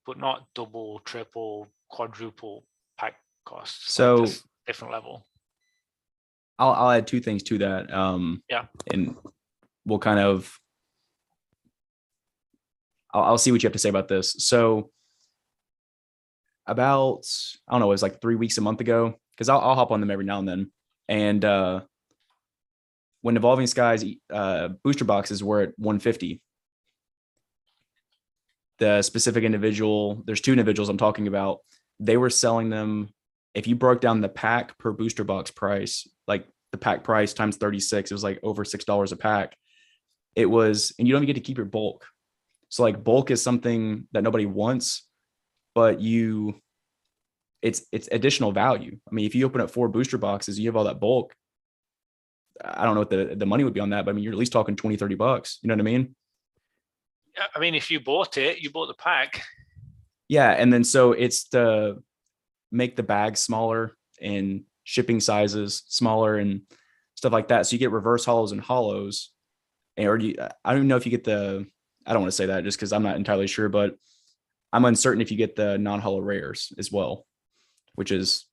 but not double, triple, quadruple pack costs. So different level. I'll add two things to that. And we'll kind of, I'll see what you have to say about this. So about, I don't know, it was like 3 weeks, a month ago, because I'll hop on them every now and then. And when Evolving Skies booster boxes were at 150, the specific individual, there's two individuals I'm talking about, they were selling them, if you broke down the pack per booster box price, like the pack price times 36, it was like over $6 a pack. It was, and you don't even get to keep your bulk. So like bulk is something that nobody wants, but you it's additional value. I mean, if you open up 4 booster boxes, you have all that bulk. I don't know what the money would be on that, but I mean, you're at least talking 20, $30. You know what I mean? I mean, if you bought it, you bought the pack. Yeah. And then so it's to make the bags smaller and shipping sizes smaller and stuff like that. So you get reverse hollows and hollows. I don't even know if you get I don't want to say that just because I'm not entirely sure, but I'm uncertain if you get the non-hollow rares as well, which is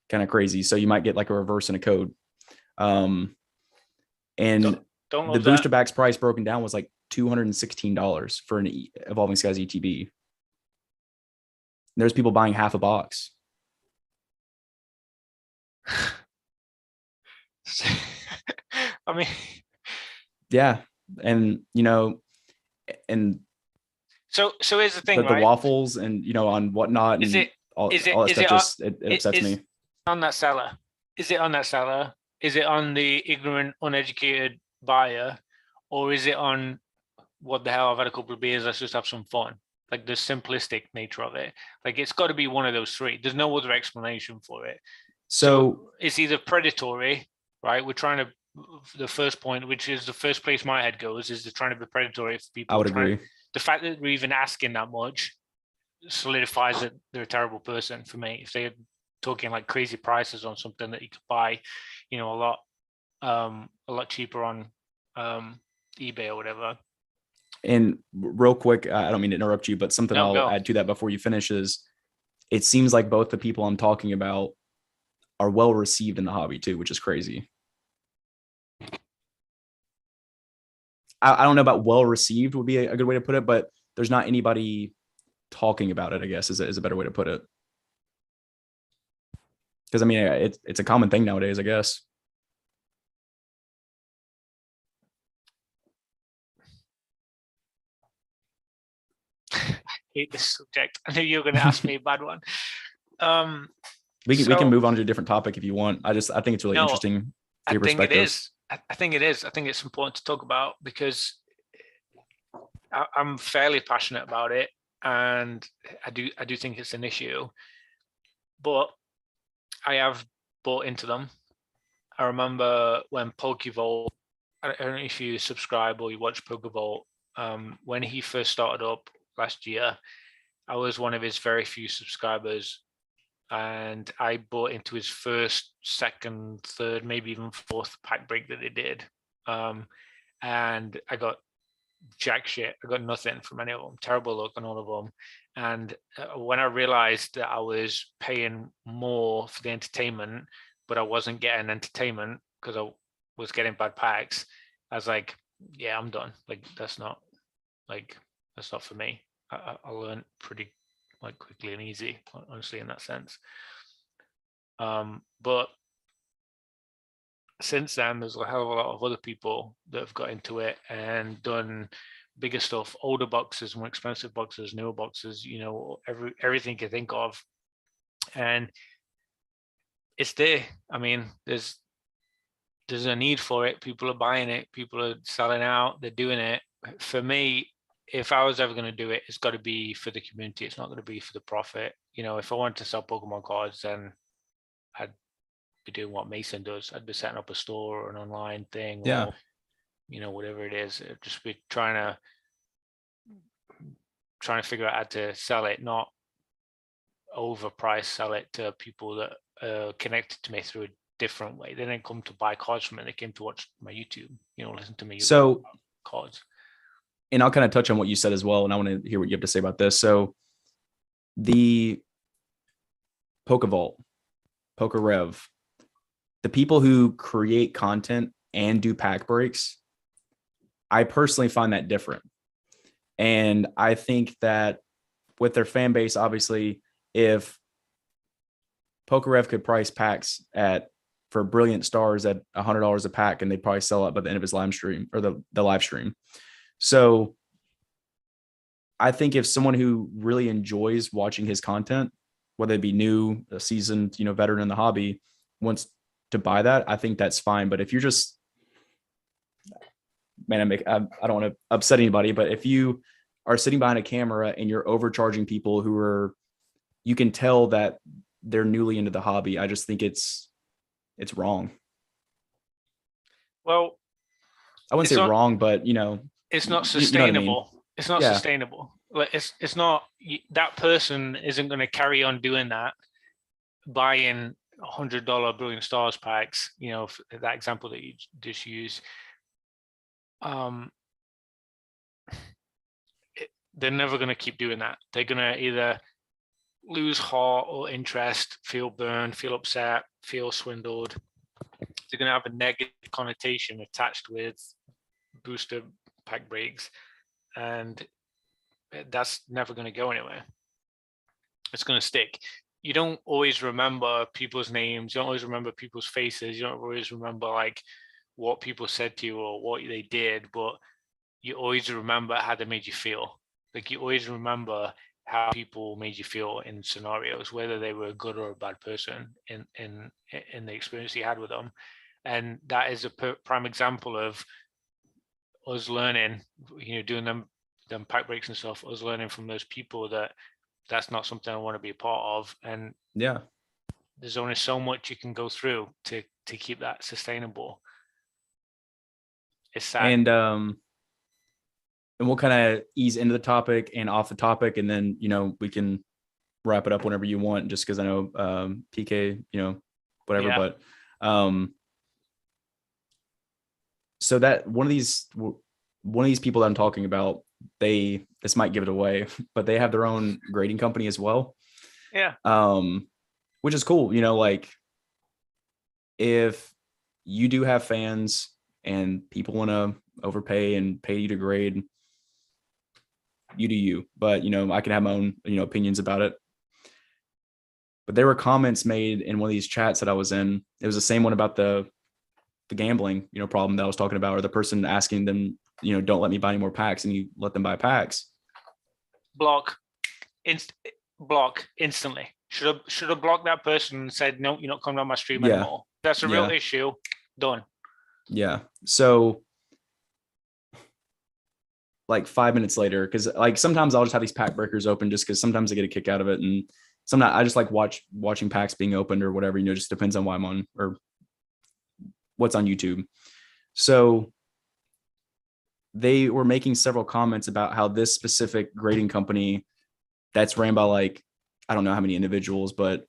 kind of crazy. So you might get like a reverse and a code. And don't the booster bags price broken down was like $216 for an Evolving Skies ETB. And there's people buying half a box. I mean, yeah. And, and so here's the thing, the waffles and, on whatnot. Is it upsets me. On that seller? Is it on that seller? Is it on the ignorant, uneducated buyer? Or is it on what the hell, I've had a couple of beers, let's just have some fun? Like the simplistic nature of it. Like it's got to be one of those three. There's no other explanation for it. So it's either predatory, right? We're trying to, the first point, which is the first place my head goes, is they're trying to be predatory for people. I would agree. The fact that we're even asking that much solidifies that they're a terrible person for me. If they're talking like crazy prices on something that you could buy, a lot cheaper on eBay or whatever. And real quick, I don't mean to interrupt you, but something I'll add to that before you finish is it seems like both the people I'm talking about are well received in the hobby too, which is crazy. I don't know about well received would be a good way to put it, but there's not anybody talking about it, I guess, is a better way to put it. Because I mean, it's a common thing nowadays, I guess. I hate this subject. I knew you were going to ask me a bad one. We can move on to a different topic if you want. I think it's really interesting. I think it is. I think it is. I think it's important to talk about because I'm fairly passionate about it, and I do think it's an issue. But I have bought into them. I remember when Pokevolt, I don't know if you subscribe or you watch Pokevolt, when he first started up last year, I was one of his very few subscribers, and I bought into his first, second, third, maybe even fourth pack break that they did. And I got jack shit. I got nothing from any of them. Terrible luck on all of them. And when I realized that I was paying more for the entertainment, but I wasn't getting entertainment because I was getting bad packs, I was like, yeah, I'm done. Like, that's not for me. I learned pretty quickly and easy, honestly, in that sense. But since then, there's a hell of a lot of other people that have got into it and done bigger stuff, older boxes, more expensive boxes, newer boxes, everything you think of. And it's there. I mean, there's a need for it. People are buying it. People are selling out. They're doing it. For me, if I was ever going to do it, it's got to be for the community. It's not going to be for the profit. If I wanted to sell Pokemon cards, then I'd be doing what Mason does. I'd be setting up a store or an online thing, or whatever it is. It'd just be trying to figure out how to sell it, not overprice sell it to people that are connected to me through a different way. They didn't come to buy cards from it. They came to watch my YouTube, listen to me. So cards. And I'll kind of touch on what you said as well. And I want to hear what you have to say about this. So the Pokevault, PokeRev, the people who create content and do pack breaks, I personally find that different. And I think that with their fan base, obviously, if PokeRev could price packs for Brilliant Stars at $100 a pack, and they'd probably sell it by the end of his live stream or the live stream. So I think if someone who really enjoys watching his content, whether it be new, a seasoned, veteran in the hobby, wants to buy that, I think that's fine. But if you're just, man, I don't want to upset anybody, but if you are sitting behind a camera and you're overcharging people who are you can tell that they're newly into the hobby. I just think it's wrong. Well, I wouldn't it's say not wrong, but it's not you know what I mean? sustainable. It's not Yeah. sustainable. Like it's not that person isn't going to carry on doing that, buying $100 Brilliant Stars packs. You know, that example that you just used. They're never going to keep doing that. They're going to either lose heart or interest, feel burned, feel upset, feel swindled. They're going to have a negative connotation attached with booster pack breaks, and that's never going to go anywhere. It's going to stick. You don't always remember people's names. You don't always remember people's faces. You don't always remember like what people said to you or what they did, but you always remember how they made you feel. Like you always remember how people made you feel in scenarios, whether they were a good or a bad person in the experience you had with them. And that is a prime example of us learning, doing them pack breaks and stuff, us learning from those people that that's not something I want to be a part of. And Yeah. there's only so much you can go through to keep that sustainable. It's sad. And we'll kind of ease into the topic and off the topic, and then we can wrap it up whenever you want, just because I know PK, whatever. Yeah. But so that one of these people that I'm talking about, this might give it away, but they have their own grading company as well. Yeah. Which is cool. Like if you do have fans and people want to overpay and pay you to grade, you do you. But I can have my own opinions about it. But there were comments made in one of these chats that I was in. It was the same one about the gambling problem that I was talking about, or the person asking them, don't let me buy any more packs, and you let them buy packs. Block instantly. Should have blocked that person and said, no, you're not coming on my stream anymore. That's a real issue. Done. Yeah. So like 5 minutes later, because like sometimes I'll just have these pack breakers open just because sometimes I get a kick out of it, and sometimes I just like watching packs being opened or whatever. Just depends on why I'm on or what's on YouTube. So they were making several comments about how this specific grading company that's ran by like, I don't know how many individuals, but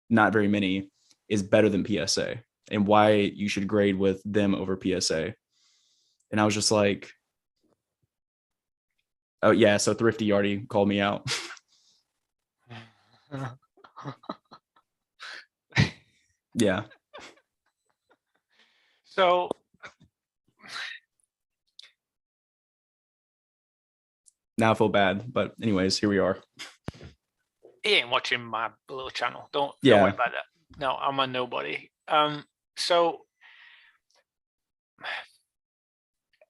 not very many, is better than PSA, and why you should grade with them over PSA. And I was just like, oh yeah, so Thrifty already called me out. Yeah. So now I feel bad, but anyways, here we are. he ain't watching my little channel. Don't worry about that. No, I'm a nobody. So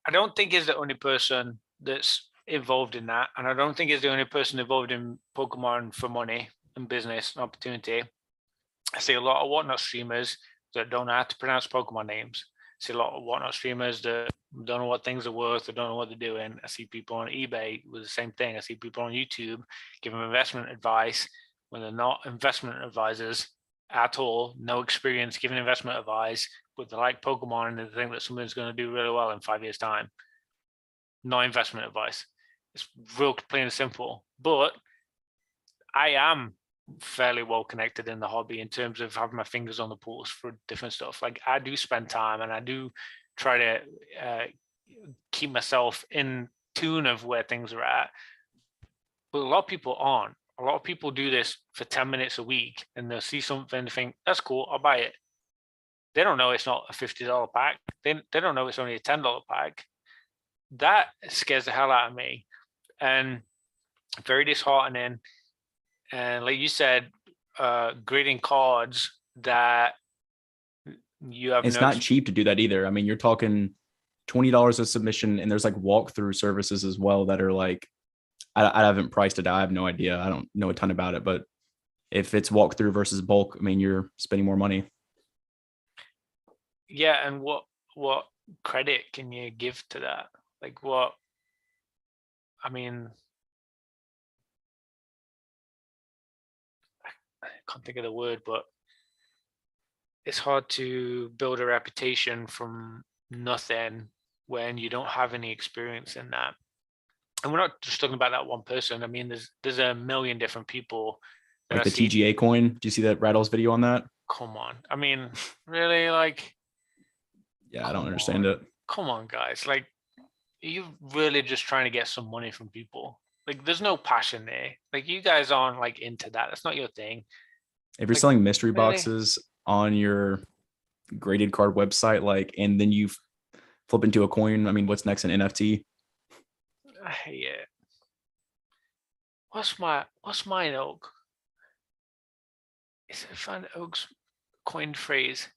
I don't think he's the only person that's involved in that, and I don't think he's the only person involved in Pokemon for money and business and opportunity. I see a lot of whatnot streamers that don't know how to pronounce Pokemon names. I see a lot of whatnot streamers that don't know what things are worth or don't know what they're doing. I see people on eBay with the same thing. I see people on YouTube giving investment advice when they're not investment advisors at all, no experience giving investment advice, but they like Pokemon and they think that something's going to do really well in 5 years' time. No investment advice. It's real plain and simple. But I am fairly well connected in the hobby in terms of having my fingers on the pulse for different stuff. Like I do spend time and I do try to keep myself in tune of where things are at. But a lot of people aren't. A lot of people do this for 10 minutes a week and they'll see something and think, that's cool, I'll buy it. They don't know it's not a $50 pack. They don't know it's only a $10 pack. That scares the hell out of me and very disheartening. And like you said, grading cards that you have. It's not cheap to do that either. I mean, you're talking $20 a submission, and there's like walkthrough services as well that are like, I haven't priced it out. I have no idea. I don't know a ton about it, but if it's walkthrough versus bulk, I mean, you're spending more money. Yeah, and what credit can you give to that? Like what? I mean, can't think of the word, but it's hard to build a reputation from nothing when you don't have any experience in that. And we're not just talking about that one person. I mean, there's a million different people that Like I the see. TGA coin. Do you see that Rattles video on that? Come on. I mean, really, like, Yeah, I don't come understand on. it. Come on, guys. Like, you're really just trying to get some money from people. Like, there's no passion there. Like, you guys aren't like into that. That's not your thing. If you're Like, selling mystery really? boxes on your graded card website, like, and then you flip into a coin, I mean, what's next in NFT? I hate it. What's mine, Oak? Is it Van Oak's coined phrase?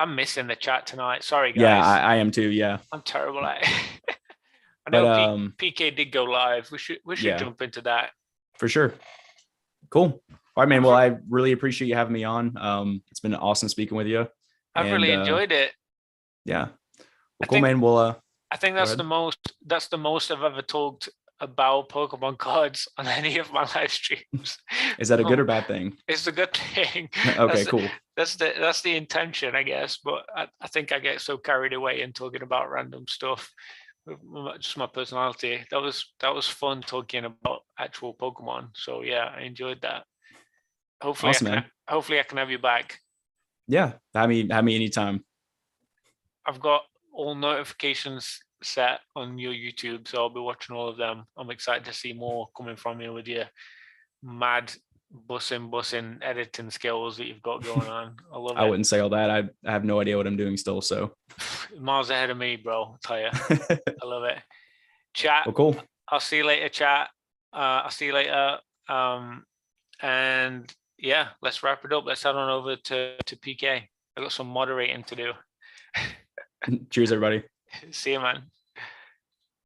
I'm missing the chat tonight. Sorry, guys. Yeah, I am too. Yeah, I'm terrible at it. I but know PK did go live. We should yeah, jump into that. for sure. Cool. All right, man. Well, I really appreciate you having me on. It's been awesome speaking with you. I've really enjoyed it. Yeah. Well, cool, man. Well, I think that's the most I've ever talked about Pokemon cards on any of my live streams. Is that a good or bad thing? It's a good thing. Okay, cool. That's the intention, I guess. But I think I get so carried away in talking about random stuff. Just my personality. That was fun talking about actual Pokemon. So yeah, I enjoyed that. Hopefully, awesome, hopefully I can have you back. Yeah, have me anytime. I've got all notifications set on your YouTube, so I'll be watching all of them. I'm excited to see more coming from you with your mad bussing editing skills that you've got going on. I love it. I wouldn't say all that. I have no idea what I'm doing still. So miles ahead of me, bro. I'll tell you. I love it. Chat. Well, cool. I'll see you later, chat. I'll see you later. And yeah, let's wrap it up. Let's head on over to PK. I got some moderating to do. Cheers, everybody. See you, man.